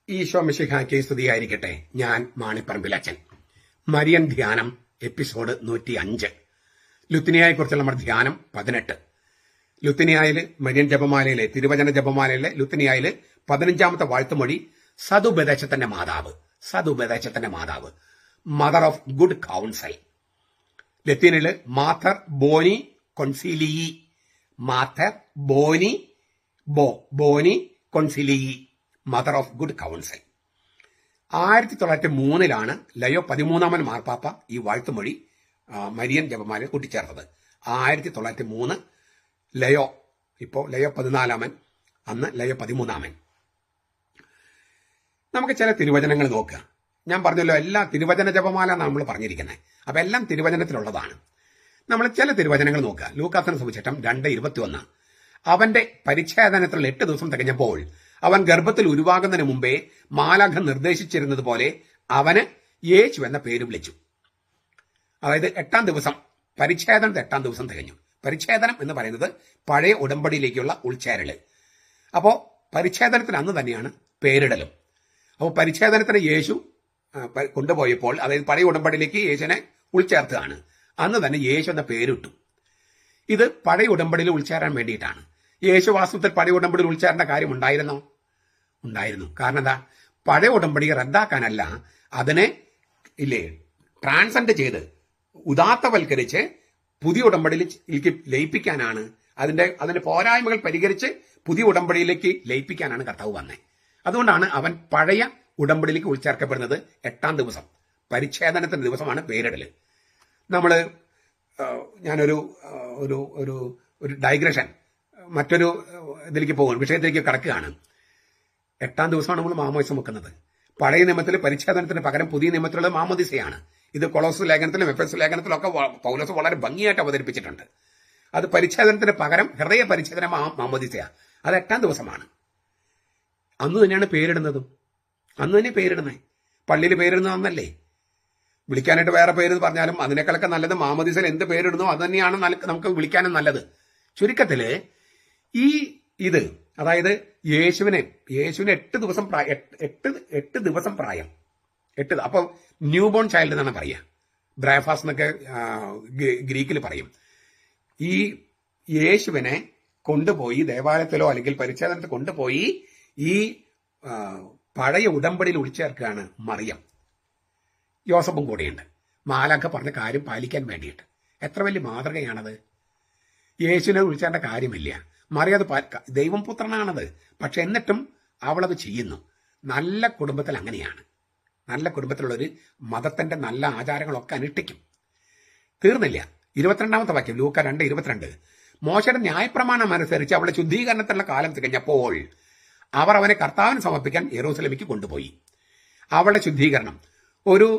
ഈശോ മിശിഹായ്ക്ക് സ്തുതിയായിരിക്കട്ടെ. ഞാൻ മാണിപ്പറമ്പിലച്ചൻ. മരിയൻ ധ്യാനം എപ്പിസോഡ് 105. ലുത്തിനിയായെക്കുറിച്ചുള്ള നമ്മുടെ ധ്യാനം 18. ലുത്തിനിയായില് മരിയൻ ജപമാലയിലെ തിരുവചന ജപമാലയിലെ ലുത്തിനിയായില് 15ാമത്തെ വാഴ്ത്തുമൊഴി സതുപദേശത്തിന്റെ മാതാവ്, മദർ ഓഫ് ഗുഡ് കൗൺസൽ. ലത്തീനില് മാത്തർ ബോനി കൊൺസിലിയി, ബോനി കൊൺസിലിയി, mother of good counsel. 1903 Leo 13ാമൻ മാർപ്പാപ്പ ഈ വാഴ്ത്തുമൊഴി മരിയൻ ജപമാലയിൽ കൂട്ടിച്ചേർത്തത്. 1903 ലയോ, ഇപ്പോൾ ലയോ 14ാമൻ, അന്ന് ലയോ 13ാമൻ. നമുക്ക് ചില തിരുവചനങ്ങൾ നോക്കുക. ഞാൻ പറഞ്ഞല്ലോ, എല്ലാ തിരുവചന ജപമാല എന്നാണ് നമ്മൾ പറഞ്ഞിരിക്കുന്നത്. അപ്പൊ എല്ലാം തിരുവചനത്തിലുള്ളതാണ്. നമ്മൾ ചില തിരുവചനങ്ങൾ നോക്കുക. ലൂക്കാസിന്റെ സുവിശേഷം 2:21. അവന്റെ പരിച്ഛേദനത്തിൽ 8 ദിവസം തികഞ്ഞപ്പോൾ അവൻ ഗർഭത്തിൽ ഉരുവാകുന്നതിന് മുമ്പേ മാലാഖ നിർദ്ദേശിച്ചിരുന്നത് പോലെ അവന് യേശു എന്ന പേര് വിളിച്ചു. അതായത് 8ാം ദിവസം, പരിച്ഛേദനത്തെ 8ാം ദിവസം തികഞ്ഞു. പരിച്ഛേദനം എന്ന് പറയുന്നത് പഴയ ഉടമ്പടിയിലേക്കുള്ള ഉൾച്ചേരല്. അപ്പോ പരിച്ഛേദനത്തിന് അന്ന് തന്നെയാണ് പേരിടലും. അപ്പോൾ പരിച്ഛേദനത്തിന് യേശു കൊണ്ടുപോയപ്പോൾ, അതായത് പഴയ ഉടമ്പടിയിലേക്ക് യേശുവിനെ ഉൾച്ചേർത്തതാണ്. അന്ന് തന്നെ യേശു എന്ന പേരിട്ടു. ഇത് പഴയ ഉടമ്പടിയിൽ ഉൾച്ചേരാൻ വേണ്ടിയിട്ടാണ്. യേശു വാസ്തവത്തിൽ പഴയ ഉടമ്പടിയിൽ ഉൾച്ചേരേണ്ട കാര്യം ഉണ്ടായിരുന്നു. കാരണം എന്താ? പഴയ ഉടമ്പടി റദ്ദാക്കാനല്ല, അതിനെ ട്രാൻസെൻഡ് ചെയ്ത് ഉദാത്തവൽക്കരിച്ച് പുതിയ ഉടമ്പടിയിലേക്ക് ലയിപ്പിക്കാനാണ്. അതിന്റെ പോരായ്മകൾ പരിഹരിച്ച് പുതിയ ഉടമ്പടിയിലേക്ക് ലയിപ്പിക്കാനാണ് കർത്താവ് വന്നത്. അതുകൊണ്ടാണ് അവൻ പഴയ ഉടമ്പടിയിലേക്ക് ഉൾച്ചേർക്കപ്പെടുന്നത് 8ാം ദിവസം, പരിച്ഛേദനത്തിന്റെ ദിവസമാണ് പേരിടല്. ഞാനൊരു ഒരു ഡൈഗ്രഷൻ, മറ്റൊരു ഇതിലേക്ക് പോകും, വിഷയത്തിലേക്ക് കടക്കുകയാണ്. 8ാം ദിവസമാണ് നമ്മൾ മാമോദിസം വെക്കുന്നത്. പഴയ നിയമത്തിൽ പരിച്ഛേദനത്തിന് പകരം പുതിയ നിയമത്തിലുള്ള മാമോദിസയാണ്. ഇത് കൊളോസ് ലേഖനത്തിലും എഫെസ് ലേഖനത്തിലും ഒക്കെ പൗലോസ് വളരെ ഭംഗിയായിട്ട് അവതരിപ്പിച്ചിട്ടുണ്ട്. അത് പരിച്ഛേദനത്തിന് പകരം ഹൃദയ പരിച്ഛേദന മാമോദിസയാണ്. അത് 8ാം ദിവസമാണ്. അന്ന് തന്നെയാണ് പേരിടുന്നതും. അന്ന് തന്നെ പേരിടുന്നത്. പള്ളിയിൽ പേരിടുന്നത് അന്നല്ലേ. വിളിക്കാനായിട്ട് വേറെ പേര് പറഞ്ഞാലും അതിനേക്കാളൊക്കെ നല്ലത് മാമോദിസയിൽ എന്ത് പേരിടുന്നോ അത് തന്നെയാണ് നമുക്ക് വിളിക്കാനും നല്ലത്. ചുരുക്കത്തില് ഇത് അതായത് യേശുവിന് 8 ദിവസം പ്രായം. അപ്പൊ ന്യൂ ബോൺ ചൈൽഡ് എന്നാണ് പറയുക. ബ്രേഫാസ് എന്നൊക്കെ ഗ്രീക്കിൽ പറയും. ഈ യേശുവിനെ കൊണ്ടുപോയി ദേവാലയത്തിലോ അല്ലെങ്കിൽ പരിച്ഛേദനത്തിൽ കൊണ്ടുപോയി ഈ പഴയ ഉടമ്പടിയിൽ ഉൾച്ചേർക്കുകയാണ് മറിയം. യോസഫും കൂടെയുണ്ട്. മാലാഖ പറഞ്ഞ കാര്യം പാലിക്കാൻ വേണ്ടിയിട്ട്. എത്ര വലിയ മാതൃകയാണത്! യേശുവിനെ വിളിച്ചേണ്ട കാര്യമില്ല. മറിയം അത് ദൈവം പുത്രനാണത്. പക്ഷെ എന്നിട്ടും അവളത് ചെയ്യുന്നു. നല്ല കുടുംബത്തിൽ അങ്ങനെയാണ്. നല്ല കുടുംബത്തിലുള്ളൊരു മതത്തിന്റെ നല്ല ആചാരങ്ങളൊക്കെ അനുഷ്ഠിക്കും. തീർന്നില്ല. 22ാമത്തെ വാക്യം, ലൂക്ക 2:22. മോശയുടെ ന്യായപ്രമാണം അനുസരിച്ച് അവളുടെ ശുദ്ധീകരണത്തിനുള്ള കാലം തികഞ്ഞപ്പോൾ അവർ അവനെ കർത്താവിന് സമർപ്പിക്കാൻ യെരൂശലേമിലേക്ക് കൊണ്ടുപോയി. അവളുടെ ശുദ്ധീകരണം, ഒരു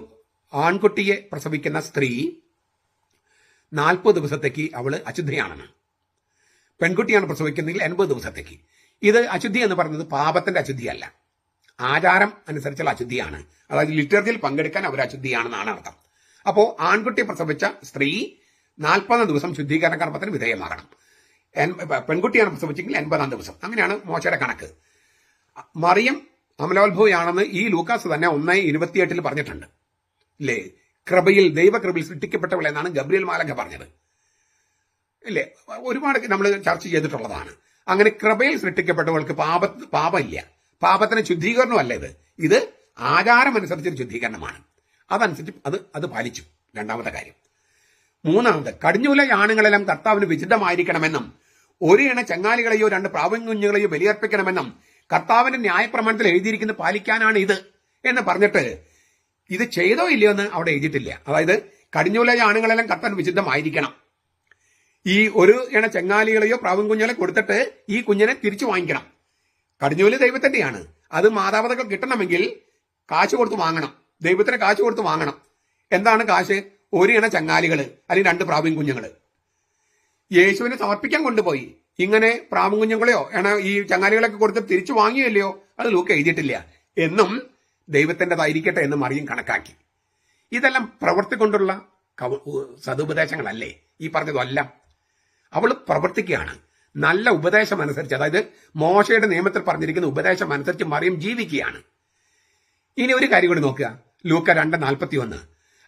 ആൺകുട്ടിയെ പ്രസവിക്കുന്ന സ്ത്രീ 40 ദിവസത്തേക്ക് അവള് അശുദ്ധിയാണെന്ന്. പെൺകുട്ടിയാണ് പ്രസവിക്കുന്നെങ്കിൽ 80 ദിവസത്തേക്ക്. ഇത് അശുദ്ധി എന്ന് പറയുന്നത് പാപത്തിന്റെ അശുദ്ധിയല്ല, ആചാരം അനുസരിച്ചുള്ള അശുദ്ധിയാണ്. അതായത് ലിറ്റർജിയിൽ പങ്കെടുക്കാൻ അവർ അശുദ്ധിയാണെന്നാണ് അർത്ഥം. അപ്പോ ആൺകുട്ടിയെ പ്രസവിച്ച സ്ത്രീ 40 ദിവസം ശുദ്ധീകരണ കർമ്മത്തിന് വിധേയമാകണം. പെൺകുട്ടിയാണ് പ്രസവിച്ചെങ്കിൽ 80ാം ദിവസം. അങ്ങനെയാണ് മോശയുടെ കണക്ക്. മറിയം അമലോത്ഭവയാണെന്ന് ഈ ലൂക്കാസ് തന്നെ 1:28 പറഞ്ഞിട്ടുണ്ട്. ഇല്ലേ? ദൈവകൃപയിൽ സൃഷ്ടിക്കപ്പെട്ടവൾ എന്നാണ് ഗബ്രിയേൽ മാലാഖ പറഞ്ഞത്. ഇല്ലേ? ഒരുപാട് നമ്മൾ ചർച്ച ചെയ്തിട്ടുള്ളതാണ്. അങ്ങനെ കൃപയിൽ സൃഷ്ടിക്കപ്പെട്ടവൾക്ക് പാപമില്ല. പാപത്തിന് ശുദ്ധീകരണമല്ല ഇത് ആചാരമനുസരിച്ചൊരു ശുദ്ധീകരണമാണ്. അതനുസരിച്ച് അത് പാലിച്ചു. 2ാമത്തെ കാര്യം. 3ാമത്, കടിഞ്ഞൂല ആണുങ്ങളെല്ലാം കർത്താവിന് വിശുദ്ധമായിരിക്കണമെന്നും 1 ഇണ ചങ്ങാലികളെയോ 2 പ്രാവുകുഞ്ഞുങ്ങളെയോ ബലിയർപ്പിക്കണമെന്നും കർത്താവിന്റെ ന്യായപ്രമാണത്തിൽ എഴുതിയിരിക്കുന്നത് പാലിക്കാനാണ് ഇത് എന്ന് പറഞ്ഞിട്ട് ഇത് ചെയ്തോ ഇല്ലയോ എന്ന് അവിടെ എഴുതിയിട്ടില്ല. അതായത് കടിഞ്ഞൂല ആണുങ്ങളെല്ലാം കർത്താവിന് വിശുദ്ധമായിരിക്കണം. ഈ 1 ഇണ ചെങ്ങാലികളെയോ പ്രാവും കുഞ്ഞുങ്ങളെ കൊടുത്തിട്ട് ഈ കുഞ്ഞിനെ തിരിച്ചു വാങ്ങിക്കണം. കടിഞ്ഞൂല് ദൈവത്തിന്റെയാണ്. അത് മാതാപിതാക്കൾ കിട്ടണമെങ്കിൽ കാശ് കൊടുത്ത് വാങ്ങണം. ദൈവത്തിന് കാശ് കൊടുത്ത് വാങ്ങണം. എന്താണ് കാശ്? 1 ഇണ ചങ്ങാലികള് അല്ലെങ്കിൽ 2 പ്രാവും കുഞ്ഞുങ്ങള് യേശുവിനെ സമർപ്പിക്കാൻ കൊണ്ടുപോയി. ഇങ്ങനെ പ്രാവും കുഞ്ഞുങ്ങളെയോ ഈ ചങ്ങാലികളൊക്കെ കൊടുത്ത് തിരിച്ചു വാങ്ങിയല്ലയോ, അത് ലൂക്ക എഴുതിയിട്ടില്ല. എന്നും ദൈവത്തിൻ്റെതായിരിക്കട്ടെ എന്ന് മറിയം കണക്കാക്കി. ഇതെല്ലാം പ്രവൃത്തി കൊണ്ടുള്ള സതുപദേശങ്ങളല്ലേ ഈ പറഞ്ഞതെല്ലാം? അവൾ പ്രവർത്തിക്കുകയാണ്. നല്ല ഉപദേശം അനുസരിച്ച്, അതായത് മോശയുടെ നിയമത്തിൽ പറഞ്ഞിരിക്കുന്ന ഉപദേശം അനുസരിച്ച് മറിയം ജീവിക്കുകയാണ്. ഇനി ഒരു കാര്യം കൂടി നോക്കുക. ലൂക്ക 2:41.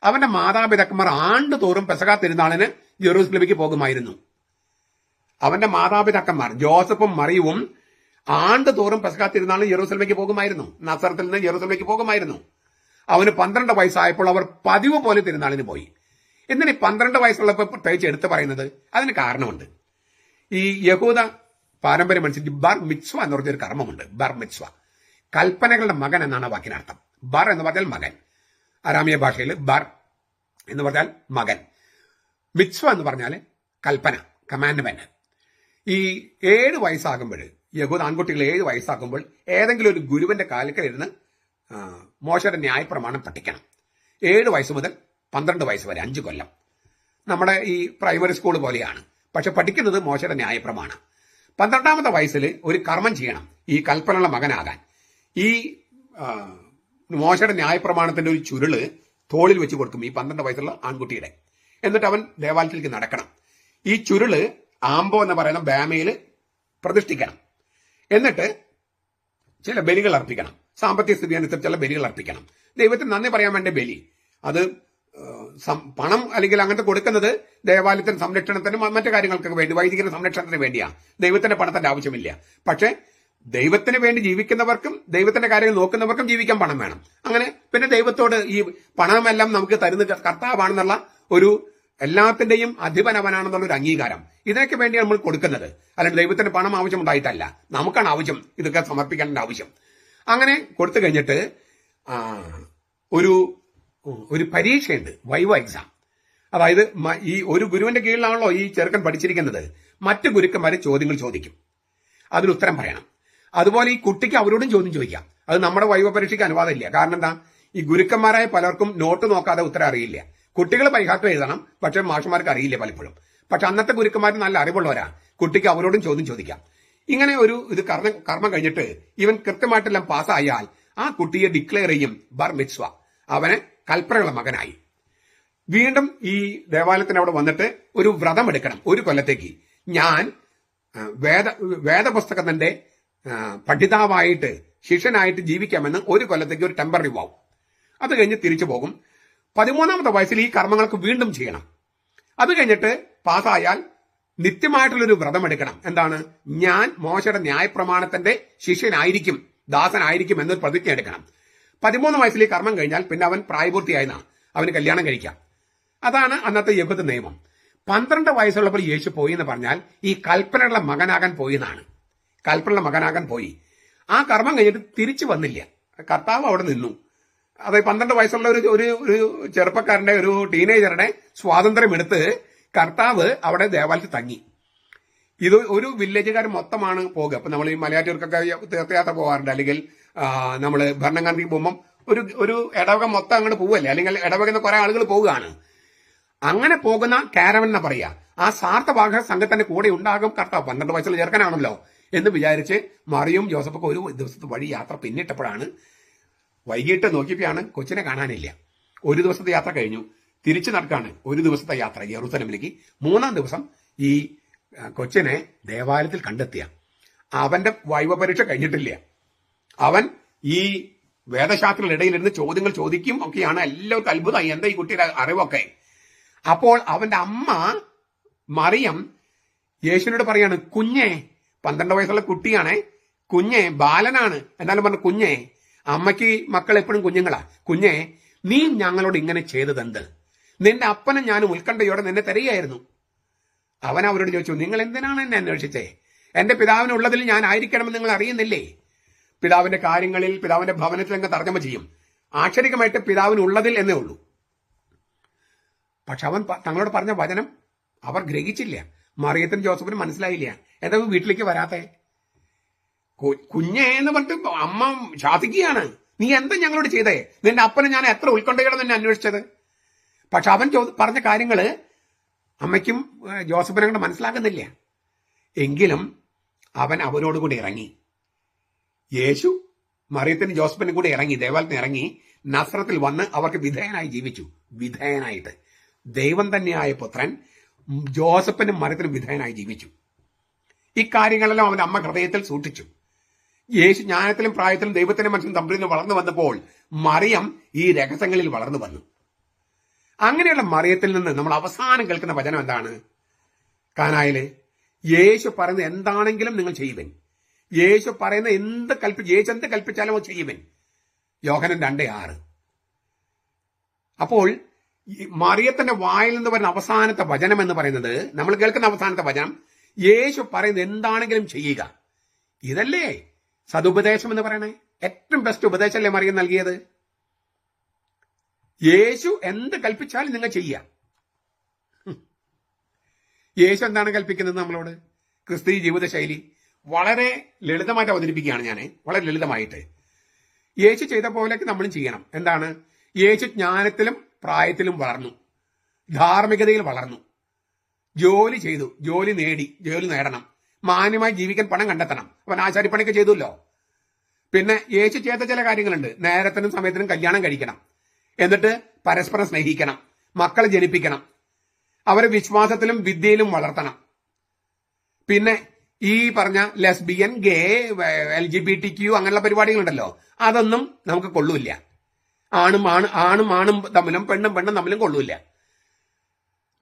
അവന്റെ മാതാപിതാക്കന്മാർ ആണ്ടുതോറും പെസഹ തിരുനാളിന് ജെറൂസലേമിലേക്ക് പോകുമായിരുന്നു. അവന്റെ മാതാപിതാക്കന്മാർ ജോസഫും മറിയവും ആണ്ടുതോറും പെസഹ തിരുനാളിന് ജെറൂസലേമിലേക്ക് പോകുമായിരുന്നു. നസറത്തിൽ നിന്ന് ജെറൂസലേമിലേക്ക് പോകുമായിരുന്നു. അവന് 12 വയസ്സായപ്പോൾ അവർ പതിവ് പോലെ തിരുനാളിന് പോയി. എന്തിനാ 12 വയസ്സുള്ളപ്പോൾ പ്രത്യേകിച്ച് എടുത്തു പറയുന്നത്? അതിന് കാരണമുണ്ട്. ഈ യഹൂദ പാരമ്പര്യം അനുസരിച്ച് ബർ മിത്സ്വ എന്ന് പറഞ്ഞൊരു കർമ്മമുണ്ട്. ബർ മിത്സ്വ, കൽപ്പനകളുടെ മകൻ എന്നാണ് വാക്കിനർത്ഥം. ബർ എന്ന് പറഞ്ഞാൽ മകൻ, അരാമിയ ഭാഷയിൽ ബർ എന്ന് പറഞ്ഞാൽ മകൻ, മിത്സ്വ എന്ന് പറഞ്ഞാൽ കൽപ്പന, കമാൻഡ്മെന്റ്. ഈ 7 വയസ്സാകുമ്പോൾ, യഹൂദ ആൺകുട്ടികൾ 7 വയസ്സാകുമ്പോൾ ഏതെങ്കിലും ഒരു ഗുരുവിന്റെ കാലക്കലിരുന്ന് മോശയുടെ ന്യായപ്രമാണം പഠിക്കണം. 7 വയസ്സ് മുതൽ 12 വയസ്സ് വരെ 5 കൊല്ലം. നമ്മുടെ ഈ പ്രൈമറി സ്കൂൾ പോലെയാണ്. പക്ഷെ പഠിക്കുന്നത് മോശയുടെ ന്യായപ്രമാണം. 12ാമത്തെ വയസ്സിൽ ഒരു കർമ്മം ചെയ്യണം, ഈ കൽപ്പനയുള്ള മകനാകാൻ. ഈ മോശയുടെ ന്യായപ്രമാണത്തിന്റെ ഒരു ചുരുള് തോളിൽ വെച്ച് കൊടുക്കും ഈ 12 വയസ്സുള്ള ആൺകുട്ടിയുടെ. എന്നിട്ട് അവൻ ദേവാലയത്തിലേക്ക് നടക്കണം. ഈ ചുരുള് ആംബോ എന്ന് പറയുന്ന ബാമയിൽ പ്രതിഷ്ഠിക്കണം. എന്നിട്ട് ചില ബലികൾ അർപ്പിക്കണം. സാമ്പത്തിക സ്ഥിതി അനുസരിച്ചുള്ള ബലികൾ അർപ്പിക്കണം. ദൈവത്തിന് നന്ദി പറയാൻ വേണ്ട ബലി. അത് പണം അല്ലെങ്കിൽ അങ്ങനത്തെ കൊടുക്കുന്നത് ദേവാലയത്തിന് സംരക്ഷണത്തിനും മറ്റു കാര്യങ്ങൾക്കൊക്കെ വേണ്ടി, വൈദികരുടെ സംരക്ഷണത്തിന് വേണ്ടിയാണ്. ദൈവത്തിന്റെ പണത്തിന്റെ ആവശ്യമില്ല. പക്ഷെ ദൈവത്തിന് വേണ്ടി ജീവിക്കുന്നവർക്കും ദൈവത്തിന്റെ കാര്യങ്ങൾ നോക്കുന്നവർക്കും ജീവിക്കാൻ പണം വേണം. അങ്ങനെ പിന്നെ ദൈവത്തോട് ഈ പണമെല്ലാം നമുക്ക് തരുന്ന കർത്താവാണെന്നുള്ള ഒരു, എല്ലാത്തിന്റെയും അധിപനവനാണെന്നുള്ള ഒരു അംഗീകാരം, ഇതിനൊക്കെ വേണ്ടിയാണ് നമ്മൾ കൊടുക്കുന്നത്. അല്ലെങ്കിൽ ദൈവത്തിന് പണം ആവശ്യമുണ്ടായിട്ടല്ല, നമുക്കാണ് ആവശ്യം ഇതൊക്കെ സമർപ്പിക്കേണ്ട ആവശ്യം. അങ്ങനെ കൊടുത്തു കഴിഞ്ഞിട്ട് ഒരു പരീക്ഷയുണ്ട്, വൈവ എക്സാം. അതായത് ഈ ഒരു ഗുരുവിന്റെ കീഴിലാണല്ലോ ഈ ചെറുക്കൻ പഠിച്ചിരിക്കുന്നത്. മറ്റു ഗുരുക്കന്മാരെ ചോദ്യങ്ങൾ ചോദിക്കും, അതിന് ഉത്തരം പറയണം. അതുപോലെ ഈ കുട്ടിക്ക് അവരോടും ചോദ്യം ചോദിക്കാം. അത് നമ്മുടെ വൈവ പരീക്ഷയ്ക്ക് അനുവാദമില്ല. കാരണം എന്താ, ഈ ഗുരുക്കന്മാരായ പലർക്കും നോട്ട് നോക്കാതെ ഉത്തരം അറിയില്ല. കുട്ടികൾ പരിഹാരം എഴുതണം, പക്ഷെ മാഷന്മാർക്ക് അറിയില്ല പലപ്പോഴും. പക്ഷെ അന്നത്തെ ഗുരുക്കന്മാർ നല്ല അറിവുള്ളവരാ, കുട്ടിക്ക് അവരോടും ചോദ്യം ചോദിക്കാം. ഇങ്ങനെ ഒരു ഇത് കർമ്മം കഴിഞ്ഞിട്ട് ഇവൻ കൃത്യമായിട്ടെല്ലാം പാസ്സായാൽ ആ കുട്ടിയെ ഡിക്ലെയർ ചെയ്യും ബർ മിത്സ്വ, അവനെ കൽപ്പനയുള്ള മകനായി. വീണ്ടും ഈ ദേവാലയത്തിന് അവിടെ വന്നിട്ട് ഒരു വ്രതം എടുക്കണം. 1 കൊല്ലത്തേക്ക് ഞാൻ വേദപുസ്തകത്തിന്റെ പഠിതാവായിട്ട് ശിഷ്യനായിട്ട് ജീവിക്കാമെന്ന് 1 കൊല്ലത്തേക്ക് ഒരു ടെമ്പററി വാവ്. അത് കഴിഞ്ഞ് തിരിച്ചു പോകും. 13ാമത്തെ വയസ്സിൽ ഈ കർമ്മങ്ങൾക്ക് വീണ്ടും ചെയ്യണം. അത് കഴിഞ്ഞിട്ട് പാസ്സായാൽ നിത്യമായിട്ടുള്ളൊരു വ്രതം എടുക്കണം. എന്താണ്, ഞാൻ മോശയുടെ ന്യായപ്രമാണത്തിന്റെ ശിഷ്യനായിരിക്കും, ദാസനായിരിക്കും എന്നൊരു പ്രതിജ്ഞ എടുക്കണം. 13 വയസ്സിൽ ഈ കർമ്മം കഴിഞ്ഞാൽ പിന്നെ അവൻ പ്രായപൂർത്തിയായെന്നാണ്, അവന് കല്യാണം കഴിക്കാം. അതാണ് അന്നത്തെ യഹൂദ നിയമം. 12 വയസ്സുള്ളപ്പോൾ യേശു പോയി എന്ന് പറഞ്ഞാൽ ഈ കൽപ്പനയുള്ള മകനാകാൻ പോയി എന്നാണ്. കൽപ്പനയുള്ള മകനാകാൻ പോയി. ആ കർമ്മം കഴിഞ്ഞിട്ട് തിരിച്ചു വന്നില്ല. കർത്താവ് അവിടെ നിന്നു. അത് 12 വയസ്സുള്ള ഒരു ചെറുപ്പക്കാരന്റെ, ഒരു ടീനേജറുടെ സ്വാതന്ത്ര്യം എടുത്ത് കർത്താവ് അവിടെ ദേവാലയത്തിൽ തങ്ങി. ഇത് ഒരു വില്ലേജുകാർ മൊത്തമാണ് പോകുക. അപ്പൊ നമ്മൾ ഈ മലയാറ്റൂർക്കൊക്കെ തീർത്ഥയാത്ര പോകാറുണ്ട്, അല്ലെങ്കിൽ നമ്മൾ ഭരണങ്ങാനത്തേക്ക് പോകുമ്പോൾ ഒരു ഇടവക മൊത്തം അങ്ങോട്ട് പോവല്ലേ, അല്ലെങ്കിൽ ഇടവകന്ന് കുറെ ആളുകൾ പോവുകയാണ്. അങ്ങനെ പോകുന്ന കാരവൻ എന്ന് പറയാ. ആ സാർത്ഥഭാഗ സംഘത്തിന്റെ കൂടെ ഉണ്ടാകും കർത്താവ്. 12 വയസ്സുള്ള ചെറുക്കനാണല്ലോ എന്ന് വിചാരിച്ച് മറിയും ജോസഫൊക്കെ ഒരു ദിവസത്തെ വഴി യാത്ര പിന്നിട്ടപ്പോഴാണ്, വൈകിട്ട് നോക്കിയപ്പോഴാണ് കൊച്ചിനെ കാണാനില്ല. 1 ദിവസത്തെ യാത്ര കഴിഞ്ഞു, തിരിച്ചു നടക്കാണ് 1 ദിവസത്തെ യാത്ര യെറൂസലേമിലേക്ക്. 3ാം ദിവസം ഈ കൊച്ചിനെ ദേവാലയത്തിൽ കണ്ടെത്തിയ. അവന്റെ വൈവ പരീക്ഷ കഴിഞ്ഞിട്ടില്ല. അവൻ ഈ വേദശാസ്ത്രങ്ങളുടെ ഇടയിലിരുന്ന് ചോദ്യങ്ങൾ ചോദിക്കും ഒക്കെയാണ്. എല്ലാവർക്കും അത്ഭുതമായി, എന്താ ഈ കുട്ടിയുടെ അറിവൊക്കെ. അപ്പോൾ അവന്റെ അമ്മ മറിയം യേശുവിനോട് പറയാണ്, കുഞ്ഞെ, 12 വയസ്സുള്ള കുട്ടിയാണേ, കുഞ്ഞെ, ബാലനാണ്, എന്നാലും പറഞ്ഞു കുഞ്ഞെ. അമ്മയ്ക്ക് മക്കൾ എപ്പോഴും കുഞ്ഞുങ്ങളാ. കുഞ്ഞെ, നീ ഞങ്ങളോട് ഇങ്ങനെ ചെയ്തതെന്ത്? നിന്റെ അപ്പനും ഞാനും ഉത്കണ്ഠയോടെ നിന്നെ തരികയായിരുന്നു. അവൻ അവരോട് ചോദിച്ചു, നിങ്ങൾ എന്തിനാണ് എന്നെ അന്വേഷിച്ചേ? എന്റെ പിതാവിനുള്ളതിൽ ഞാൻ ആയിരിക്കണമെന്ന് നിങ്ങൾ അറിയുന്നില്ലേ? പിതാവിന്റെ കാര്യങ്ങളിൽ, പിതാവിന്റെ ഭവനത്തിൽ അങ്ങ് തർജ്ജമ ചെയ്യും. ആക്ഷരികമായിട്ട് പിതാവിനുള്ളതിൽ എന്നേ ഉള്ളൂ. പക്ഷെ അവൻ തങ്ങളോട് പറഞ്ഞ വചനം അവർ ഗ്രഹിച്ചില്ല. മറിയത്തിനും ജോസഫിനും മനസ്സിലായില്ല. എന്താ വീട്ടിലേക്ക് വരാത്തെ? കുഞ്ഞേ എന്ന് പറഞ്ഞിട്ട് അമ്മ ശാസിക്കുകയാണ്, നീ എന്താ ഞങ്ങളോട് ചെയ്തേ? നിന്റെ അപ്പനെ ഞാൻ എത്ര ഉത്കണ്ഠയോടെ നിന്നെ അന്വേഷിച്ചത്. പക്ഷെ അവൻ പറഞ്ഞ കാര്യങ്ങള് അമ്മയ്ക്കും ജോസഫിനും കൂടെ മനസ്സിലാക്കുന്നില്ല. എങ്കിലും അവൻ അവരോട് കൂടി ഇറങ്ങി. യേശു മറിയത്തിനും ജോസഫിനും കൂടി ഇറങ്ങി, ദേവാലയത്തിന് ഇറങ്ങി, നസ്രത്തിൽ വന്ന് അവർക്ക് വിധേയനായി ജീവിച്ചു. വിധേയനായിട്ട് ദൈവം തന്നെയായ പുത്രൻ ജോസഫിനും മറിയത്തിനും വിധേയനായി ജീവിച്ചു. ഇക്കാര്യങ്ങളെല്ലാം അവന്റെ അമ്മ ഹൃദയത്തിൽ സൂക്ഷിച്ചു. യേശു ജ്ഞാനത്തിലും പ്രായത്തിലും ദൈവത്തിന്റെ മനസ്സിലും തമ്മിൽ നിന്ന് വളർന്നു വന്നപ്പോൾ മറിയം ഈ രഹസ്യങ്ങളിൽ വളർന്നു വന്നു. അങ്ങനെയുള്ള മറിയത്തിൽ നിന്ന് നമ്മൾ അവസാനം കേൾക്കുന്ന വചനം എന്താണ്? കാനായില് യേശു പറയുന്നത് എന്താണെങ്കിലും നിങ്ങൾ ചെയ്യുവൻ. യേശു പറയുന്ന യേശു എന്ത് കൽപ്പിച്ചാലും അത് ചെയ്യുവൻ. യോഹന്നാൻ 2:6. അപ്പോൾ മറിയത്തിന്റെ വായിൽ നിന്ന് വരുന്ന അവസാനത്തെ വചനം എന്ന് പറയുന്നത്, നമ്മൾ കേൾക്കുന്ന അവസാനത്തെ വചനം, യേശു പറയുന്നത് എന്താണെങ്കിലും ചെയ്യുക. ഇതല്ലേ സതുപദേശം എന്ന് പറയണേ? ഏറ്റവും ബെസ്റ്റ് ഉപദേശമല്ലേ മറിയം നൽകിയത്? യേശു എന്ത് കൽപ്പിച്ചാലും നിങ്ങൾ ചെയ്യുക. യേശു എന്താണ് കൽപ്പിക്കുന്നത് നമ്മളോട്? ക്രിസ്തീയ ജീവിതശൈലി വളരെ ലളിതമായിട്ട് അവതരിപ്പിക്കുകയാണ് ഞാൻ, വളരെ ലളിതമായിട്ട്. യേശു ചെയ്ത പോലെയൊക്കെ നമ്മളും ചെയ്യണം. എന്താണ്? യേശു ജ്ഞാനത്തിലും പ്രായത്തിലും വളർന്നു, ധാർമ്മികതയിൽ വളർന്നു, ജോലി ചെയ്തു, ജോലി നേടണം, മാന്യമായി ജീവിക്കാൻ പണം കണ്ടെത്തണം. അവൻ ആശാരിപ്പണിയൊക്കെ ചെയ്തല്ലോ. പിന്നെ യേശു ചെയ്ത ചില കാര്യങ്ങളുണ്ട്. നേരത്തിനും സമയത്തിനും കല്യാണം കഴിക്കണം, എന്നിട്ട് പരസ്പരം സ്നേഹിക്കണം, മക്കളെ ജനിപ്പിക്കണം, അവരെ വിശ്വാസത്തിലും വിദ്യയിലും വളർത്തണം. പിന്നെ ഈ പറഞ്ഞ ലെസ്ബിയൻ, ഗേ, LGBTQ അങ്ങനെയുള്ള പരിപാടികളുണ്ടല്ലോ, അതൊന്നും നമുക്ക് കൊള്ളൂല്ല. ആണും തമ്മിലും പെണ്ണും തമ്മിലും കൊള്ളൂല്ല.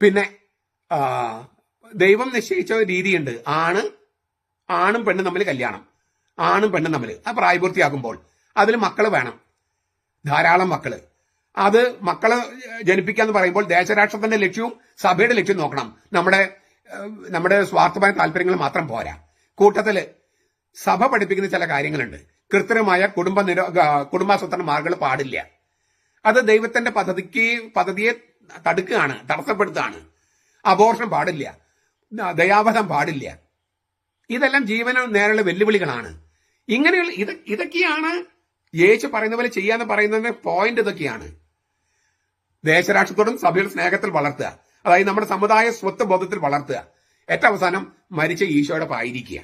പിന്നെ ദൈവം നിശ്ചയിച്ച രീതിയുണ്ട്. ആണും പെണ്ണും തമ്മിൽ കല്യാണം, ആണും പെണ്ണും തമ്മിൽ അത് പ്രായപൂർത്തിയാക്കുമ്പോൾ അതിൽ മക്കള് വേണം, ധാരാളം മക്കള്. അത് മക്കളെ ജനിപ്പിക്കാന്ന് പറയുമ്പോൾ ദേശരാഷ്ട്രത്തിന്റെ ലക്ഷ്യവും സഭയുടെ ലക്ഷ്യവും നോക്കണം. നമ്മുടെ സ്വാർത്ഥമായ താല്പര്യങ്ങൾ മാത്രം പോരാ. കൂട്ടത്തില് സഭ പഠിപ്പിക്കുന്ന ചില കാര്യങ്ങളുണ്ട്. കൃത്രിമമായ കുടുംബാസൂത്രണ മാർഗങ്ങൾ പാടില്ല. അത് ദൈവത്തിന്റെ പദ്ധതിയെ തടുക്കുകയാണ്, തടസ്സപ്പെടുത്തുകയാണ്. അബോർഷൻ പാടില്ല, ദയാവധം പാടില്ല. ഇതെല്ലാം ജീവന് നേരെയുള്ള വെല്ലുവിളികളാണ്. ഇങ്ങനെയുള്ള ഇതൊക്കെയാണ് യേശു പറയുന്ന പോലെ ചെയ്യാന്ന് പറയുന്നതിന്റെ പോയിന്റ്. ഇതൊക്കെയാണ് ദേശരാഷ്ട്രത്തോടും സഭയുടെ സ്നേഹത്തിൽ വളർത്തുക, അതായത് നമ്മുടെ സമുദായ സ്വത്ത് ബോധത്തിൽ വളർത്തുക. ഏറ്റവും അവസാനം മരിച്ച ഈശോയോടൊപ്പം ആയിരിക്കുക.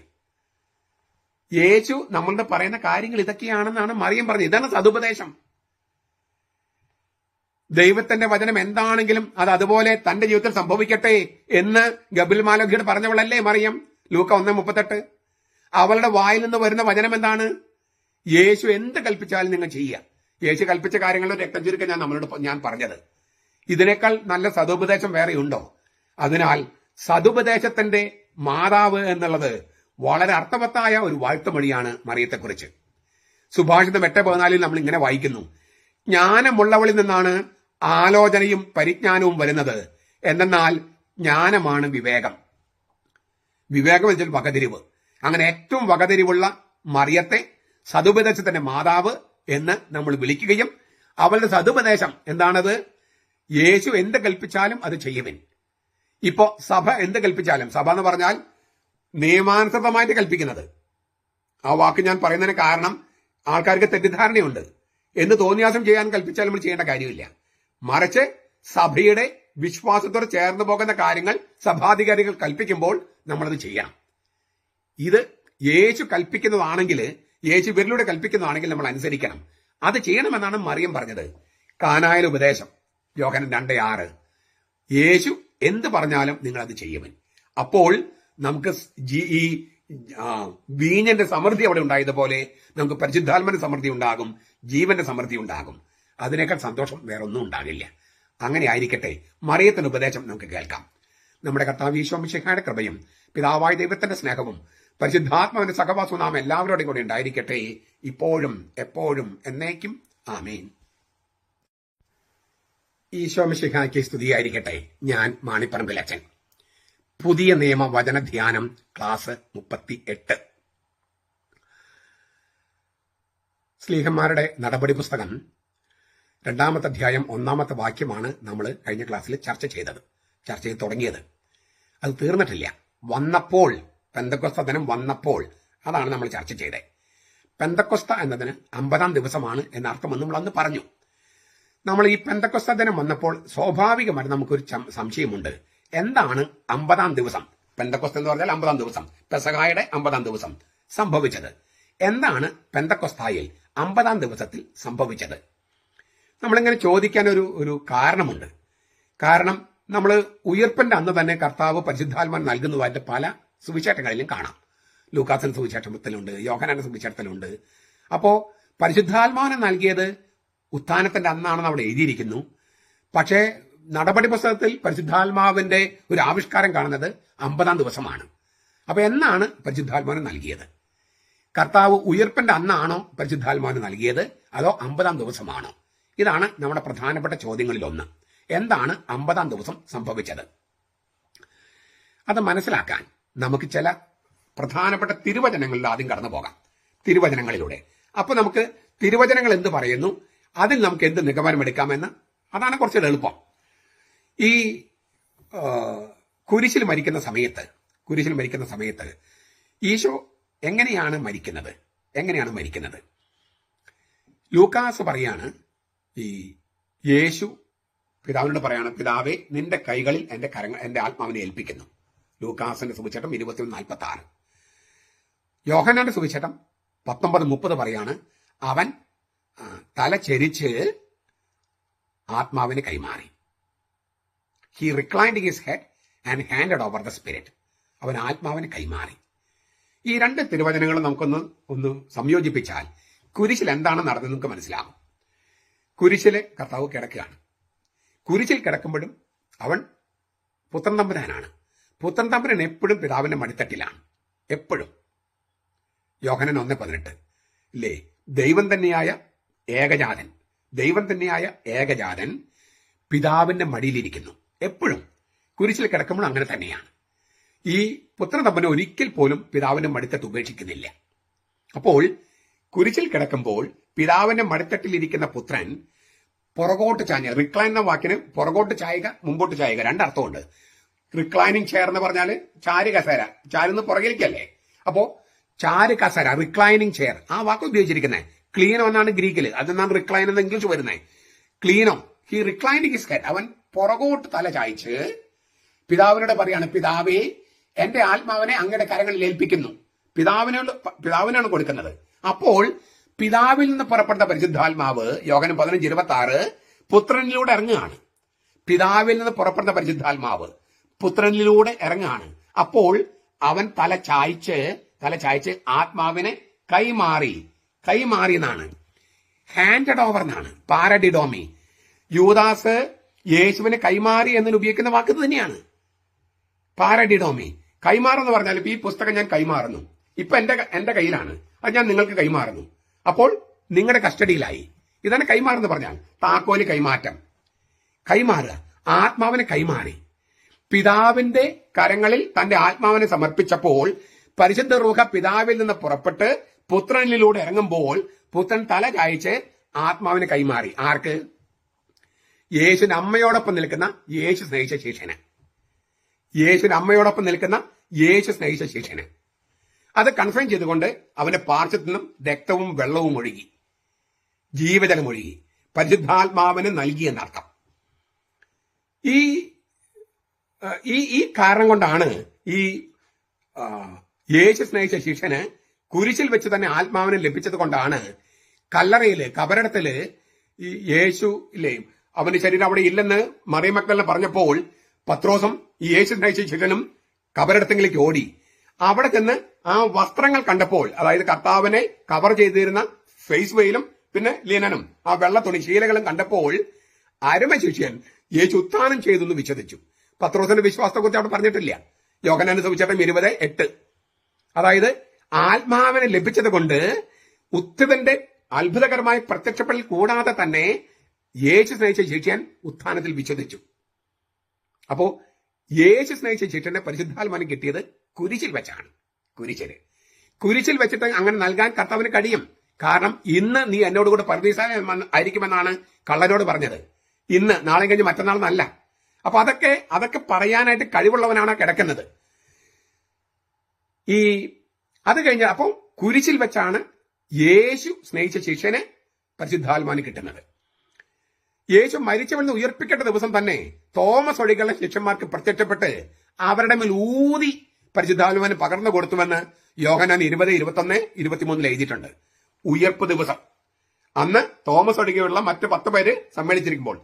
യേശു നമ്മളുടെ പറയുന്ന കാര്യങ്ങൾ ഇതൊക്കെയാണെന്നാണ് മറിയം പറഞ്ഞത്. ഇതാണ് സതുപദേശം. ദൈവത്തിന്റെ വചനം എന്താണെങ്കിലും അത് അതുപോലെ തന്റെ ജീവിതത്തിൽ സംഭവിക്കട്ടെ എന്ന് ഗബ്രിയേൽ മാലാഖയോട് പറഞ്ഞവളല്ലേ മറിയം? ലൂക്ക 1:38. അവളുടെ വായിൽ നിന്ന് വരുന്ന വചനം എന്താണ്? യേശു എന്ത് കൽപ്പിച്ചാലും നിങ്ങൾ ചെയ്യുക. യേശു കൽപ്പിച്ച കാര്യങ്ങളുടെ രക്തം ചുരുക്കം ഞാൻ പറഞ്ഞത്. ഇതിനേക്കാൾ നല്ല സതുപദേശം വേറെ ഉണ്ടോ? അതിനാൽ സതുപദേശത്തിന്റെ മാതാവ് എന്നുള്ളത് വളരെ അർത്ഥവത്തായ ഒരു വാഴ്ത്തുമൊഴിയാണ് മറിയത്തെക്കുറിച്ച്. സുഭാഷിതം 8:14 നമ്മൾ ഇങ്ങനെ വായിക്കുന്നു: ജ്ഞാനമുള്ളവളിൽ നിന്നാണ് ആലോചനയും പരിജ്ഞാനവും വരുന്നത്, എന്നാൽ ജ്ഞാനമാണ് വിവേകം. വിവേകം വെച്ചാൽ വകതിരിവ്. അങ്ങനെ ഏറ്റവും വകതിരിവുള്ള മറിയത്തെ സതുപദേശത്തിന്റെ മാതാവ് എന്ന് നമ്മൾ വിളിക്കുകയും അവളുടെ സതുപദേശം എന്താണത്? യേശു എന്ത് കൽപ്പിച്ചാലും അത് ചെയ്യുവൻ. ഇപ്പോ സഭ എന്ത് കൽപ്പിച്ചാലും, സഭ എന്ന് പറഞ്ഞാൽ നിയമാനുസൃതമായിട്ട് കൽപ്പിക്കുന്നത്. ആ വാക്ക് ഞാൻ പറയുന്നതിന് കാരണം ആൾക്കാർക്ക് തെറ്റിദ്ധാരണയുണ്ട്. എന്ന് തോന്നിയാസം ചെയ്യാൻ കൽപ്പിച്ചാൽ നമ്മൾ ചെയ്യേണ്ട കാര്യമില്ല. മറിച്ച് സഭയുടെ വിശ്വാസത്തോട് ചേർന്ന് പോകുന്ന കാര്യങ്ങൾ സഭാധികാരികൾ കൽപ്പിക്കുമ്പോൾ നമ്മളത് ചെയ്യണം. ഇത് യേശു കൽപ്പിക്കുന്നതാണെങ്കിൽ, യേശു ഇവരിലൂടെ കൽപ്പിക്കുന്നതാണെങ്കിൽ നമ്മൾ അനുസരിക്കണം. അത് ചെയ്യണമെന്നാണ് മറിയം പറഞ്ഞത്. കാനായിലെ ഉപദേശം യോഹന്നാൻ 2:6. യേശു എന്ത് പറഞ്ഞാലും നിങ്ങൾ അത് ചെയ്യുവൻ. അപ്പോൾ നമുക്ക് ഈ വീഞ്ഞന്റെ സമൃദ്ധി അവിടെ ഉണ്ടായതുപോലെ നമുക്ക് പരിശുദ്ധാത്മന്റെ സമൃദ്ധി ഉണ്ടാകും, ജീവന്റെ സമൃദ്ധി ഉണ്ടാകും. അതിനേക്കാൾ സന്തോഷം വേറൊന്നും ഉണ്ടാകില്ല. അങ്ങനെ ആയിരിക്കട്ടെ. മറിയത്തിന്റെ ഉപദേശം നമുക്ക് കേൾക്കാം. നമ്മുടെ കർത്താവ് ഈശോ മിശിഹായുടെ കൃപയും പിതാവായ ദൈവത്തിന്റെ സ്നേഹവും പരിശുദ്ധാത്മാവിന്റെ സഹവാസവും നാം എല്ലാവരോടും കൂടി ഉണ്ടായിരിക്കട്ടെ, ഇപ്പോഴും എപ്പോഴും എന്നേക്കും. ആമേൻ. ഈശോ മിശിഹായ്ക്ക് സ്തുതിയായിരിക്കട്ടെ. ഞാൻ മാണിപ്പറമ്പിലച്ചൻ. പുതിയ നിയമ വചന ധ്യാനം ക്ലാസ് 38. സ്ലീഹന്മാരുടെ നടപടി പുസ്തകം 2-ാമത്തെ അധ്യായം 1-ാമത്തെ വാക്യമാണ് നമ്മൾ കഴിഞ്ഞ ക്ലാസ്സിൽ ചർച്ച ചെയ്ത് തുടങ്ങിയത്. അത് തീർന്നിട്ടില്ല. വന്നപ്പോൾ, പെന്തക്കൊസ്ത ദിനം വന്നപ്പോൾ, അതാണ് നമ്മൾ ചർച്ച ചെയ്തത്. പെന്തക്കൊസ്ത എന്നതിന് 50-ാം ദിവസമാണ് എന്നർത്ഥമെന്ന് നമ്മൾ അന്ന് പറഞ്ഞു. നമ്മൾ ഈ പെന്തക്കൊസ്ത ദിനം വന്നപ്പോൾ സ്വാഭാവികമായിട്ട് നമുക്കൊരു സംശയമുണ്ട്. എന്താണ് 50-ാം ദിവസം? പെന്തക്കൊസ്ത എന്ന് പറഞ്ഞാൽ 50-ാം ദിവസം, പെസഹായുടെ 50-ാം ദിവസം സംഭവിച്ചത്. എന്താണ് പെന്തക്കൊസ്തായിൽ 50-ാം ദിവസത്തിൽ സംഭവിച്ചത്? നമ്മളിങ്ങനെ ചോദിക്കാൻ ഒരു കാരണമുണ്ട്. കാരണം നമ്മൾ ഉയർപ്പിന്റെ അന്ന് തന്നെ കർത്താവ് പരിശുദ്ധാത്മാൻ നൽകുന്നതായിട്ട് പല സുവിശേഷങ്ങളിലും കാണാം. ലൂക്കാസിന്റെ സുവിശേഷത്തിലുണ്ട്, യോഹന്നാന്റെ സുവിശേഷത്തിലുണ്ട്. അപ്പോ പരിശുദ്ധാത്മാവിനെ നൽകിയത് ഉത്ഥാനത്തിന്റെ അന്നാണെന്ന് അവിടെ എഴുതിയിരിക്കുന്നു. പക്ഷേ നടപടി പുസ്തകത്തിൽ പരിശുദ്ധാത്മാവിന്റെ ഒരു ആവിഷ്കാരം കാണുന്നത് 50-ാം ദിവസമാണ്. അപ്പൊ എന്നാണ് പരിശുദ്ധാത്മാവിനെ നൽകിയത്? കർത്താവ് ഉയർപ്പിന്റെ അന്നാണോ പരിശുദ്ധാത്മാവിനെ നൽകിയത്, അതോ 50-ാം ദിവസമാണോ? ഇതാണ് നമ്മുടെ പ്രധാനപ്പെട്ട ചോദ്യങ്ങളിൽ ഒന്ന്. എന്താണ് 50-ാം ദിവസം സംഭവിച്ചത്? അത് മനസ്സിലാക്കാൻ നമുക്ക് ചില പ്രധാനപ്പെട്ട തിരുവചനങ്ങളിൽ ആദ്യം കടന്നു പോകാം. തിരുവചനങ്ങളിലൂടെ അപ്പൊ നമുക്ക് തിരുവചനങ്ങൾ എന്ത് പറയുന്നു, അതിൽ നമുക്ക് എന്ത് നിഗമനമെടുക്കാമെന്ന്, അതാണ് കുറച്ചുകൂടെ എളുപ്പം. ഈ കുരിശിൽ മരിക്കുന്ന സമയത്ത് ഈശോ എങ്ങനെയാണ് മരിക്കുന്നത്? ലൂക്കാസ് പറയാണ്, ഈ യേശു പിതാവിനോട് പറയാണ്, പിതാവേ നിന്റെ കൈകളിൽ എന്റെ ആത്മാവിനെ ഏൽപ്പിക്കുന്നു. ലൂക്കാസിന്റെ സുവിശേഷം 21:46. യോഹന്നാന്റെ സുവിശേഷം 19:30 പറയാണ്, അവൻ തല ചെരിച്ച് ആത്മാവിന് കൈമാറി. He reclined his head and handed over the spirit. അവൻ ആത്മാവിന് കൈമാറി. ഈ രണ്ട് തിരുവചനങ്ങളും നമുക്കൊന്ന് സംയോജിപ്പിച്ചാൽ കുരിശിൽ എന്താണ് നടന്നത് നമുക്ക് മനസ്സിലാകും. കുരിശിലെ കർത്താവ് കിടക്കുകയാണ്. കുരിശിൽ കിടക്കുമ്പോഴും അവൻ പുത്രൻ തമ്പുരാനാണ്. പുത്രൻ തമ്പുരാൻ എപ്പോഴും പിതാവിന്റെ മടിത്തട്ടിലാണ്, എപ്പോഴും. യോഹന്നാൻ 1:18 ഇല്ലേ? ദൈവം തന്നെയായ ഏകജാതൻ പിതാവിന്റെ മടിയിലിരിക്കുന്നു. എപ്പോഴും കുരിശിൽ കിടക്കുമ്പോൾ അങ്ങനെ തന്നെയാണ്. ഈ പുത്രൻ തമ്പുരാൻ ഒരിക്കൽ പോലും പിതാവിന്റെ മടിത്തട്ട് ഉപേക്ഷിക്കുന്നില്ല. അപ്പോൾ കുരിശിൽ കിടക്കുമ്പോൾ പിതാവിന്റെ മടിത്തട്ടിലിരിക്കുന്ന പുത്രൻ പുറകോട്ട് ചാഞ്ഞ, റിക്ലൈൻ എന്ന വാക്കിന് പുറകോട്ട് ചായുക, മുമ്പോട്ട് ചായുക, രണ്ടർത്ഥമുണ്ട്. റിക്ലൈനിങ് ചെയർ എന്ന് പറഞ്ഞാൽ ചാര് കസേര, ചാരുന്ന് പുറകിലേക്കല്ലേ. അപ്പോ ചാര് കസേര, റിക്ലൈനിങ് ചെയർ, ആ വാക്ക് ഉപയോഗിച്ചിരിക്കുന്നത്. ക്ലീനോ എന്നാണ് ഗ്രീക്കിൽ, അതെന്നാണ് റിക്ലൈൻ എന്ന് ഇംഗ്ലീഷ് വരുന്നത്. ക്ലീനോ, ഹി റിക്ലൈനിങ് ഹിസ് ഹെഡ്. അവൻ പുറകോട്ട് തല ചായ്ച്ച് പിതാവിനോട് പറയാണ്, പിതാവേ എന്റെ ആത്മാവിനെ അങ്ങയുടെ കരങ്ങളിൽ ഏൽപ്പിക്കുന്നു. പിതാവിനാണ് കൊടുക്കുന്നത്. അപ്പോൾ പിതാവിൽ നിന്ന് പുറപ്പെട്ട പരിശുദ്ധാത്മാവ്, യോഹന്നാൻ 15:26, പുത്രനിലൂടെ ഇറങ്ങുകയാണ്. പിതാവിൽ നിന്ന് പുറപ്പെട്ട പരിശുദ്ധാത്മാവ് പുത്രനിലൂടെ ഇറങ്ങുകയാണ്. അപ്പോൾ അവൻ തല ചായ്ച്ച് ആത്മാവിനെ കൈമാറി എന്നാണ്. ഹാൻഡഡ് ഓവർ എന്നാണ്, പാരഡിഡോമി. യൂദാസ് യേശുവിനെ കൈമാറി എന്നതിന് ഉപയോഗിക്കുന്ന വാക്ക് തന്നെയാണ്, പാരഡിഡോമി. കൈമാറെന്ന് പറഞ്ഞാൽ ഇപ്പൊ ഈ പുസ്തകം ഞാൻ കൈമാറുന്നു, ഇപ്പൊ എന്റെ കയ്യിലാണ്, അത് ഞാൻ നിങ്ങൾക്ക് കൈമാറുന്നു. അപ്പോൾ നിങ്ങളുടെ കസ്റ്റഡിയിലായി. ഇതാണ് കൈമാറെന്ന് പറഞ്ഞാൽ. താക്കോല് കൈമാറ്റം, കൈമാറുക. ആത്മാവിനെ കൈമാറി. പിതാവിന്റെ കരങ്ങളിൽ തന്റെ ആത്മാവിനെ സമർപ്പിച്ചപ്പോൾ പരിശുദ്ധ റൂഹ പിതാവിൽ നിന്ന് പുറപ്പെട്ട് പുത്രനിലൂടെ ഇറങ്ങുമ്പോൾ പുത്രൻ തല ചായ്ച്ച് ആത്മാവിനെ കൈമാറി. ആർക്ക്? യേശുവിന്റെ അമ്മയോടൊപ്പം നിൽക്കുന്ന യേശു സ്നേഹിച്ച ശിഷ്യന്. യേശുവിന്റെ അമ്മയോടൊപ്പം നിൽക്കുന്ന യേശു സ്നേഹിച്ച ശിഷ്യന്. അത് കൺഫേം ചെയ്തുകൊണ്ട് അവന്റെ പാർശ്വത്തിൽ നിന്നും രക്തവും വെള്ളവും ഒഴുകി, ജീവജലം ഒഴുകി, പരിശുദ്ധാത്മാവിന് നൽകി എന്നർത്ഥം. ഈ കാരണം കൊണ്ടാണ് ഈ യേശു സ്നേഹിച്ച ശിഷ്യന് കുരിശിൽ വെച്ച് തന്നെ ആത്മാവിനെ ലഭിച്ചത് കൊണ്ടാണ് കല്ലറയില്, കബറിടത്തില് ഈ യേശു ഇല്ലേ, അവന്റെ ശരീരം അവിടെ ഇല്ലെന്ന് മറിയം മഗ്ദലന പറഞ്ഞപ്പോൾ പത്രോസും ഈ യേശു സ്നേഹിച്ച ശിഷ്യനും കബറിടത്തിലേക്ക് ഓടി. അവിടെ ചെന്ന് ആ വസ്ത്രങ്ങൾ കണ്ടപ്പോൾ, അതായത് കർത്താവിനെ കവർ ചെയ്തിരുന്ന ഫേസ് വെയിലും പിന്നെ ലിനനും ആ വെള്ള തുണി ശീലകളും കണ്ടപ്പോൾ അരുമ ശിഷ്യൻ യേശു ഉത്ഥാനം ചെയ്തു എന്ന് വിശ്വസിച്ചു. പത്രോസിന്റെ വിശ്വാസത്തെക്കുറിച്ച് അവിടെ പറഞ്ഞിട്ടില്ല. യോഹന്നാന്റെ സുവിശേഷം 20:8. അതായത് ആത്മാവിനെ ലഭിച്ചത് കൊണ്ട് ഉത്ഥിതന്റെ അത്ഭുതകരമായ പ്രത്യക്ഷപ്പെടൽ കൂടാതെ തന്നെ യേശു സ്നേഹിച്ച ശിഷ്യൻ ഉത്ഥാനത്തിൽ വിശ്വസിച്ചു. അപ്പോ യേശു സ്നേഹിച്ച ശിഷ്യന്റെ പരിശുദ്ധാത്മാവിനെ കിട്ടിയത് കുരിശിൽ വെച്ചാണ്. കുരിശിൽ വെച്ചിട്ട് അങ്ങനെ നൽകാൻ കർത്താവിന് കഴിയും. കാരണം ഇന്ന് നീ എന്നോട് കൂടെ പരദീസായ ആയിരിക്കുമെന്നാണ് കള്ളനോട് പറഞ്ഞത്. ഇന്ന്, നാളെ കഴിഞ്ഞ് മറ്റന്നാൾ എന്നല്ല. അപ്പൊ അതൊക്കെ പറയാനായിട്ട് കഴിവുള്ളവനാണ് കിടക്കുന്നത്. അത് കഴിഞ്ഞ അപ്പോൾ കുരിശിൽ വെച്ചാണ് യേശു സ്നേഹിച്ച ശിഷ്യന് പരിശുദ്ധാത്മാവിന് കിട്ടുന്നത്. യേശു മരിച്ചവെന്ന് ഉയർപ്പിക്കേണ്ട ദിവസം തന്നെ തോമസ് ഒഴികെയുള്ള ശിഷ്യന്മാർക്ക് പ്രത്യക്ഷപ്പെട്ട് അവരുടെ മേൽ ഊതി പരിശുദ്ധാത്മാവിന് പകർന്നു കൊടുത്തുവെന്ന് യോഹന്നാൻ 20, 21, 23 എഴുതിയിട്ടുണ്ട്. ഉയർപ്പ് ദിവസം അന്ന് തോമസ് ഒഴികെയുള്ള മറ്റ് 10 പേര് സമ്മേളിച്ചിരിക്കുമ്പോൾ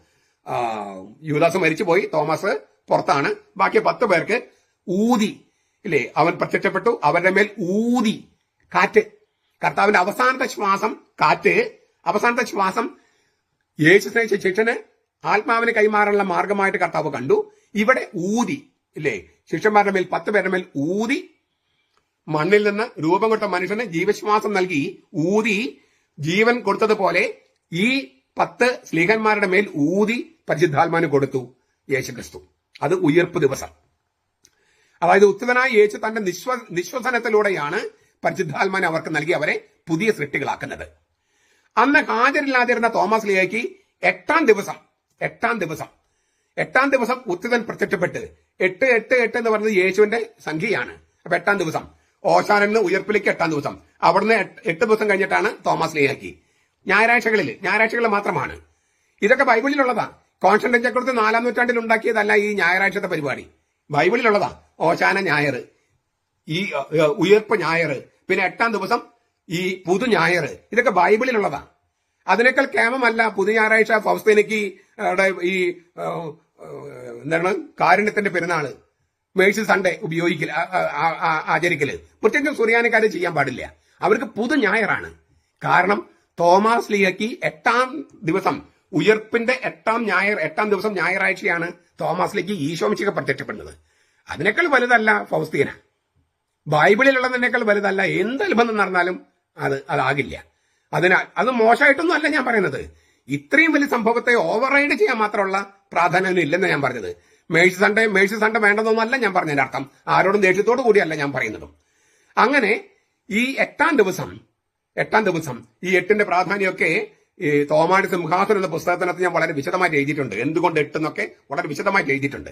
യൂദാസ് മരിച്ചുപോയി, തോമസ് പുറത്താണ്, ബാക്കി 10 പേർക്ക് ഊതി ഇല്ലേ അവൻ പ്രത്യക്ഷപ്പെട്ടു, അവരുടെ മേൽ ഊതി. കാറ്റ്, കർത്താവിന്റെ അവസാനത്തെ ശ്വാസം കാറ്റ്. അവസാനത്തെ ശ്വാസം യേശു സ്നേഹിച്ച ശിഷ്യന് ആത്മാവിനെ കൈമാറാനുള്ള മാർഗമായിട്ട് കർത്താവ് കണ്ടു. ഇവിടെ ഊതി, ഇല്ലേ, ശിഷ്യന്മാരുടെ മേൽ 10 പേരുടെ മേൽ ഊതി. മണ്ണിൽ നിന്ന് രൂപം കൊണ്ട മനുഷ്യന് ജീവശ്വാസം നൽകി ഊതി ജീവൻ കൊടുത്തതുപോലെ ഈ 10 സ്ലീഹന്മാരുടെ മേൽ ഊതി പരിശുദ്ധാത്മാവിന് കൊടുത്തു യേശുക്രിസ്തു. അത് ഉയർപ്പ് ദിവസം. അതായത് ഉത്തമനായ യേശു തന്റെ നിശ്വസനത്തിലൂടെയാണ് പരിശുദ്ധാത്മാവിനെ അവർക്ക് നൽകി അവരെ പുതിയ സൃഷ്ടികളാക്കുന്നത്. അന്ന് ഹാജരില്ലാതിരുന്ന തോമസ് ലീഹയ്ക്ക് എട്ടാം ദിവസം ഉത്തിതൻ പ്രത്യക്ഷപ്പെട്ട് 8 എന്ന് പറയുന്നത് യേശുവിന്റെ സംഖ്യയാണ്. അപ്പൊ 8 ദിവസം ഓശാനന്ന് ഉയർപ്പിലേക്ക് 8 ദിവസം, അവിടുന്ന് 8 ദിവസം കഴിഞ്ഞിട്ടാണ് തോമസ് ലീഹയ്ക്ക്. ഞായറാഴ്ചകളിൽ മാത്രമാണ്. ഇതൊക്കെ ബൈബിളിലുള്ളതാ. കോൺസ്റ്റന്റൈൻ ചക്രവർത്തി 4-ാം നൂറ്റാണ്ടിൽ ഉണ്ടാക്കിയതല്ല ഈ ഞായറാഴ്ചത്തെ പരിപാടി. ബൈബിളിലുള്ളതാ. ഓശാന ഞായർ, ഈ ഉയർപ്പ് ഞായർ, പിന്നെ 8-ാം ദിവസം ഈ പുതു ഞായർ, ഇതൊക്കെ ബൈബിളിലുള്ളതാ. അതിനേക്കാൾ കേമമല്ല പുതു ഞായറാഴ്ച ഫൗസ്തീനയ്ക്ക് ഈ എന്താണ് കാരുണ്യത്തിന്റെ പെരുന്നാള് മേഴ്സി സൺഡേ ആചരിക്കല്. പ്രത്യേകിച്ചും സുറിയാനിക്കാരെ ചെയ്യാൻ പാടില്ല. അവർക്ക് പുതു ഞായറാണ്. കാരണം തോമസ് ലീഹയ്ക്ക് 8-ാം ദിവസം ഉയർപ്പിന്റെ 8-ാം ദിവസം ഞായറാഴ്ചയാണ് തോമസ് ലീഹയ്ക്ക് ഈശോമിശിഹ പ്രത്യക്ഷപ്പെടുന്നത്. അതിനേക്കാൾ വലുതല്ല ഫൗസ്തീന. ബൈബിളിലുള്ളതിനേക്കാൾ വലുതല്ല. എന്ത് അത്ഭുതം നടന്നാലും അതാകില്ല. അതിനാൽ അത് മോശമായിട്ടൊന്നും അല്ല ഞാൻ പറയുന്നത്. ഇത്രയും വലിയ സംഭവത്തെ ഓവർ റൈഡ് ചെയ്യാൻ മാത്രമുള്ള പ്രാധാന്യം ഇല്ലെന്ന് ഞാൻ പറഞ്ഞത്. മേഴ്സി സൺഡേ വേണ്ടതൊന്നുമല്ല ഞാൻ പറഞ്ഞതിന്റെ അർത്ഥം. ആരോടും ദേഷ്യത്തോടു കൂടിയല്ല ഞാൻ പറയുന്നതും. അങ്ങനെ ഈ 8-ാം ദിവസം ഈ 8ന്റെ പ്രാധാന്യമൊക്കെ ഈ തോമാടി സിംഹാസനം എന്ന പുസ്തകത്തിനകത്ത് ഞാൻ വളരെ വിശദമായിട്ട് എഴുതിയിട്ടുണ്ട്. എന്തുകൊണ്ട് 8 എന്നൊക്കെ വളരെ വിശദമായിട്ട് എഴുതിയിട്ടുണ്ട്.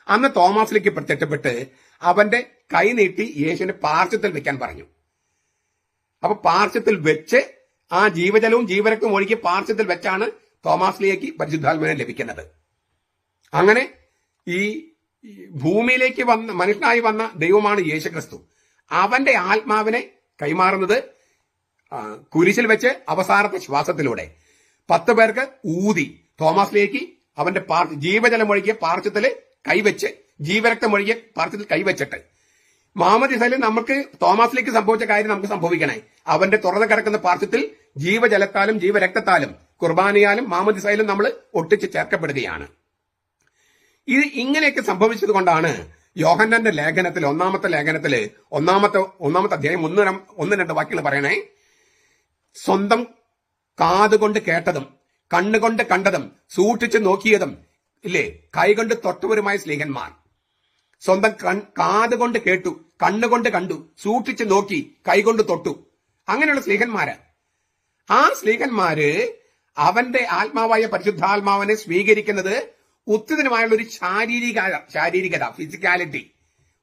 അന്ന് തോമസിലേക്ക് പ്രത്യക്ഷപ്പെട്ട് അവന്റെ കൈ നീട്ടി യേശുവിന്റെ പാർശ്വത്തിൽ വെക്കാൻ പറഞ്ഞു. അപ്പൊ പാർശ്വത്തിൽ വെച്ച് ആ ജീവജലവും ജീവരക്തവും ഒഴുകി പാർശ്വത്തിൽ വെച്ചാണ് തോമസ് ലീഹയ്ക്ക് പരിശുദ്ധാത്മാവിനെ ലഭിക്കുന്നത്. അങ്ങനെ ഈ ഭൂമിയിലേക്ക് മനുഷ്യനായി വന്ന ദൈവമാണ് യേശുക്രിസ്തു. അവന്റെ ആത്മാവിനെ കൈമാറുന്നത് കുരിശിൽ വെച്ച് അവസാനത്തെ ശ്വാസത്തിലൂടെ 10 പേർക്ക് ഊതി. തോമസ് ലീഹയ്ക്ക് അവന്റെ ജീവജലം ഒഴുകിയ പാർശ്വത്തിൽ കൈവച്ച്, ജീവരക്തം ഒഴുകിയ പാർശ്വത്തിൽ കൈവച്ചിട്ട് മാമോദീസയിൽ നമുക്ക് തോമസ് ലീഹയ്ക്ക് സംഭവിച്ച കാര്യം നമുക്ക് സംഭവിക്കണേ. അവന്റെ തുറന്നു കിടക്കുന്ന പാർശ്വത്തിൽ ജീവജലത്താലും ജീവരക്തത്താലും കുർബാനയാലും മാമോദീസയിലും നമ്മൾ ഒട്ടിച്ച് ചേർക്കപ്പെടുകയാണ്. ഇത് ഇങ്ങനെയൊക്കെ സംഭവിച്ചത് കൊണ്ടാണ് യോഹന്നാന്റെ ലേഖനത്തിൽ ഒന്നാമത്തെ അധ്യായം 1-2 വാക്യങ്ങൾ പറയണേ. സ്വന്തം കാതുകൊണ്ട് കേട്ടതും കണ്ണുകൊണ്ട് കണ്ടതും സൂക്ഷിച്ചു നോക്കിയതും ഇല്ലേ, കൈകൊണ്ട് തൊട്ടവരുമായ സ്ലീഹന്മാർ. സ്വന്തം കാതുകൊണ്ട് കേട്ടു, കണ്ണുകൊണ്ട് കണ്ടു, സൂക്ഷിച്ചു നോക്കി, കൈകൊണ്ട് തൊട്ടു. അങ്ങനെയുള്ള സ്ലീഹന്മാര്. ആ സ്ലീഹന്മാര് അവന്റെ ആത്മാവായ പരിശുദ്ധാത്മാവിനെ സ്വീകരിക്കുന്നത് ഉത്തിതനുമായുള്ള ഒരു ശാരീരികത, ഫിസിക്കാലിറ്റി,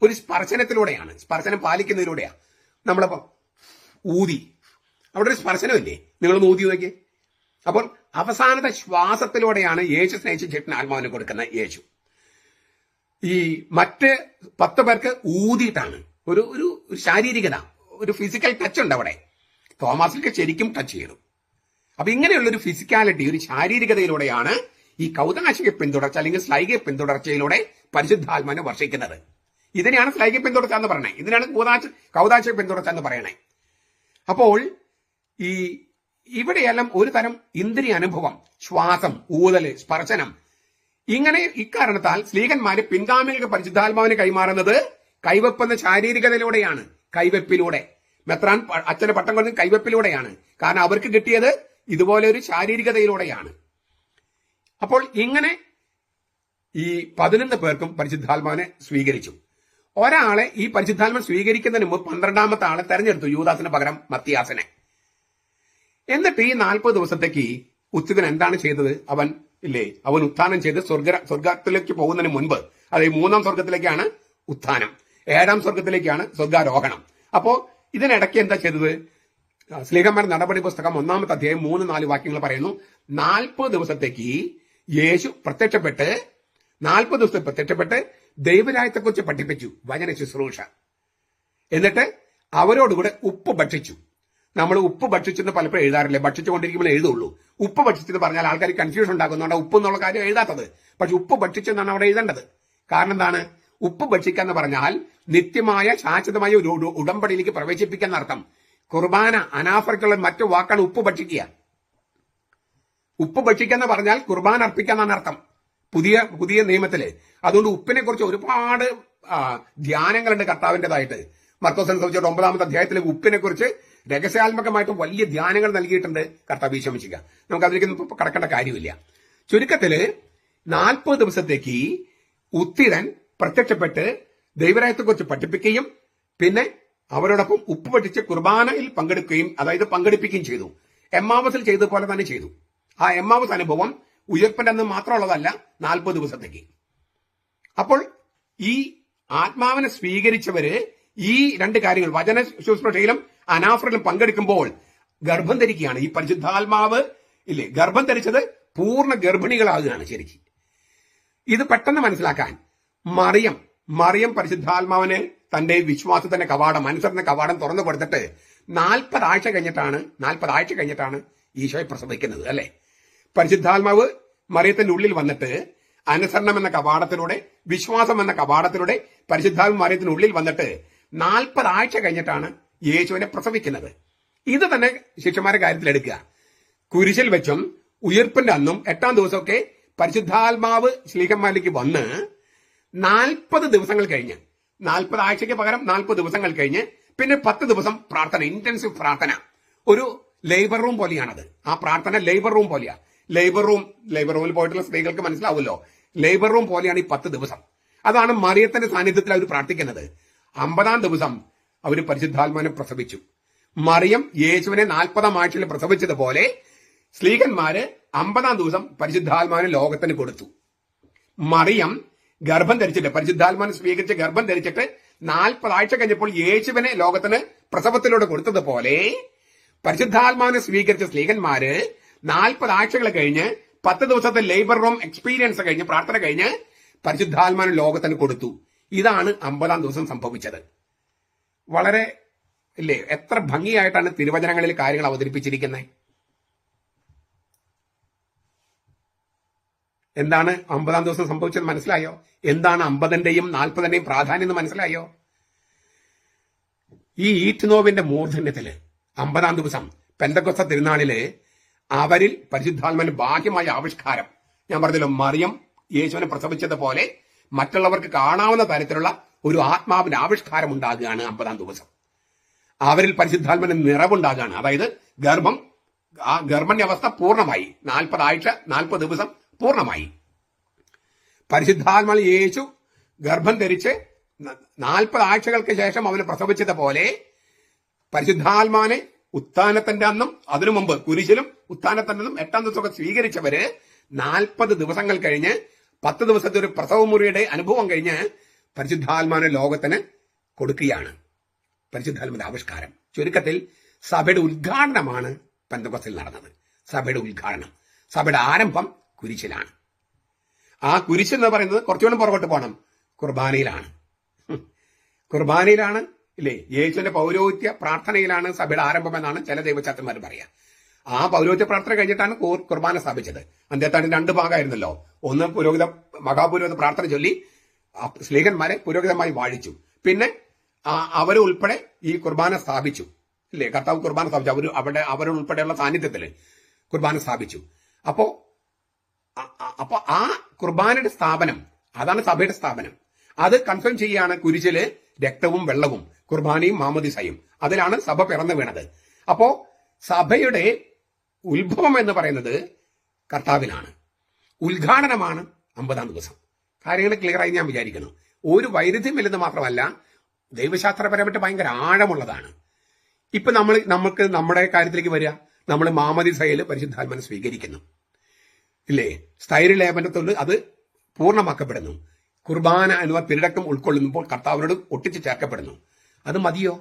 ഒരു സ്പർശനത്തിലൂടെയാണ്. സ്പർശനം പാലിക്കുന്നതിലൂടെയാണ്. നമ്മളിപ്പോ ഊതി, അവിടെ ഒരു സ്പർശനമില്ലേ, നിങ്ങളൊന്ന് ഊതി നോക്കിയേ. അപ്പോൾ അവസാനത്തെ ശ്വാസത്തിലൂടെയാണ് യേശു സ്നേഹിച്ച ചേട്ടൻ ആത്മാവിനെ കൊടുക്കുന്ന യേശു. ഈ മറ്റ് 10 പേർക്ക് ഊതിയിട്ടാണ്. ഒരു ശാരീരികത, ഒരു ഫിസിക്കൽ ടച്ച് ഉണ്ട് അവിടെ. തോമസിലേക്ക് ശരിക്കും ടച്ച് ചെയ്തു. അപ്പൊ ഇങ്ങനെയുള്ള ഒരു ഫിസിക്കാലിറ്റി, ഒരു ശാരീരികതയിലൂടെയാണ് ഈ കൗതാശിക പിന്തുടർച്ച അല്ലെങ്കിൽ സ്ലൈഹിക പിന്തുടർച്ചയിലൂടെ പരിശുദ്ധാത്മാവിനെ വർഷിക്കുന്നത്. ഇതിനെയാണ് സ്ലൈഹിക പിന്തുടർച്ച എന്ന് പറയണേ. ഇതിനാണ് കൗതാശിക പിന്തുടർച്ച എന്ന് പറയണേ. അപ്പോൾ ഈ ഇവിടെയെല്ലാം ഒരു തരം ഇന്ദ്രിയ അനുഭവം, ശ്വാസം, ഊതല്, സ്പർശനം, ഇങ്ങനെ ഇക്കാരണത്താൽ സ്ലീഹന്മാര് പിൻഗാമികൾക്ക് പരിശുദ്ധാത്മാവിനെ കൈമാറുന്നത് കൈവെപ്പെന്ന ശാരീരികതയിലൂടെയാണ്. കൈവെപ്പിലൂടെ മെത്രാൻ അച്ഛന് പട്ടം കൊടുത്ത് കൈവെപ്പിലൂടെയാണ്. കാരണം അവർക്ക് കിട്ടിയത് ഇതുപോലെ ഒരു ശാരീരികതയിലൂടെയാണ്. അപ്പോൾ ഇങ്ങനെ ഈ 11 പേർക്കും പരിശുദ്ധാത്മാവിനെ സ്വീകരിച്ചു. ഒരാളെ ഈ പരിശുദ്ധാത്മാവിനെ സ്വീകരിക്കുന്നതിന് മുമ്പ് 12ാമത്തെ ആളെ തെരഞ്ഞെടുത്തു, യൂദാസിന് പകരം മത്തിയാസിനെ. എന്നിട്ട് ഈ 40 ദിവസത്തേക്ക് ഉച്ചിതൻ എന്താണ് ചെയ്തത്? അവൻ ഉത്ഥാനം ചെയ്ത് സ്വർഗത്തിലേക്ക് പോകുന്നതിന് മുൻപ്, അതായത് 3-ാം സ്വർഗത്തിലേക്കാണ് ഉത്ഥാനം, 7-ാം സ്വർഗത്തിലേക്കാണ് സ്വർഗാരോഹണം. അപ്പോ ഇതിനിടയ്ക്ക് എന്താ ചെയ്തത്? സ്ലീഹന്മാരുടെ നടപടി പുസ്തകം 1-ാമത്തെ അധ്യായം 3-4 വാക്യങ്ങൾ പറയുന്നു. 40 ദിവസത്തേക്ക് യേശു പ്രത്യക്ഷപ്പെട്ട് ദൈവരാജ്യത്തെക്കുറിച്ച് പഠിപ്പിച്ചു, വചന ശുശ്രൂഷ. എന്നിട്ട് അവരോടുകൂടെ ഉപ്പ് ഭക്ഷിച്ചു. നമ്മൾ ഉപ്പ് ഭക്ഷിച്ചെന്ന് പലപ്പോഴും എഴുതാറില്ലേ, ഭക്ഷിച്ചുകൊണ്ടിരിക്കുമ്പോൾ എഴുതുള്ളൂ. ഉപ്പ് ഭക്ഷിച്ചെന്ന് പറഞ്ഞാൽ ആൾക്കാർ കൺഫ്യൂഷൻ ഉണ്ടാകുന്നതുകൊണ്ട് ഉപ്പ് എന്നുള്ള കാര്യം എഴുതാത്തത്. പക്ഷെ ഉപ്പ് ഭക്ഷിച്ചെന്നാണ് അവിടെ എഴുതേണ്ടത്. കാരണം എന്താണ്? ഉപ്പ് ഭക്ഷിക്കുക എന്ന് പറഞ്ഞാൽ നിത്യമായ ശാശ്വതമായ ഒരു ഉടമ്പടിയിലേക്ക് പ്രവേശിപ്പിക്കുന്ന അർത്ഥം. കുർബാന അനാഫർക്കുള്ള മറ്റു വാക്കാണ് ഉപ്പ് ഭക്ഷിക്കുക. ഉപ്പ് ഭക്ഷിക്കുക എന്ന് പറഞ്ഞാൽ കുർബാന അർപ്പിക്കാന്നാണ് അർത്ഥം പുതിയ നിയമത്തില്. അതുകൊണ്ട് ഉപ്പിനെ കുറിച്ച് ഒരുപാട് ധ്യാനങ്ങളുണ്ട് കർത്താവിൻ്റെതായിട്ട്. മർക്കോസിനെ സംബന്ധിച്ച 9-ാമത്തെ അധ്യായത്തിലെ ഉപ്പിനെ കുറിച്ച് രഹസ്യാത്മകമായിട്ടും വലിയ ധ്യാനങ്ങൾ നൽകിയിട്ടുണ്ട് കർത്താവ് ഈശോമിശിഹ. നമുക്ക് അതിലേക്ക് കടക്കേണ്ട കാര്യമില്ല. ചുരുക്കത്തില് 40 ദിവസത്തേക്ക് ഉത്തിരൻ പ്രത്യക്ഷപ്പെട്ട് ദൈവരാജ്യത്തെക്കുറിച്ച് പഠിപ്പിക്കുകയും പിന്നെ അവരോടൊപ്പം ഉപ്പ് പഠിച്ച് കുർബാനയിൽ പങ്കെടുക്കുകയും, അതായത് പങ്കെടുപ്പിക്കുകയും ചെയ്തു. എമ്മാവസിൽ ചെയ്തതുപോലെ തന്നെ ചെയ്തു. ആ എമ്മാവസ് അനുഭവം ഉയർപ്പിന്റെ അന്ന് മാത്രമുള്ളതല്ല, 40 ദിവസത്തേക്ക്. അപ്പോൾ ഈ ആത്മാവിനെ സ്വീകരിച്ചവര് ഈ രണ്ട് കാര്യങ്ങൾ വചന ശുശ്രൂഷയിലും അനാഫറിലും പങ്കെടുക്കുമ്പോൾ ഗർഭം ധരിക്കുകയാണ്. ഈ പരിശുദ്ധാത്മാവ് ഇല്ലേ, ഗർഭം ധരിച്ചത് പൂർണ്ണ ഗർഭിണികളാകുകയാണ് ശരിക്കും. ഇത് പെട്ടെന്ന് മനസ്സിലാക്കാൻ മറിയം പരിശുദ്ധാത്മാവിന് തന്റെ വിശ്വാസത്തിന്റെ കവാടം, അനുസരണ കവാടം തുറന്നു കൊടുത്തിട്ട് 40 ആഴ്ച കഴിഞ്ഞിട്ടാണ് ഈശോയെ പ്രസവിക്കുന്നത് അല്ലെ. പരിശുദ്ധാത്മാവ് മറിയത്തിന്റെ ഉള്ളിൽ വന്നിട്ട് അനുസരണം എന്ന കവാടത്തിലൂടെ, വിശ്വാസം എന്ന കവാടത്തിലൂടെ പരിശുദ്ധാത്മ മറിയത്തിന്റെ ഉള്ളിൽ വന്നിട്ട് 40 ആഴ്ച കഴിഞ്ഞിട്ടാണ് യേശുവിനെ പ്രസവിക്കുന്നത്. ഇത് തന്നെ ശിഷ്യന്മാരുടെ കാര്യത്തിൽ എടുക്കുക. കുരിശിൽ വെച്ചും ഉയർപ്പിന്റെ അന്നും 8-ാം ദിവസമൊക്കെ പരിശുദ്ധാത്മാവ് ശ്ലീഹന്മാരിലേക്ക് വന്ന് 40 ദിവസങ്ങൾ കഴിഞ്ഞ്, 40 ആഴ്ചയ്ക്ക് പകരം 40 ദിവസങ്ങൾ കഴിഞ്ഞ് പിന്നെ 10 ദിവസം പ്രാർത്ഥന, ഇന്റൻസീവ് പ്രാർത്ഥന. ഒരു ലേബർ റൂം പോലെയാണത്. ആ പ്രാർത്ഥന ലേബർ റൂം പോലെയാ. ലേബർ റൂമിൽ പോയിട്ടുള്ള സ്ത്രീകൾക്ക് മനസ്സിലാവുമല്ലോ. ലേബർ റൂം പോലെയാണ് ഈ 10 ദിവസം. അതാണ് മറിയത്തിന്റെ സാന്നിധ്യത്തിൽ അവർ പ്രാർത്ഥിക്കുന്നത്. 50-ാം ദിവസം അവർ പരിശുദ്ധാത്മാവിനെ പ്രസവിച്ചു. മറിയം യേശുവിനെ 40-ാം ആഴ്ചയിൽ പ്രസവിച്ചതുപോലെ സ്ലീഹന്മാര് 50-ാം ദിവസം പരിശുദ്ധാത്മാവിനെ ലോകത്തിന് കൊടുത്തു. മറിയം ഗർഭം ധരിച്ചിട്ട്, പരിശുദ്ധാത്മാവിനെ സ്വീകരിച്ച് ഗർഭം ധരിച്ചിട്ട് 40 ആഴ്ച കഴിഞ്ഞപ്പോൾ യേശുവിനെ ലോകത്തിന് പ്രസവത്തിലൂടെ കൊടുത്തതുപോലെ പരിശുദ്ധാത്മാവിനെ സ്വീകരിച്ച സ്ലീഹന്മാര് 40 ആഴ്ചകൾ കഴിഞ്ഞ് 10 ദിവസത്തെ ലേബർ റൂം എക്സ്പീരിയൻസ് കഴിഞ്ഞ്, പ്രാർത്ഥന കഴിഞ്ഞ് പരിശുദ്ധാത്മാവിനെ ലോകത്തിന് കൊടുത്തു. ഇതാണ് 50-ാം ദിവസം സംഭവിച്ചത്. വളരെ ഇല്ലേ, എത്ര ഭംഗിയായിട്ടാണ് തിരുവചനങ്ങളിൽ കാര്യങ്ങൾ അവതരിപ്പിച്ചിരിക്കുന്നത്. എന്താണ് 50-ാം ദിവസം സംഭവിച്ചത് മനസ്സിലായോ? എന്താണ് 50-ന്റെയും 40-ന്റെയും പ്രാധാന്യം എന്ന് മനസ്സിലായോ? ഈ ഈറ്റ്നോവിന്റെ മൂർധന്യത്തില് 50-ാം ദിവസം പെന്തക്കോസ്ത തിരുനാളില് അവരിൽ പരിശുദ്ധാത്മാവിന്റെ ബാഹ്യമായ ആവിഷ്കാരം, ഞാൻ പറഞ്ഞല്ലോ, മറിയം യേശുവിനെ പ്രസവിച്ചതുപോലെ മറ്റുള്ളവർക്ക് കാണാവുന്ന തരത്തിലുള്ള ഒരു ആത്മാവിന്റെ ആവിഷ്കാരം ഉണ്ടാകുകയാണ് 50-ാം ദിവസം. അവരിൽ പരിശുദ്ധാത്മാവിന്റെ നിറവുണ്ടാകുകയാണ്. അതായത് ഗർഭണ്യ അവസ്ഥ പൂർണ്ണമായി, 40 ആഴ്ച 40 ദിവസം പൂർണ്ണമായി. പരിശുദ്ധാത്മാവിൽ യേശു ഗർഭം ധരിച്ച് 40 ആഴ്ചകൾക്ക് ശേഷം അവനെ പ്രസവിച്ചതുപോലെ പരിശുദ്ധാത്മാവിനെ ഉത്ഥാനത്തിന്റെ അന്നും അതിനു മുമ്പ് കുരിശിലും ഉത്ഥാനത്തിന്റെ അന്നും 8-ാം ദിവസമൊക്കെ സ്വീകരിച്ചവര് 40 ദിവസങ്ങൾ കഴിഞ്ഞ് 10 ദിവസത്തെ ഒരു പ്രസവമുറിയുടെ അനുഭവം കഴിഞ്ഞ് പരിശുദ്ധാത്മാവിനെ ലോകത്തിന് കൊടുക്കുകയാണ്. പരിശുദ്ധാത്മാവിന്റെ ആവിഷ്കാരം. ചുരുക്കത്തിൽ സഭയുടെ ഉദ്ഘാടനമാണ് പെന്തക്കോസ്തിൽ നടന്നത്. സഭയുടെ ഉദ്ഘാടനം, സഭയുടെ ആരംഭം കുരിശിലാണ്. ആ കുരിശ് എന്ന് പറയുന്നത് കുറച്ചുകൂടെ പുറകോട്ട് പോകണം, കുർബാനയിലാണ് ഇല്ലേ. യേശുവിന്റെ പൗരോഹിത്യ പ്രാർത്ഥനയിലാണ് സഭയുടെ ആരംഭം എന്നാണ് ചില ദൈവശാസ്ത്രന്മാർ പറയാ. ആ പൗരോഹിത്യ പ്രാർത്ഥന കഴിഞ്ഞിട്ടാണ് കുർബാന സ്ഥാപിച്ചത്. അന്ത്യത്താണ്ടിന് 2 ഭാഗമായിരുന്നല്ലോ. ഒന്ന് മഹാപുരോഹിത പ്രാർത്ഥന ചൊല്ലി സ്ലീഹന്മാരെ പുരോഹിതമായി വാഴിച്ചു. പിന്നെ അവരുൾപ്പെടെ ഈ കുർബാന സ്ഥാപിച്ചു ഇല്ലേ. കർത്താവ് കുർബാന സ്ഥാപിച്ചു. അവരുൾപ്പെടെയുള്ള സാന്നിധ്യത്തില് കുർബാന സ്ഥാപിച്ചു. അപ്പോ ആ കുർബാനയുടെ സ്ഥാപനം, അതാണ് സഭയുടെ സ്ഥാപനം. അത് കൺഫേം ചെയ്യുകയാണ് കുരിശില് രക്തവും വെള്ളവും, കുർബാനയും മാമോദിസയും. അതിലാണ് സഭ പിറന്നു വീണത്. അപ്പോ സഭയുടെ ഉത്ഭവം എന്ന് പറയുന്നത് കർത്താവിലാണ്. ഉദ്ഘാടനമാണ് 50-ാം ദിവസം. കാര്യങ്ങൾ ക്ലിയറായി ഞാൻ വിചാരിക്കുന്നു. ഒരു വൈരുദ്ധ്യമില്ലെന്ന് മാത്രമല്ല, ദൈവശാസ്ത്രപരമായിട്ട് ഭയങ്കര ആഴമുള്ളതാണ്. ഇപ്പൊ നമുക്ക് നമ്മുടെ കാര്യത്തിലേക്ക് വരിക. നമ്മൾ മാമോദിസയിൽ പരിശുദ്ധാത്മാവിനെ സ്വീകരിക്കുന്നു ഇല്ലേ. സ്ഥൈര്യലേപനത്തോട് അത് പൂർണ്ണമാക്കപ്പെടുന്നു. കുർബാന എന്ന തിരടക്കം ഉൾക്കൊള്ളുമ്പോൾ കർത്താവിനോട് ഒട്ടിച്ചു ചേർക്കപ്പെടുന്നു. അത് മതിയോ?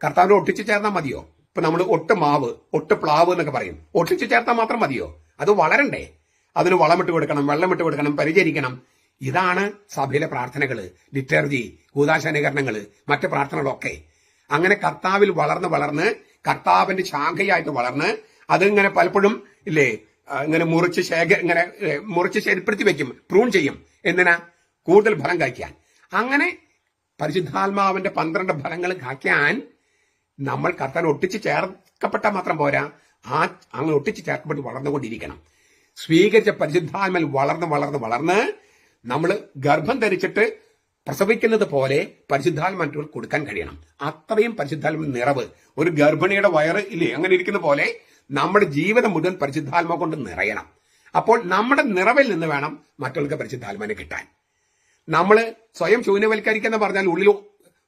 കർത്താവിനോട് ഒട്ടിച്ചു ചേർന്നാൽ മതിയോ? ഇപ്പൊ നമ്മൾ ഒട്ട് മാവ്, ഒട്ട് പ്ലാവ് എന്നൊക്കെ പറയും. ഒട്ടിച്ചു ചേർത്താൽ മാത്രം മതിയോ? അത് വളരണ്ടേ? അതിന് വളമിട്ട് കൊടുക്കണം, വെള്ളമിട്ട് കൊടുക്കണം, പരിചരിക്കണം. ഇതാണ് സഭയിലെ പ്രാർത്ഥനകള്, ലിറ്റർജി, കൂദാശാനുകരണങ്ങള്, മറ്റ് പ്രാർത്ഥനകളൊക്കെ. അങ്ങനെ കർത്താവിൽ വളർന്ന് കർത്താവിന്റെ ശാഖയായിട്ട് വളർന്ന് അതിങ്ങനെ പലപ്പോഴും ഇല്ലേ ഇങ്ങനെ മുറിച്ച് ശരിപ്പെടുത്തി വെക്കും, പ്രൂൺ ചെയ്യും. എന്തിനാ? കൂടുതൽ ഫലം കഴിക്കാൻ. അങ്ങനെ പരിശുദ്ധാത്മാവിന്റെ 12 ഫലങ്ങൾ കായ്ക്കാൻ നമ്മൾ കർത്താൻ ഒട്ടിച്ച് ചേർക്കപ്പെട്ടാൽ മാത്രം പോരാ, അങ്ങനെ ഒട്ടിച്ച് ചേർക്കപ്പെട്ട് വളർന്നുകൊണ്ടിരിക്കണം. സ്വീകരിച്ച പരിശുദ്ധാത്മൽ വളർന്ന് നമ്മൾ ഗർഭം ധരിച്ചിട്ട് പ്രസവിക്കുന്നത് പോലെ പരിശുദ്ധാത്മാക്കൾ കൊടുക്കാൻ കഴിയണം. അത്രയും പരിശുദ്ധാത്മ നിറവ് ഒരു ഗർഭിണിയുടെ വയറ് ഇല്ലേ അങ്ങനെ ഇരിക്കുന്ന പോലെ നമ്മുടെ ജീവിതം മുഴുവൻ പരിശുദ്ധാത്മ കൊണ്ട് നിറയണം. അപ്പോൾ നമ്മുടെ നിറവിൽ നിന്ന് വേണം മറ്റുള്ളവർക്ക് പരിശുദ്ധാത്മാനെ കിട്ടാൻ. നമ്മൾ സ്വയം ശൂന്യവൽക്കരിക്കുന്ന പറഞ്ഞാൽ ഉള്ളിൽ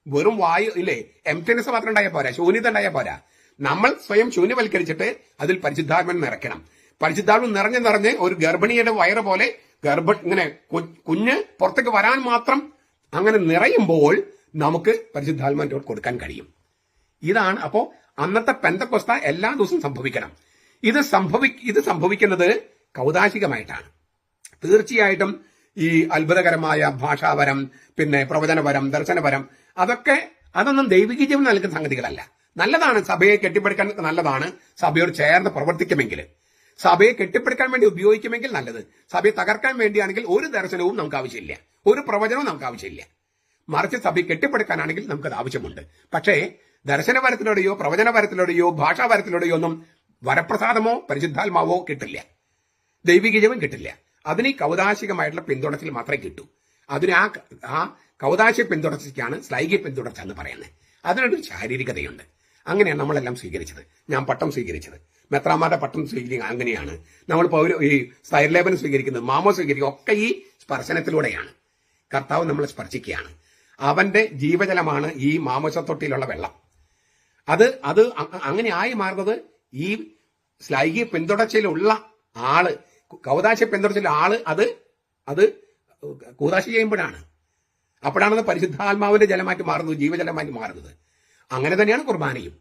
വെറും വായു ഇല്ലേ, എംപ്റ്റിനെസ് മാത്രം ഉണ്ടായാൽ പോരാ, ശൂന്യത ഉണ്ടായാൽ പോരാ. നമ്മൾ സ്വയം ശൂന്യവൽക്കരിച്ചിട്ട് അതിൽ പരിശുദ്ധാത്മൻ നിറയ്ക്കണം. പരിശുദ്ധാത്മ നിറഞ്ഞ് ഒരു ഗർഭിണിയുടെ വയറ് പോലെ ഇങ്ങനെ കുഞ്ഞ് പുറത്തേക്ക് വരാൻ മാത്രം അങ്ങനെ നിറയുമ്പോൾ നമുക്ക് പരിശുദ്ധാത്മാവിനോട് കൊടുക്കാൻ കഴിയും. ഇതാണ് അപ്പോ അന്നത്തെ പെന്തക്കോസ്ത എല്ലാ ദിവസവും സംഭവിക്കണം. ഇത് സംഭവിക്കുന്നത് കൗതാശികമായിട്ടാണ്. തീർച്ചയായിട്ടും ഈ അത്ഭുതകരമായ ഭാഷാപരം, പിന്നെ പ്രവചനപരം, ദർശനപരം, അതൊന്നും ദൈവിക ജീവൻ നൽകുന്ന സംഗതികളല്ല. നല്ലതാണ്, സഭയെ കെട്ടിപ്പടുക്കാൻ നല്ലതാണ്, സഭയോട് ചേർന്ന് പ്രവർത്തിക്കുമെങ്കിൽ, സഭയെ കെട്ടിപ്പടുക്കാൻ വേണ്ടി ഉപയോഗിക്കുമെങ്കിൽ നല്ലത്. സഭയെ തകർക്കാൻ വേണ്ടിയാണെങ്കിൽ ഒരു ദർശനവും നമുക്ക് ആവശ്യമില്ല, ഒരു പ്രവചനവും നമുക്ക് ആവശ്യമില്ല. മറിച്ച് സഭയെ കെട്ടിപ്പടുക്കാനാണെങ്കിൽ നമുക്കത് ആവശ്യമുണ്ട്. പക്ഷേ ദർശനപരത്തിലൂടെയോ പ്രവചനപരത്തിലൂടെയോ ഭാഷാപരത്തിലൂടെയോ ഒന്നും വരപ്രസാദമോ പരിശുദ്ധാത്മാവോ കിട്ടില്ല, ദൈവിക ജീവൻ കിട്ടില്ല. അതിന് ഈ കൗതാശികമായിട്ടുള്ള പിന്തുടർച്ചയിൽ മാത്രമേ കിട്ടൂ. അതിന് ആ കൗതാശിക പിന്തുടർച്ചയ്ക്കാണ് ശ്ലൈകിക പിന്തുടർച്ച എന്ന് പറയുന്നത്. അതിനൊരു ശാരീരികതയുണ്ട്. അങ്ങനെയാണ് നമ്മളെല്ലാം സ്വീകരിച്ചത്. ഞാൻ പട്ടം സ്വീകരിച്ചത്, മെത്രാമാരുടെ പട്ടം സ്വീകരിക്കുക അങ്ങനെയാണ്. നമ്മൾ ഈ സ്ഥൈര്യലേപനം സ്വീകരിക്കുന്നത്, മാമോ സ്വീകരിക്കുക ഒക്കെ ഈ സ്പർശനത്തിലൂടെയാണ്. കർത്താവ് നമ്മളെ സ്പർശിക്കുകയാണ്. അവന്റെ ജീവജലമാണ് ഈ മാമോസത്തൊട്ടിയിലുള്ള വെള്ളം. അത് അങ്ങനെ ആയി മാറുന്നത് ഈ ശ്ലൈകിക പിന്തുടർച്ചയിലുള്ള ആള്, കൗതാശ പിന്തുടർച്ചയിലുള്ള ആള് അത് കൂതാശ ചെയ്യുമ്പോഴാണ്. അപ്പോഴാണത് പരിശുദ്ധാത്മാവിന്റെ ജലമായിട്ട് മാറുന്നത്, ജീവജലമായിട്ട് മാറുന്നത്. അങ്ങനെ തന്നെയാണ് കുർബാനയും.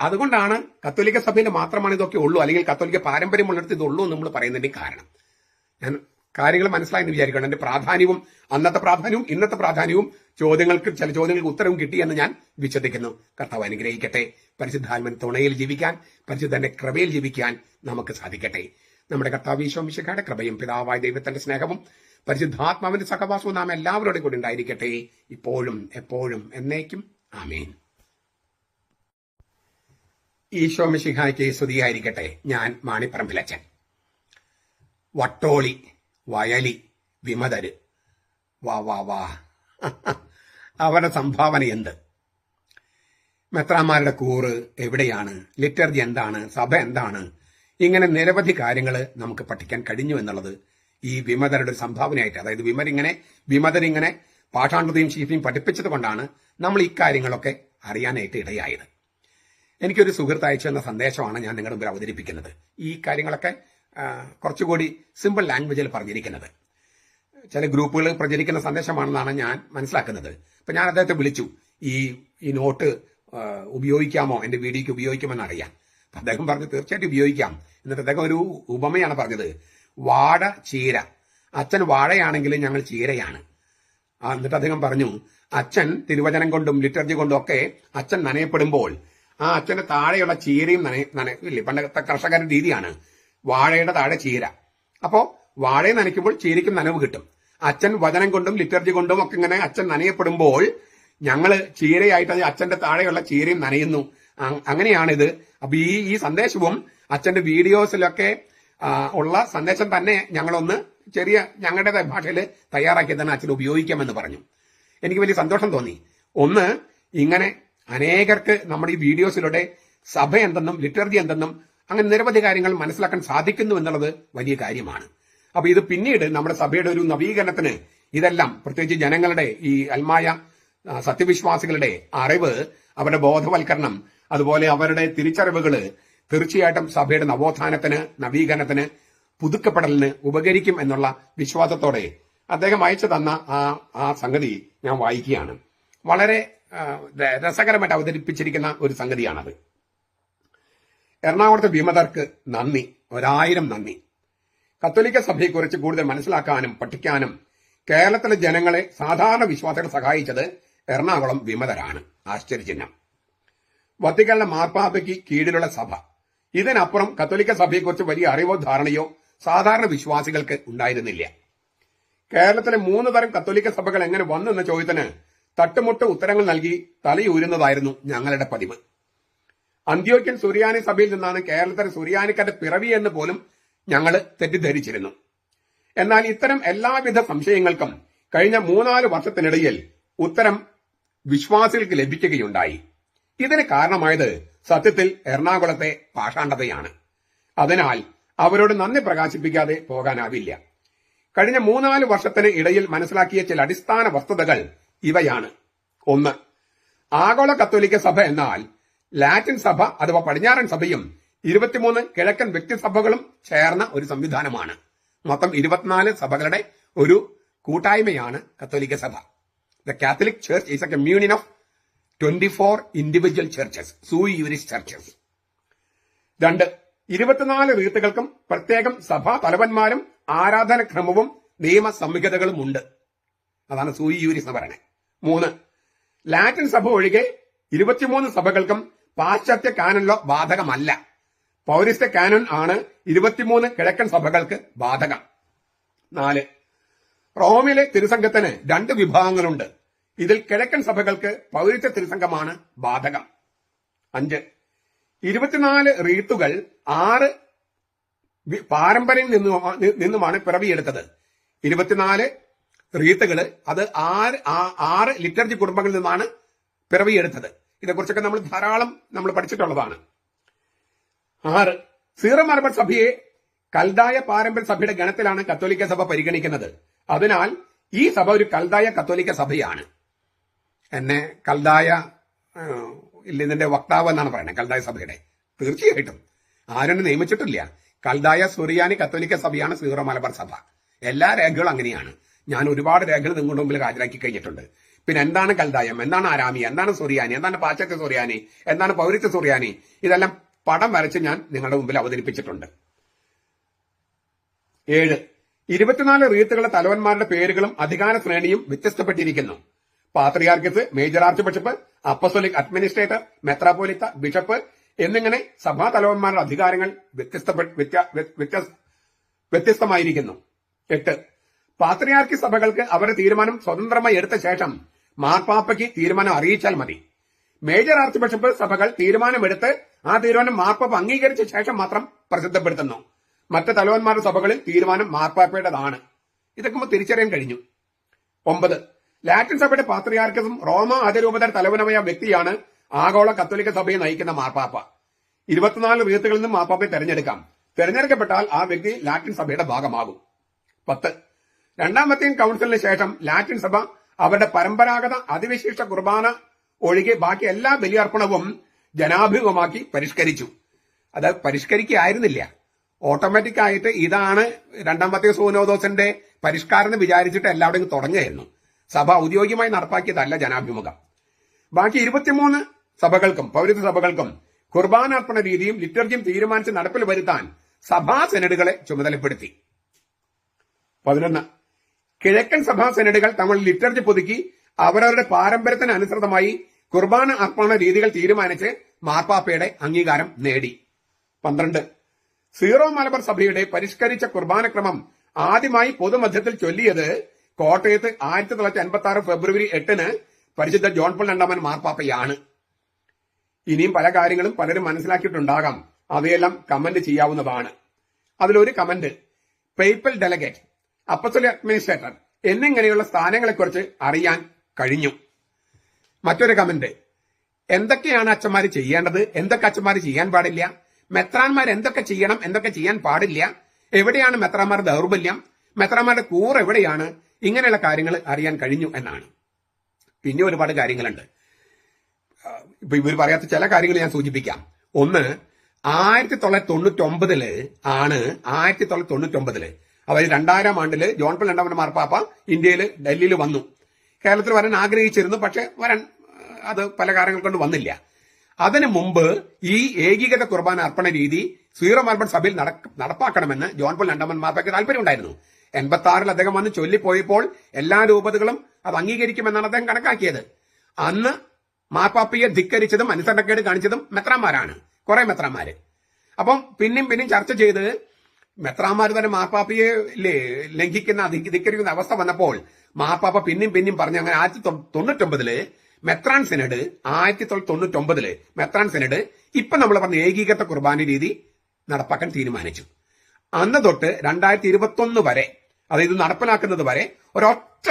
അതുകൊണ്ടാണ് കത്തോലിക്ക സഭയിൽ മാത്രമാണ് ഇതൊക്കെ ഉള്ളൂ, അല്ലെങ്കിൽ കത്തോലിക്ക പാരമ്പര്യമുള്ളിടത്ത് ഇതുള്ളൂ എന്ന് നമ്മൾ പറയുന്നതിന്റെ കാരണം. ഞാൻ കാര്യങ്ങൾ മനസ്സിലായെന്ന് വിചാരിക്കണം. എന്റെ പ്രാധാന്യവും അന്നത്തെ പ്രാധാന്യവും ഇന്നത്തെ പ്രാധാന്യവും ചില ചോദ്യങ്ങൾക്ക് ഉത്തരവും കിട്ടിയെന്ന് ഞാൻ വിശ്വസിക്കുന്നു. കർത്താവ് അനുഗ്രഹിക്കട്ടെ. പരിശുദ്ധാത്മൻ തുണയിൽ ജീവിക്കാൻ, പരിശുദ്ധന്റെ കൃപയിൽ ജീവിക്കാൻ നമുക്ക് സാധിക്കട്ടെ. നമ്മുടെ കർത്താവ് ഈശോ മിശിഹായുടെ കൃപയും പിതാവായ ദൈവത്തിന്റെ സ്നേഹവും പരിശുദ്ധാത്മാവിന്റെ സഹവാസവും നാം എല്ലാവരോടും കൂടി ഉണ്ടായിരിക്കട്ടെ, ഇപ്പോഴും എപ്പോഴും എന്നേക്കും. ആമേൻ. ഈശോ മിശിഹായ്ക്ക് സ്തുതിയായിരിക്കട്ടെ. ഞാൻ മാണിപ്പറമ്പിലച്ചൻ. വട്ടോളി, വയലി, വിമതര്, വാ അവരുടെ സംഭാവന എന്ത്? മെത്രാന്മാരുടെ കൂറ് എവിടെയാണ്? ലിറ്റർജി എന്താണ്? സഭ എന്താണ്? ഇങ്ങനെ നിരവധി കാര്യങ്ങൾ നമുക്ക് പഠിക്കാൻ കഴിഞ്ഞു എന്നുള്ളത് ഈ വിമതരുടെ ഒരു സംഭാവനയായിട്ട്, അതായത് വിമതരിങ്ങനെ പാഷാണ്ഡതയും ശീഫിയും പഠിപ്പിച്ചത് കൊണ്ടാണ് നമ്മൾ ഇക്കാര്യങ്ങളൊക്കെ അറിയാനായിട്ട് ഇടയായത്. എനിക്കൊരു സുഹൃത്ത് അയച്ചു എന്ന സന്ദേശമാണ് ഞാൻ നിങ്ങളുടെ മുമ്പിൽ അവതരിപ്പിക്കുന്നത്. ഈ കാര്യങ്ങളൊക്കെ കുറച്ചുകൂടി സിമ്പിൾ ലാംഗ്വേജിൽ പറഞ്ഞിരിക്കുന്നത്. ചില ഗ്രൂപ്പുകൾ പ്രചരിക്കുന്ന സന്ദേശമാണെന്നാണ് ഞാൻ മനസ്സിലാക്കുന്നത്. അപ്പൊ ഞാൻ അദ്ദേഹത്തെ വിളിച്ചു, ഈ നോട്ട് ഉപയോഗിക്കാമോ, എന്റെ വീഡിയോയ്ക്ക് ഉപയോഗിക്കുമെന്ന് അറിയാം. അപ്പൊ അദ്ദേഹം പറഞ്ഞു തീർച്ചയായിട്ടും ഉപയോഗിക്കാം. എന്നിട്ട് അദ്ദേഹം ഒരു ഉപമയാണ് പറഞ്ഞത്, വാഴ ചീര. അച്ഛൻ വാഴയാണെങ്കിൽ ഞങ്ങൾ ചീരയാണ്. എന്നിട്ട് അദ്ദേഹം പറഞ്ഞു, അച്ഛൻ തിരുവചനം കൊണ്ടും ലിറ്റർജി കൊണ്ടും ഒക്കെ അച്ഛൻ നനയപ്പെടുമ്പോൾ ആ അച്ഛന്റെ താഴെയുള്ള ചീരയും നനയില്ലേ, പണ്ടത്തെ കർഷകരുടെ രീതിയാണ്, വാഴയുടെ താഴെ ചീര. അപ്പോ വാഴയെ നനയ്ക്കുമ്പോൾ ചീരയ്ക്കും നനവ് കിട്ടും. അച്ഛൻ വചനം കൊണ്ടും ലിറ്റർജി കൊണ്ടും ഒക്കെ ഇങ്ങനെ അച്ഛൻ നനയപ്പെടുമ്പോൾ ഞങ്ങള് ചീരയായിട്ട് അച്ഛന്റെ താഴെയുള്ള ചീരയും നനയുന്നു. അങ്ങനെയാണിത്. അപ്പൊ ഈ സന്ദേശവും അച്ഛന്റെ വീഡിയോസിലൊക്കെ ഉള്ള സന്ദേശം തന്നെ ഞങ്ങളൊന്ന് ഞങ്ങളുടേതായ ഭാഷയിൽ തയ്യാറാക്കിയതാണ് അച്ഛൻ ഉപയോഗിക്കാമെന്ന് പറഞ്ഞു. എനിക്ക് വലിയ സന്തോഷം തോന്നി. ഒന്ന്, ഇങ്ങനെ അനേകർക്ക് നമ്മുടെ ഈ വീഡിയോസിലൂടെ സഭ എന്തെന്നും ലിറ്റർജി എന്തെന്നും അങ്ങനെ നിരവധി കാര്യങ്ങൾ മനസ്സിലാക്കാൻ സാധിക്കുന്നു എന്നുള്ളത് വലിയ കാര്യമാണ്. അപ്പൊ ഇത് പിന്നീട് നമ്മുടെ സഭയുടെ ഒരു നവീകരണത്തിന് ഇതെല്ലാം, പ്രത്യേകിച്ച് ജനങ്ങളുടെ ഈ അൽമായ സത്യവിശ്വാസികളുടെ അറിവ്, അവരുടെ ബോധവൽക്കരണം, അതുപോലെ അവരുടെ തിരിച്ചറിവുകള് തീർച്ചയായിട്ടും സഭയുടെ നവോത്ഥാനത്തിന്, നവീകരണത്തിന്, പുതുക്കപ്പെടലിന് ഉപകരിക്കും എന്നുള്ള വിശ്വാസത്തോടെ അദ്ദേഹം അയച്ചു തന്ന ആ സംഗതി ഞാൻ വായിക്കുകയാണ്. വളരെ രസകരമായിട്ട് അവതരിപ്പിച്ചിരിക്കുന്ന ഒരു സംഗതിയാണത്. എറണാകുളത്തെ വിമതർക്ക് നന്ദി, 1000 നന്ദി. കത്തോലിക്ക സഭയെക്കുറിച്ച് കൂടുതൽ മനസ്സിലാക്കാനും പഠിക്കാനും കേരളത്തിലെ ജനങ്ങളെ, സാധാരണ വിശ്വാസികളെ സഹായിച്ചത് എറണാകുളം വിമതരാണ്. ആശ്ചര്യചിഹ്നം. വത്തിക്കാനിലെ മാർപ്പാപ്പയ്ക്ക് കീഴിലുള്ള സഭ. ഇതിനപ്പുറം കത്തോലിക്ക സഭയെക്കുറിച്ച് വലിയ അറിവോ ധാരണയോ സാധാരണ വിശ്വാസികൾക്ക് ഉണ്ടായിരുന്നില്ല. കേരളത്തിലെ 3 തരം കത്തോലിക്ക സഭകൾ എങ്ങനെ വന്നു എന്ന ചോദ്യത്തിന് തട്ടുമുട്ട് ഉത്തരങ്ങൾ നൽകി തലയൂരുന്നതായിരുന്നു ഞങ്ങളുടെ പതിവ്. അന്ത്യോക്യൻ സുറിയാനി സഭയിൽ നിന്നാണ് കേരളത്തിലെ സുറിയാനിക്കാരുടെ പിറവി എന്ന് പോലും ഞങ്ങൾ തെറ്റിദ്ധരിച്ചിരുന്നു. എന്നാൽ ഇത്തരം എല്ലാവിധ സംശയങ്ങൾക്കും കഴിഞ്ഞ 3-4 വർഷത്തിനിടയിൽ ഉത്തരം വിശ്വാസികൾക്ക് ലഭിക്കുകയുണ്ടായി. ഇതിന് കാരണമായത് സത്യത്തിൽ എറണാകുളത്തെ പാഷാണ്ഡതയാണ്. അതിനാൽ അവരോട് നന്ദി പ്രകാശിപ്പിക്കാതെ പോകാനാവില്ല. കഴിഞ്ഞ 3-4 വർഷത്തിന് ഇടയിൽ മനസ്സിലാക്കിയ ചില അടിസ്ഥാന വസ്തുതകൾ ഇവയാണ്. 1. ആഗോള കത്തോലിക്ക സഭ എന്നാൽ ലാറ്റിൻ സഭ അഥവാ പടിഞ്ഞാറൻ സഭയും 23 കിഴക്കൻ വ്യക്തിസഭകളും ചേർന്ന ഒരു സംവിധാനമാണ്. മൊത്തം 24 സഭകളുടെ ഒരു കൂട്ടായ്മയാണ് കത്തോലിക്ക സഭ. The Catholic church is a communion of 24 individual churches, സൂയി യൂരിസ് ചർച്ചസ്. 2. 24 റീത്തുകൾക്കും പ്രത്യേകം സഭാ തലവന്മാരും ആരാധനക്രമവും നിയമസംഹിതകളും ഉണ്ട്. അതാണ് സൂയി യൂരിസ് എന്ന് പറയുന്നത്. 3. ലാറ്റിൻ സഭ ഒഴികെ 23 സഭകൾക്കും പാശ്ചാത്യ കാനൻ ലോ ബാധകമല്ല. പൗരസ്ത്യ കാനൻ ആണ് 23 കിഴക്കൻ സഭകൾക്ക് ബാധകം. 4. റോമിലെ തിരുസംഘത്തിന് 2 വിഭാഗങ്ങളുണ്ട്. ഇതിൽ കിഴക്കൻ സഭകൾക്ക് പൗരസ്ത്യ തിരുസംഘമാണ് ബാധകം. 5. 24 റീത്തുകൾ 6 പാരമ്പര്യം നിന്നുമാണ് പിറവിയെടുത്തത്. 24 റീത്തുകൾ അത് 6 ലിറ്റർജി കുടുംബങ്ങളിൽ നിന്നാണ് പിറവിയെടുത്തത്. ഇതേക്കുറിച്ചൊക്കെ നമ്മൾ ധാരാളം പഠിച്ചിട്ടുള്ളതാണ്. 6. സീറോ മലബാർ സഭയെ കൽദായ പാരമ്പര്യ സഭയുടെ ഗണത്തിലാണ് കത്തോലിക്ക സഭ പരിഗണിക്കുന്നത്. അതിനാൽ ഈ സഭ ഒരു കൽദായ കത്തോലിക്ക സഭയാണ്. എന്നെ കൽദായ ഇതിന്റെ വക്താവ് എന്നാണ് പറയുന്നത്, കൽദായ സഭയുടെ. തീർച്ചയായിട്ടും ആരും നിയമിച്ചിട്ടില്ല. കൽദായ സുറിയാനി കത്തോലിക്ക സഭയാണ് സീറോ മലബാർ സഭ. എല്ലാ രേഖകളും അങ്ങനെയാണ്. ഞാൻ ഒരുപാട് രേഖകൾ നിങ്ങളുടെ മുമ്പിൽ ഹാജരാക്കി കഴിഞ്ഞിട്ടുണ്ട്. പിന്നെ എന്താണ് കൽദായം, എന്താണ് ആരാമി, എന്താണ് സുറിയാനി, എന്താണ് പാശ്ചാത്യ സുറിയാനി, എന്താണ് പൗരസ്ത്യ സുറിയാനി, ഇതെല്ലാം പടം വരച്ച് ഞാൻ നിങ്ങളുടെ മുമ്പിൽ അവതരിപ്പിച്ചിട്ടുണ്ട്. 7. 24 റീത്തുകളുടെ തലവന്മാരുടെ പേരുകളും അധികാര ശ്രേണിയും വ്യത്യസ്തപ്പെട്ടിരിക്കുന്നു. പാത്രിയാർക്കിസ്, major archbishop, apostolic administrator, മെത്രാപ്പോലിത്ത, ബിഷപ്പ് എന്നിങ്ങനെ സഭാ തലവന്മാരുടെ അധികാരങ്ങൾ വ്യത്യസ്തമായിരിക്കുന്നു. 8. പാത്രിയാർക്കി സഭകൾക്ക് അവരുടെ തീരുമാനം സ്വതന്ത്രമായി എടുത്ത ശേഷം മാർപ്പാപ്പയ്ക്ക് തീരുമാനം അറിയിച്ചാൽ മതി. മേജർ ആർച്ച് ബിഷപ്പ് സഭകൾ തീരുമാനമെടുത്ത് ആ തീരുമാനം മാർപ്പാപ്പ അംഗീകരിച്ച ശേഷം മാത്രം പ്രസിദ്ധപ്പെടുത്തുന്നു. മറ്റ് തലവന്മാരുടെ സഭകളിൽ തീരുമാനം മാർപ്പാപ്പയുടേതാണ്. ഇതൊക്കെ തിരിച്ചറിയാൻ കഴിഞ്ഞു. 9. ലാറ്റിൻ സഭയുടെ പാത്രിയാർക്കസും റോമ അതിരൂപതയുടെ തലവനായ വ്യക്തിയാണ് ആഗോള കത്തോലിക്ക സഭയെ നയിക്കുന്ന മാർപ്പാപ്പ. 24 റീത്തുകളിൽ നിന്നും മാർപ്പാപ്പയെ തെരഞ്ഞെടുക്കാം. തെരഞ്ഞെടുക്കപ്പെട്ടാൽ ആ വ്യക്തി ലാറ്റിൻ സഭയുടെ ഭാഗമാകും. 10. രണ്ടാം വത്തിക്കാൻ കൌൺസിലിന് ശേഷം ലാറ്റിൻ സഭ അവരുടെ പരമ്പരാഗത അതിവിശിഷ്ട കുർബാന ഒഴികെ ബാക്കി എല്ലാ ബലിയർപ്പണവും ജനാഭിമുഖമാക്കി പരിഷ്കരിച്ചു. അത് പരിഷ്കരിക്കുകയായിരുന്നില്ല, ഓട്ടോമാറ്റിക് ആയിട്ട് ഇതാണ് രണ്ടാം വത്തിക്കാൻ സുനോദോസിന്റെ പരിഷ്കാരം എന്ന് വിചാരിച്ചിട്ട് എല്ലാവരുടെയും തുടങ്ങുകയായിരുന്നു. സഭ ഔദ്യോഗികമായി നടപ്പാക്കിയതല്ല ജനാഭിമുഖം. ബാക്കി 23 സഭകൾക്കും പൗരസ്ത്യ സഭകൾക്കും കുർബാനാർപ്പണ രീതിയും ലിറ്റർജിയും തീരുമാനിച്ച് നടപ്പിൽ വരുത്താൻ സഭാ സെനഡുകളെ ചുമതലപ്പെടുത്തി. 11. കിഴക്കൻ സഭാ സെനഡുകൾ തങ്ങൾ ലിറ്റർജി പുതുക്കി അവരവരുടെ പാരമ്പര്യത്തിന് അനുസൃതമായി കുർബാന അർപ്പണ രീതികൾ തീരുമാനിച്ച് മാർപ്പാപ്പയുടെ അംഗീകാരം നേടി. 12. സീറോ മലബാർ സഭയുടെ പരിഷ്കരിച്ച കുർബാനക്രമം ആദ്യമായി പൊതുമധ്യത്തിൽ ചൊല്ലിയത് കോട്ടയത്ത് 1956 ഫെബ്രുവരി 8 പരിശുദ്ധ ജോൺ പോൾ രണ്ടാമൻ മാർപ്പാപ്പയാണ്. ഇനിയും പല കാര്യങ്ങളും പലരും മനസ്സിലാക്കിയിട്ടുണ്ടാകാം. അവയെല്ലാം കമന്റ് ചെയ്യാവുന്നതാണ്. അതിലൊരു comment, papal delegate, apostolic administrator എന്നിങ്ങനെയുള്ള സ്ഥാനങ്ങളെക്കുറിച്ച് അറിയാൻ കഴിഞ്ഞു. മറ്റൊരു കമന്റ്, എന്തൊക്കെയാണ് അച്ഛന്മാർ ചെയ്യേണ്ടത്, എന്തൊക്കെ അച്ഛന്മാർ ചെയ്യാൻ പാടില്ല, മെത്രാന്മാർ എന്തൊക്കെ ചെയ്യണം, എന്തൊക്കെ ചെയ്യാൻ പാടില്ല, എവിടെയാണ് മെത്രാന്മാരുടെ ദൗർബല്യം, മെത്രാന്മാരുടെ കൂറ് എവിടെയാണ്, ഇങ്ങനെയുള്ള കാര്യങ്ങൾ അറിയാൻ കഴിഞ്ഞു എന്നാണ്. പിന്നെ ഒരുപാട് കാര്യങ്ങളുണ്ട്. ഇപ്പൊ ഇവർ പറയാത്ത ചില കാര്യങ്ങൾ ഞാൻ സൂചിപ്പിക്കാം. ഒന്ന്, 1999 ആണ് 1999 അതായത് 2000 ആണ്ടില് ജോൺ പോൾ രണ്ടാമൻ മാർപ്പാപ്പ ഇന്ത്യയിൽ ഡൽഹിയിൽ വന്നു. കേരളത്തിൽ വരാൻ ആഗ്രഹിച്ചിരുന്നു, പക്ഷെ വരാൻ അത് പല കാരണങ്ങൾ കൊണ്ട് വന്നില്ല. അതിനു മുമ്പ് ഈ ഏകീകൃത കുർബാന അർപ്പണ രീതി സീറോ മലബാർ സഭയിൽ നടപ്പാക്കണമെന്ന് ജോൺ പോൾ രണ്ടാമൻ മാർപ്പാപ്പയ്ക്ക് താല്പര്യമുണ്ടായിരുന്നു. 86 അദ്ദേഹം വന്ന് ചൊല്ലിപ്പോയപ്പോൾ എല്ലാ രൂപതകളും അത് അംഗീകരിക്കുമെന്നാണ് അദ്ദേഹം കണക്കാക്കിയത്. അന്ന് മാർപ്പാപ്പയെ ധിക്കരിച്ചതും അനുസരണക്കേട് കാണിച്ചതും മെത്രാന്മാരാണ്, കുറെ മെത്രാന്മാര്. അപ്പം പിന്നെയും ചർച്ച ചെയ്ത് മെത്രാന്മാർ തന്നെ മാർപ്പാപ്പയെ ലംഘിക്കുന്ന ധിക്കരിക്കുന്ന അവസ്ഥ വന്നപ്പോൾ മാർപ്പാപ്പ പിന്നെയും പറഞ്ഞു. അങ്ങനെ 1999 മെത്രാൻ സിനഡ് 1999 മെത്രാൻ സിനഡ് ഇപ്പൊ നമ്മൾ പറഞ്ഞ ഏകീകൃത കുർബാന രീതി നടപ്പാക്കാൻ തീരുമാനിച്ചു. അന്ന് തൊട്ട് 2021 വരെ, അതായത് നടപ്പിലാക്കുന്നത് വരെ ഒരൊറ്റ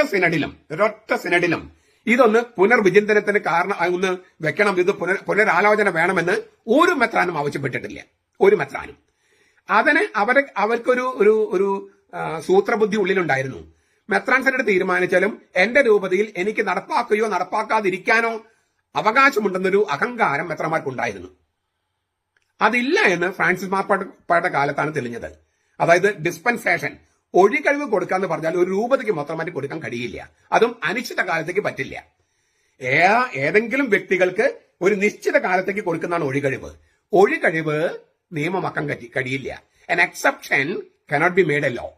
സിനഡിലും ഇതൊന്ന് പുനർവിചിന്തനത്തിന് കാരണം ഒന്ന് വെക്കണം, ഇത് പുനരാലോചന വേണമെന്ന് ഒരു മെത്രാനും ആവശ്യപ്പെട്ടിട്ടില്ല. ഒരു മെത്രാനും. അതിന് അവർക്കൊരു ഒരു സൂത്രബുദ്ധി ഉള്ളിലുണ്ടായിരുന്നു. മെത്രാൻ സിനഡ് തീരുമാനിച്ചാലും എന്റെ രൂപതയിൽ എനിക്ക് നടപ്പാക്കുകയോ നടപ്പാക്കാതിരിക്കാനോ അവകാശമുണ്ടെന്നൊരു അഹങ്കാരം മെത്രാന്മാർക്കുണ്ടായിരുന്നു. അതില്ല എന്ന് ഫ്രാൻസിസ് മാർപ്പാപ്പയുടെ കാലത്താണ് തെളിഞ്ഞത്. അതായത് ഡിസ്പെൻസേഷൻ, ഒഴികഴിവ് കൊടുക്കാന്ന് പറഞ്ഞാൽ ഒരു രൂപതയ്ക്ക് മൊത്തമായിട്ട് കൊടുക്കാൻ കഴിയില്ല. അതും അനിശ്ചിത കാലത്തേക്ക് പറ്റില്ല. ഏതെങ്കിലും വ്യക്തികൾക്ക് ഒരു നിശ്ചിത കാലത്തേക്ക് കൊടുക്കുന്നതാണ് ഒഴികഴിവ്. ഒഴികഴിവ് നിയമമാക്കാൻ കഴിയില്ല. An exception cannot be made a law.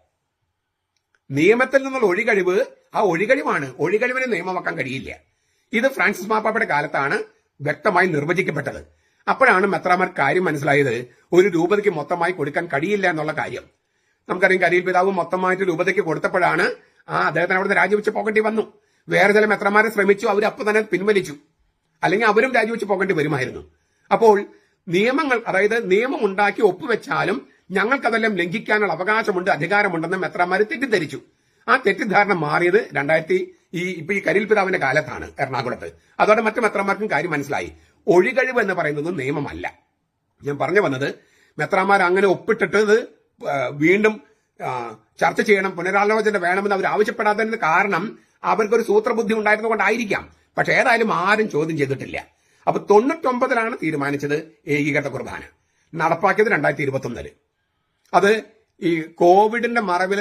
നിയമത്തിൽ നിന്നുള്ള ഒഴികഴിവ് ആ ഒഴികഴിവാണ്. ഒഴികഴിവിനെ നിയമമാക്കാൻ കഴിയില്ല. ഇത് ഫ്രാൻസിസ് മാർപ്പാപ്പയുടെ കാലത്താണ് വ്യക്തമായി നിർവചിക്കപ്പെട്ടത്. അപ്പോഴാണ് മെത്രാന്മാർ കാര്യം മനസ്സിലായത്, ഒരു രൂപതയ്ക്ക് മൊത്തമായി കൊടുക്കാൻ കഴിയില്ല എന്നുള്ള കാര്യം. നമുക്കറിയാം, കരിയിൽ പിതാവ് മൊത്തമായിട്ട് രൂപതയ്ക്ക് കൊടുത്തപ്പോഴാണ് അദ്ദേഹത്തിന് അവിടുന്ന് രാജിവെച്ച് പോകേണ്ടി വന്നു. വേറെ ചില മെത്രാന്മാരെ ശ്രമിച്ചു, അവർ അപ്പോൾ തന്നെ പിൻവലിച്ചു. അല്ലെങ്കിൽ അവരും രാജിവെച്ച് പോകേണ്ടി വരുമായിരുന്നു. അപ്പോൾ നിയമങ്ങൾ, അതായത് നിയമം ഉണ്ടാക്കി ഒപ്പുവെച്ചാലും ഞങ്ങൾക്കതെല്ലാം ലംഘിക്കാനുള്ള അവകാശമുണ്ട്, അധികാരമുണ്ടെന്ന് മെത്രാന്മാർ തെറ്റിദ്ധരിച്ചു. ആ തെറ്റിദ്ധാരണ മാറിയത് ഇപ്പൊ ഈ കരിയിൽ പിതാവിന്റെ കാലത്താണ് എറണാകുളത്ത്. അതോടെ മറ്റു മെത്രാന്മാർക്കും കാര്യം മനസ്സിലായി, ഒഴികഴിവ് എന്ന് പറയുന്നത് നിയമമല്ല. ഞാൻ പറഞ്ഞു വന്നത്, മെത്രാന്മാർ അങ്ങനെ ഒപ്പിട്ടിട്ട് വീണ്ടും ചർച്ച ചെയ്യണം, പുനരാലോചന വേണമെന്ന് അവർ ആവശ്യപ്പെടാത്തതിന് കാരണം അവർക്കൊരു സൂത്രബുദ്ധി ഉണ്ടായിരുന്നുകൊണ്ടായിരിക്കാം. പക്ഷെ ഏതായാലും ആരും ചോദ്യം ചെയ്തിട്ടില്ല. അപ്പൊ 99 തീരുമാനിച്ചത് ഏകീകൃത കുർബാന. നടപ്പാക്കിയത് 2021. അത് ഈ കോവിഡിന്റെ മറവിൽ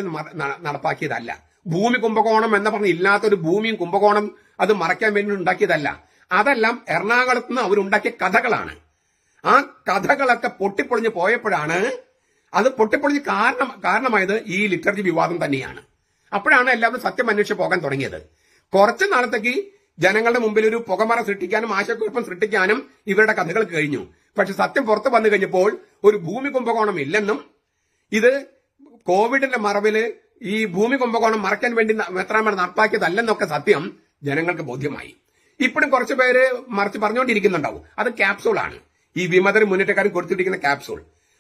നടപ്പാക്കിയതല്ല. ഭൂമി കുംഭകോണം എന്ന് പറഞ്ഞ ഇല്ലാത്തൊരു ഭൂമിയും കുംഭകോണം അത് മറയ്ക്കാൻ വേണ്ടി ഉണ്ടാക്കിയതല്ല. അതെല്ലാം എറണാകുളത്ത് നിന്ന് അവരുണ്ടാക്കിയ കഥകളാണ്. ആ കഥകളൊക്കെ പൊട്ടിപ്പൊളിഞ്ഞ് പോയപ്പോഴാണ് അത് പൊട്ടിപ്പൊളിഞ്ഞ് കാരണമായത് ഈ ലിറ്റർജി വിവാദം തന്നെയാണ്. അപ്പോഴാണ് എല്ലാവരും സത്യം അന്വേഷിച്ച് പോകാൻ തുടങ്ങിയത്. കുറച്ചു നാളത്തേക്ക് ജനങ്ങളുടെ മുമ്പിൽ ഒരു പുകമറ സൃഷ്ടിക്കാനും ആശയക്കുഴപ്പം സൃഷ്ടിക്കാനും ഇവരുടെ കഥകൾ കഴിഞ്ഞു. പക്ഷെ സത്യം പുറത്തു വന്നു കഴിഞ്ഞപ്പോൾ ഒരു ഭൂമി കുംഭകോണം ഇല്ലെന്നും ഇത് കോവിഡിന്റെ മറവില് ഈ ഭൂമി കുംഭകോണം മറയ്ക്കാൻ വേണ്ടി മെത്രാന്മാർ നടപ്പാക്കിയതല്ലെന്നൊക്കെ സത്യം ജനങ്ങൾക്ക് ബോധ്യമായി. ഇപ്പോഴും കുറച്ചു പേര് മറിച്ച് പറഞ്ഞുകൊണ്ടിരിക്കുന്നുണ്ടാവും. അത് ക്യാപ്സൂളാണ്, ഈ വിമതർ മുന്നേറ്റക്കാരും കൊടുത്തിരിക്കുന്ന ക്യാപ്സൂൾ.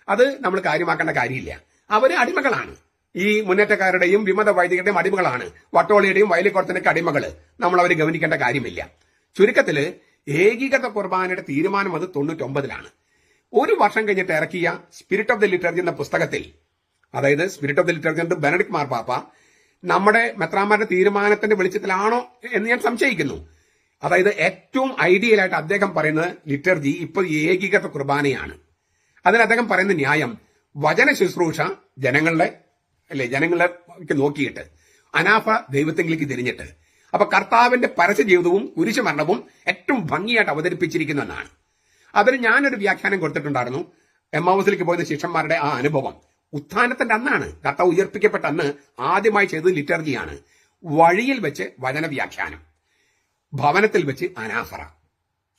അത് നമ്മൾ കാര്യമാക്കേണ്ട കാര്യമില്ല. അവര് അടിമകളാണ്. ഈ മുന്നേറ്റക്കാരുടെയും വിമത വൈദികരുടെയും അടിമകളാണ്. വട്ടോളിയുടെയും വയലിക്കോടത്തിനൊക്കെ അടിമകള്. നമ്മൾ അവരെ ഗവനിക്കേണ്ട കാര്യമില്ല. ചുരുക്കത്തില് ഏകീകൃത കുർബാനയുടെ തീരുമാനം അത് 99 ഒരു വർഷം കഴിഞ്ഞിട്ട് ഇറക്കിയ സ്പിരിറ്റ് ഓഫ് ദ ലിറ്റർജി എന്ന പുസ്തകത്തിൽ, അതായത് സ്പിരിറ്റ് ഓഫ് ദ ലിറ്റർജി എന്ന ബെനഡിക്ട് മാർപ്പാപ്പ നമ്മുടെ മെത്രാന്മാരുടെ തീരുമാനത്തിന്റെ വെളിച്ചത്തിലാണോ എന്ന് ഞാൻ സംശയിക്കുന്നു. അതായത് ഏറ്റവും ഐഡിയൽ ആയിട്ട് അദ്ദേഹം പറയുന്നത് ലിറ്റർജി ഇപ്പോൾ ഏകീകൃത കുർബാനയാണ്. അതിന് അദ്ദേഹം പറയുന്ന ന്യായം, വചന ശുശ്രൂഷ ജനങ്ങളെ നോക്കിയിട്ട് അനാഫ ദൈവത്തെങ്കിലേക്ക് തിരിഞ്ഞിട്ട്, അപ്പൊ കർത്താവിന്റെ പരസ്യ ജീവിതവും കുരിശുമരണവും ഏറ്റവും ഭംഗിയായിട്ട് അവതരിപ്പിച്ചിരിക്കുന്നു എന്നാണ്. അതിന് ഞാനൊരു വ്യാഖ്യാനം കൊടുത്തിട്ടുണ്ടായിരുന്നു. എമ്മാവൂസിലേക്ക് പോയ ശിഷ്യന്മാരുടെ ആ അനുഭവം ഉത്ഥാനത്തിന്റെ അന്നാണ്. കർത്താവ് ഉയർപ്പിക്കപ്പെട്ട അന്ന് ആദ്യമായി ചെയ്തത് ലിറ്റർജിയാണ്. വഴിയിൽ വെച്ച് വചന വ്യാഖ്യാനം, ഭവനത്തിൽ വെച്ച് അനാഫറ.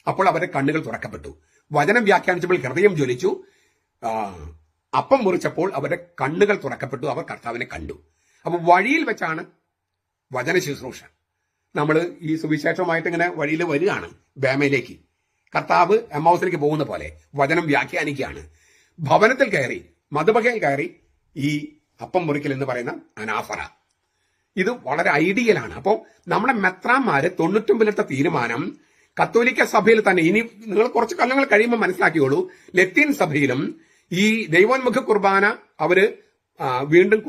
അപ്പോൾ അവരുടെ കണ്ണുകൾ തുറക്കപ്പെട്ടു. വചനം വ്യാഖ്യാനിച്ചപ്പോൾ ഹൃദയം ജ്വലിച്ചു. അപ്പം മുറിച്ചപ്പോൾ അവരുടെ കണ്ണുകൾ തുറക്കപ്പെട്ടു. അവർ കർത്താവിനെ കണ്ടു. അപ്പൊ വഴിയിൽ വെച്ചാണ് വചന ശുശ്രൂഷ. നമ്മൾ ഈ സുവിശേഷമായിട്ട് ഇങ്ങനെ വഴിയിൽ വരികയാണ് ബേമയിലേക്ക്. കർത്താവ് എമ്മാവൂസിലേക്ക് പോകുന്ന പോലെ വചനം വ്യാഖ്യാനിക്കുകയാണ്. ഭവനത്തിൽ കയറി, മധുബകയിൽ കയറി ഈ അപ്പം മുറിക്കൽ എന്ന് പറയുന്ന അനാഫറ, ഇത് വളരെ ഐഡിയലാണ്. അപ്പോൾ നമ്മുടെ മെത്രാന്മാര് 99 തീരുമാനം കത്തോലിക്ക സഭയിൽ തന്നെ, ഇനി നിങ്ങൾ കുറച്ച് കാലങ്ങൾ കഴിയുമ്പോൾ മനസ്സിലാക്കിയോളൂ, ലത്തീൻ സഭയിലും ഈ ദൈവോന്മുഖ കുർബാന അവര് വീണ്ടും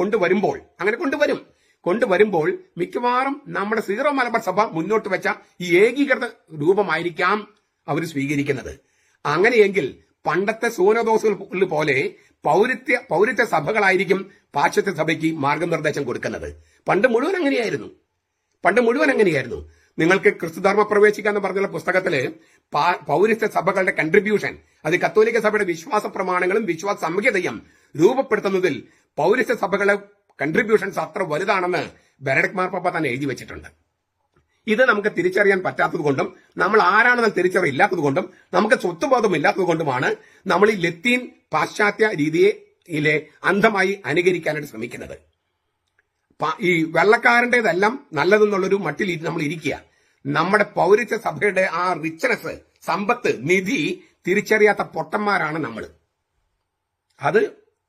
കൊണ്ടുവരുമ്പോൾ മിക്കവാറും നമ്മുടെ സീറോ മലബാർ സഭ മുന്നോട്ട് വെച്ച ഈ ഏകീകൃത രൂപമായിരിക്കാം അവർ സ്വീകരിക്കുന്നത്. അങ്ങനെയെങ്കിൽ പണ്ടത്തെ സൂനദോസുകൾ പോലെ പൗരത്യ സഭകളായിരിക്കും പാശ്ചാത്യ സഭയ്ക്ക് മാർഗനിർദ്ദേശം കൊടുക്കുന്നത്. പണ്ട് മുഴുവൻ അങ്ങനെയായിരുന്നു. നിങ്ങൾക്ക് ക്രിസ്തുധർമ്മ പ്രവേശിക്കുക എന്ന് പറഞ്ഞുള്ള പുസ്തകത്തില് പൗരസ്ത്യ സഭകളുടെ കൺട്രിബ്യൂഷൻ, അത് കത്തോലിക്ക സഭയുടെ വിശ്വാസ പ്രമാണങ്ങളും വിശ്വാസ സംഹിതയും രൂപപ്പെടുത്തുന്നതിൽ പൗരസ്ത്യ സഭകളുടെ കൺട്രിബ്യൂഷൻസ് അത്ര വലുതാണെന്ന് ബെനഡിക്ട് മാർപ്പാപ്പ തന്നെ എഴുതി വെച്ചിട്ടുണ്ട്. ഇത് നമുക്ക് തിരിച്ചറിയാൻ പറ്റാത്തതുകൊണ്ടും നമ്മൾ ആരാണെന്ന് തിരിച്ചറിയില്ലാത്തതുകൊണ്ടും നമുക്ക് സ്വത്വബോധം ഇല്ലാത്തതുകൊണ്ടുമാണ് നമ്മൾ ഈ ലത്തീൻ പാശ്ചാത്യ രീതിയെ അന്ധമായി അനുകരിക്കാനായിട്ട് ശ്രമിക്കുന്നത്. ഈ വെള്ളക്കാരൻ്റെതെല്ലാം നല്ലതെന്നുള്ളൊരു മട്ടിൽ നമ്മൾ ഇരിക്കുക. നമ്മുടെ പൗരത്യ സഭയുടെ ആ റിച്ച്നെസ്, സമ്പത്ത്, നിധി തിരിച്ചറിയാത്ത പൊട്ടന്മാരാണ് നമ്മൾ.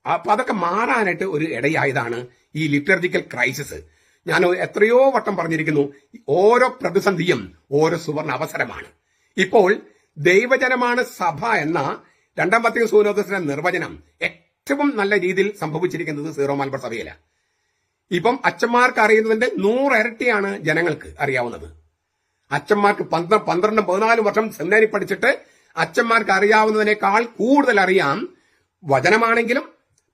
അപ്പൊ അതൊക്കെ മാറാനായിട്ട് ഒരു ഇടയായതാണ് ഈ ലിറ്റർജിക്കൽ ക്രൈസിസ്. ഞാൻ എത്രയോ വട്ടം പറഞ്ഞിരിക്കുന്നു, ഓരോ പ്രതിസന്ധിയും ഓരോ സുവർണ അവസരമാണ്. ഇപ്പോൾ ദൈവജനമാണ് സഭ എന്ന രണ്ടാം വത്തിക്കാൻ സുനോദസിന്റെ നിർവചനം ഏറ്റവും നല്ല രീതിയിൽ സംഭവിച്ചിരിക്കുന്നത് സീറോ മലബാർ സഭയിലാണ്. ഇപ്പം അച്ഛന്മാർക്ക് അറിയുന്നതിന്റെ 100 ഇരട്ടിയാണ് ജനങ്ങൾക്ക് അറിയാവുന്നത്. അച്ഛന്മാർക്ക് 12, 14 വർഷം സെമിനാരി പഠിച്ചിട്ട് അച്ഛന്മാർക്ക് അറിയാവുന്നതിനേക്കാൾ കൂടുതൽ അറിയാം വചനമാണെങ്കിലും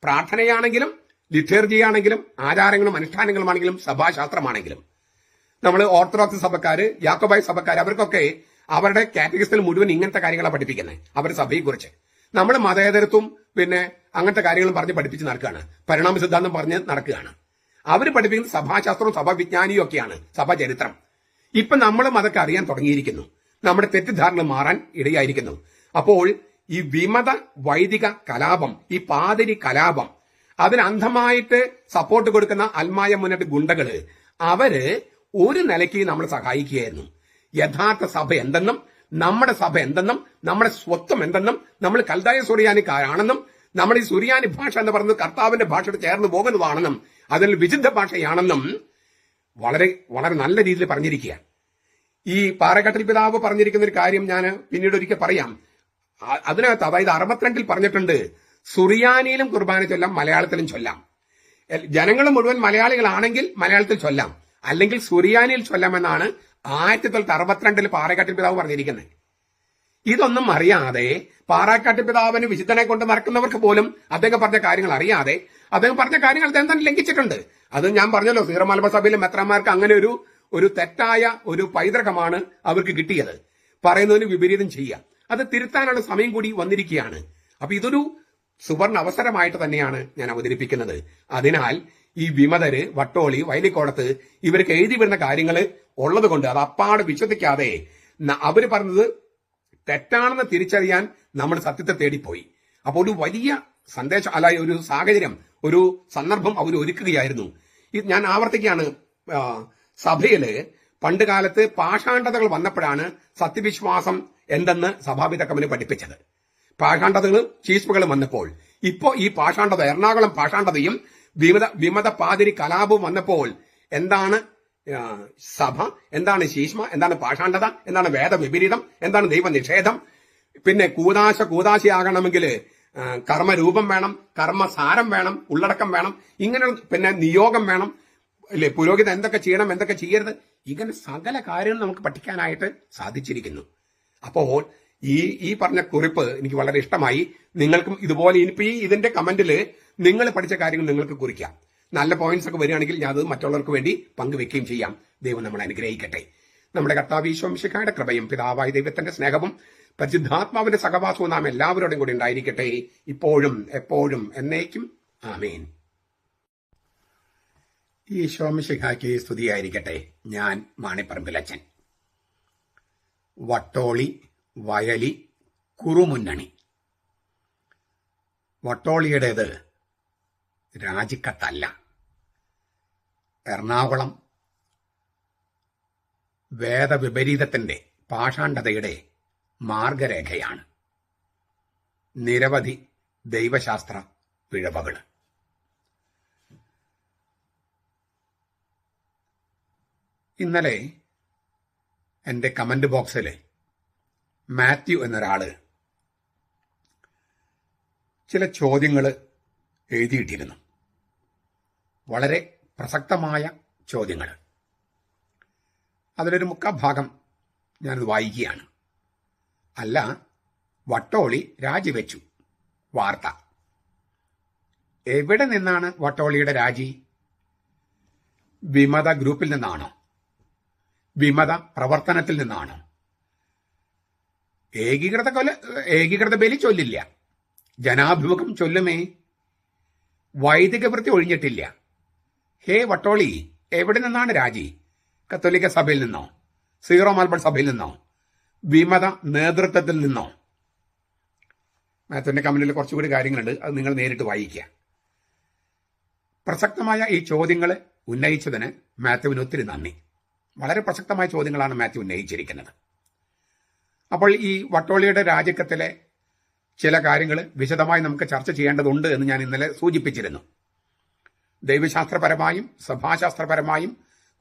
പ്രാർത്ഥനയാണെങ്കിലും ലിറ്റർജിയാണെങ്കിലും ആചാരങ്ങളും അനുഷ്ഠാനങ്ങളുമാണെങ്കിലും സഭാശാസ്ത്രമാണെങ്കിലും. നമ്മൾ ഓർത്തഡോക്സ് സഭക്കാര്, യാക്കോബായ സഭക്കാര്, അവർക്കൊക്കെ അവരുടെ കാറ്റഗറിസിൽ മുഴുവൻ ഇങ്ങനത്തെ കാര്യങ്ങളാണ് പഠിപ്പിക്കുന്നത് അവരുടെ സഭയെക്കുറിച്ച്. നമ്മൾ മതേതരത്വം പിന്നെ അങ്ങനത്തെ കാര്യങ്ങളും പറഞ്ഞ് പഠിപ്പിച്ച് നടക്കുകയാണ്, പരിണാമ സിദ്ധാന്തം പറഞ്ഞ് നടക്കുകയാണ്. അവർ പഠിപ്പിക്കുന്ന സഭാശാസ്ത്രവും സഭാവിജ്ഞാനിയും ഒക്കെയാണ്, സഭാചരിത്രം. ഇപ്പൊ നമ്മളും അതൊക്കെ അറിയാൻ തുടങ്ങിയിരിക്കുന്നു, നമ്മുടെ തെറ്റിദ്ധാരണ മാറാൻ ഇടയായിരിക്കുന്നു. അപ്പോൾ ഈ വിമത വൈദിക കലാപം, ഈ പാതിരി കലാപം, അതിന് അന്ധമായിട്ട് സപ്പോർട്ട് കൊടുക്കുന്ന അൽമായ മുന്നേറ്റ ഗുണ്ടകള്, അവര് ഒരു നിലയ്ക്ക് നമ്മൾ സഹായിക്കുകയായിരുന്നു. യഥാർത്ഥ സഭ എന്തെന്നും നമ്മുടെ സഭ എന്തെന്നും നമ്മുടെ സ്വത്വം എന്തെന്നും നമ്മൾ കൽദായ സുറിയാനിക്കാരാണെന്നും നമ്മൾ ഈ സുറിയാനി ഭാഷ എന്ന് പറയുന്നത് കർത്താവിന്റെ ഭാഷയോട് ചേർന്ന് പോകുന്നതാണെന്നും അതിൽ വിശുദ്ധ ഭാഷയാണെന്നും വളരെ വളരെ നല്ല രീതിയിൽ പറഞ്ഞിരിക്കുക. ഈ പാറക്കാട്ടിൽ പിതാവ് പറഞ്ഞിരിക്കുന്ന ഒരു കാര്യം ഞാൻ പിന്നീട് ഒരിക്കൽ പറയാം. അതിനകത്ത് അതായത് 62 പറഞ്ഞിട്ടുണ്ട്, സുറിയാനിയിലും കുർബാന ചൊല്ലാം, മലയാളത്തിലും ചൊല്ലാം. ജനങ്ങൾ മുഴുവൻ മലയാളികളാണെങ്കിൽ മലയാളത്തിൽ ചൊല്ലാം, അല്ലെങ്കിൽ സുറിയാനിയിൽ ചൊല്ലാമെന്നാണ് 1962 പാറക്കാട്ടിൽ പിതാവ് പറഞ്ഞിരിക്കുന്നത്. ഇതൊന്നും അറിയാതെ പാറക്കാട്ടിൽ പിതാവിന് വിശുദ്ധനെ കൊണ്ട് നടക്കുന്നവർക്ക് പോലും അദ്ദേഹം പറഞ്ഞ കാര്യങ്ങൾ അറിയാതെ അദ്ദേഹം പറഞ്ഞ കാര്യങ്ങൾ അദ്ദേഹം തന്നെ ലംഘിച്ചിട്ടുണ്ട്. അത് ഞാൻ പറഞ്ഞല്ലോ, സീറോ മലബാർ സഭയിലെ മെത്രാന്മാർക്ക് അങ്ങനെ ഒരു തെറ്റായ ഒരു പൈതൃകമാണ് അവർക്ക് കിട്ടിയത്. പറയുന്നതിന് വിപരീതം ചെയ്യുക, അത് തിരുത്താനുള്ള സമയം കൂടി വന്നിരിക്കുകയാണ്. അപ്പൊ ഇതൊരു സുവർണ അവസരമായിട്ട് തന്നെയാണ് ഞാൻ അവതരിപ്പിക്കുന്നത്. അതിനാൽ ഈ വിമതര്, വട്ടോളി, വയലിക്കോടത്ത് ഇവർക്ക് എഴുതി വരുന്ന കാര്യങ്ങൾ ഉള്ളത് കൊണ്ട് അത് അപ്പാട് വിശ്വസിക്കാതെ അവര് പറഞ്ഞത് തെറ്റാണെന്ന് തിരിച്ചറിയാൻ നമ്മൾ സത്യത്തെ തേടിപ്പോയി. അപ്പോൾ ഒരു വലിയ സന്ദേശം അല്ല, ഒരു സാഹചര്യം, ഒരു സന്ദർഭം അവർ ഒരുക്കുകയായിരുന്നു. ഞാൻ ആവർത്തിക്കുകയാണ്, സഭയില് പണ്ട് കാലത്ത് പാഷാണ്ഡതകൾ വന്നപ്പോഴാണ് സത്യവിശ്വാസം എന്തെന്ന് സഭാപിതക്കമ്മന് പഠിപ്പിച്ചത്. പാഷാണ്ഡതകളും ചീസ്മുകളും വന്നപ്പോൾ, ഇപ്പോ ഈ പാഷാണ്ഡത, എറണാകുളം പാഷാണ്ഡതയും വിമത പാതിരി കലാപവും വന്നപ്പോൾ എന്താണ് സഭ, എന്താണ് ശീഷ്മ, എന്താണ് പാഷാണ്ഡത, എന്താണ് വേദവിപരീതം, എന്താണ് ദൈവനിഷേധം, പിന്നെ കൂതാശയാകണമെങ്കിൽ കർമ്മരൂപം വേണം, കർമ്മസാരം വേണം, ഉള്ളടക്കം വേണം, ഇങ്ങനെ പിന്നെ നിയോഗം വേണം, അല്ലെ, പുരോഹിതൻ എന്തൊക്കെ ചെയ്യണം, എന്തൊക്കെ ചെയ്യരുത്, ഇങ്ങനെ സകല കാര്യങ്ങളും നമുക്ക് പഠിക്കാനായിട്ട് സാധിച്ചിരിക്കുന്നു. അപ്പോൾ ഈ പറഞ്ഞ കുറിപ്പ് എനിക്ക് വളരെ ഇഷ്ടമായി. നിങ്ങൾക്കും ഇതുപോലെ ഇനിയിപ്പോ ഇതിന്റെ കമന്റില് നിങ്ങൾ പഠിച്ച കാര്യങ്ങൾ നിങ്ങൾക്ക് കുറിക്കാം. നല്ല പോയിന്റ്സ് ഒക്കെ വരികയാണെങ്കിൽ ഞാൻ അത് മറ്റുള്ളവർക്ക് വേണ്ടി പങ്കുവെക്കുകയും ചെയ്യാം. ദൈവം നമ്മളെ അനുഗ്രഹിക്കട്ടെ. നമ്മുടെ കർത്താവ് ഈശോ മിശിഹായുടെ കൃപയും പിതാവായ ദൈവത്തിന്റെ സ്നേഹവും പരിശുദ്ധാത്മാവിന്റെ സഹവാസവും നാം എല്ലാവരോടും കൂടി ഉണ്ടായിരിക്കട്ടെ, ഇപ്പോഴും എപ്പോഴും എന്നേക്കും. ആമേൻ. ഈശോ മിശിഹായ്ക്ക് സ്തുതിയായിരിക്കട്ടെ. ഞാൻ മാണിപ്പറമ്പിലച്ചൻ. വട്ടോളി, വയലി, കുറുമുന്നണി. വട്ടോളിയുടേത് രാജിക്കത്തല്ല, എറണാകുളം വേദവിപരീതത്തിന്റെ പാഷാണ്ഡതയുടെ മാർഗരേഖയാണ്. നിരവധി ദൈവശാസ്ത്ര പിഴവുകൾ. ഇന്നലെ എന്റെ കമന്റ് ബോക്സിൽ മാത്യു എന്നൊരാള് ചില ചോദ്യങ്ങൾ എഴുതിയിട്ടിരുന്നു. വളരെ പ്രസക്തമായ ചോദ്യങ്ങൾ. അതിലൊരു മുക്കാഭാഗം ഞാനത് വായിക്കുകയാണ്. അല്ല, വട്ടോളി രാജിവെച്ചു, വാർത്ത. എവിടെ നിന്നാണ് വട്ടോളിയുടെ രാജി? വിമത ഗ്രൂപ്പിൽ നിന്നാണോ? വിമത പ്രവർത്തനത്തിൽ നിന്നാണോ? ഏകീകൃത ബലി ചൊല്ലില്ല, ജനാഭിമുഖം ചൊല്ലുമേ, വൈദിക വൃത്തി ഒഴിഞ്ഞിട്ടില്ല. ഹേ വട്ടോളി, എവിടെ നിന്നാണ് രാജി? കത്തോലിക്ക സഭയിൽ നിന്നോ? സീറോ മലബാർ സഭയിൽ നിന്നോ? വിമത നേതൃത്വത്തിൽ നിന്നോ? മാത്യുവിന്റെ കമന്റിൽ കുറച്ചുകൂടി കാര്യങ്ങളുണ്ട്, അത് നിങ്ങൾ നേരിട്ട് വായിക്കുക. പ്രസക്തമായ ഈ ചോദ്യങ്ങൾ ഉന്നയിച്ചതിന് മാത്യുവിന് ഒത്തിരി നന്ദി. വളരെ പ്രസക്തമായ ചോദ്യങ്ങളാണ് മാത്യു ഉന്നയിച്ചിരിക്കുന്നത്. അപ്പോൾ ഈ വട്ടോളിയുടെ രാജിക്കത്തിലെ ചില കാര്യങ്ങൾ വിശദമായി നമുക്ക് ചർച്ച ചെയ്യേണ്ടതുണ്ട് എന്ന് ഞാൻ ഇന്നലെ സൂചിപ്പിച്ചിരുന്നു. ദൈവശാസ്ത്രപരമായും സഭാശാസ്ത്രപരമായും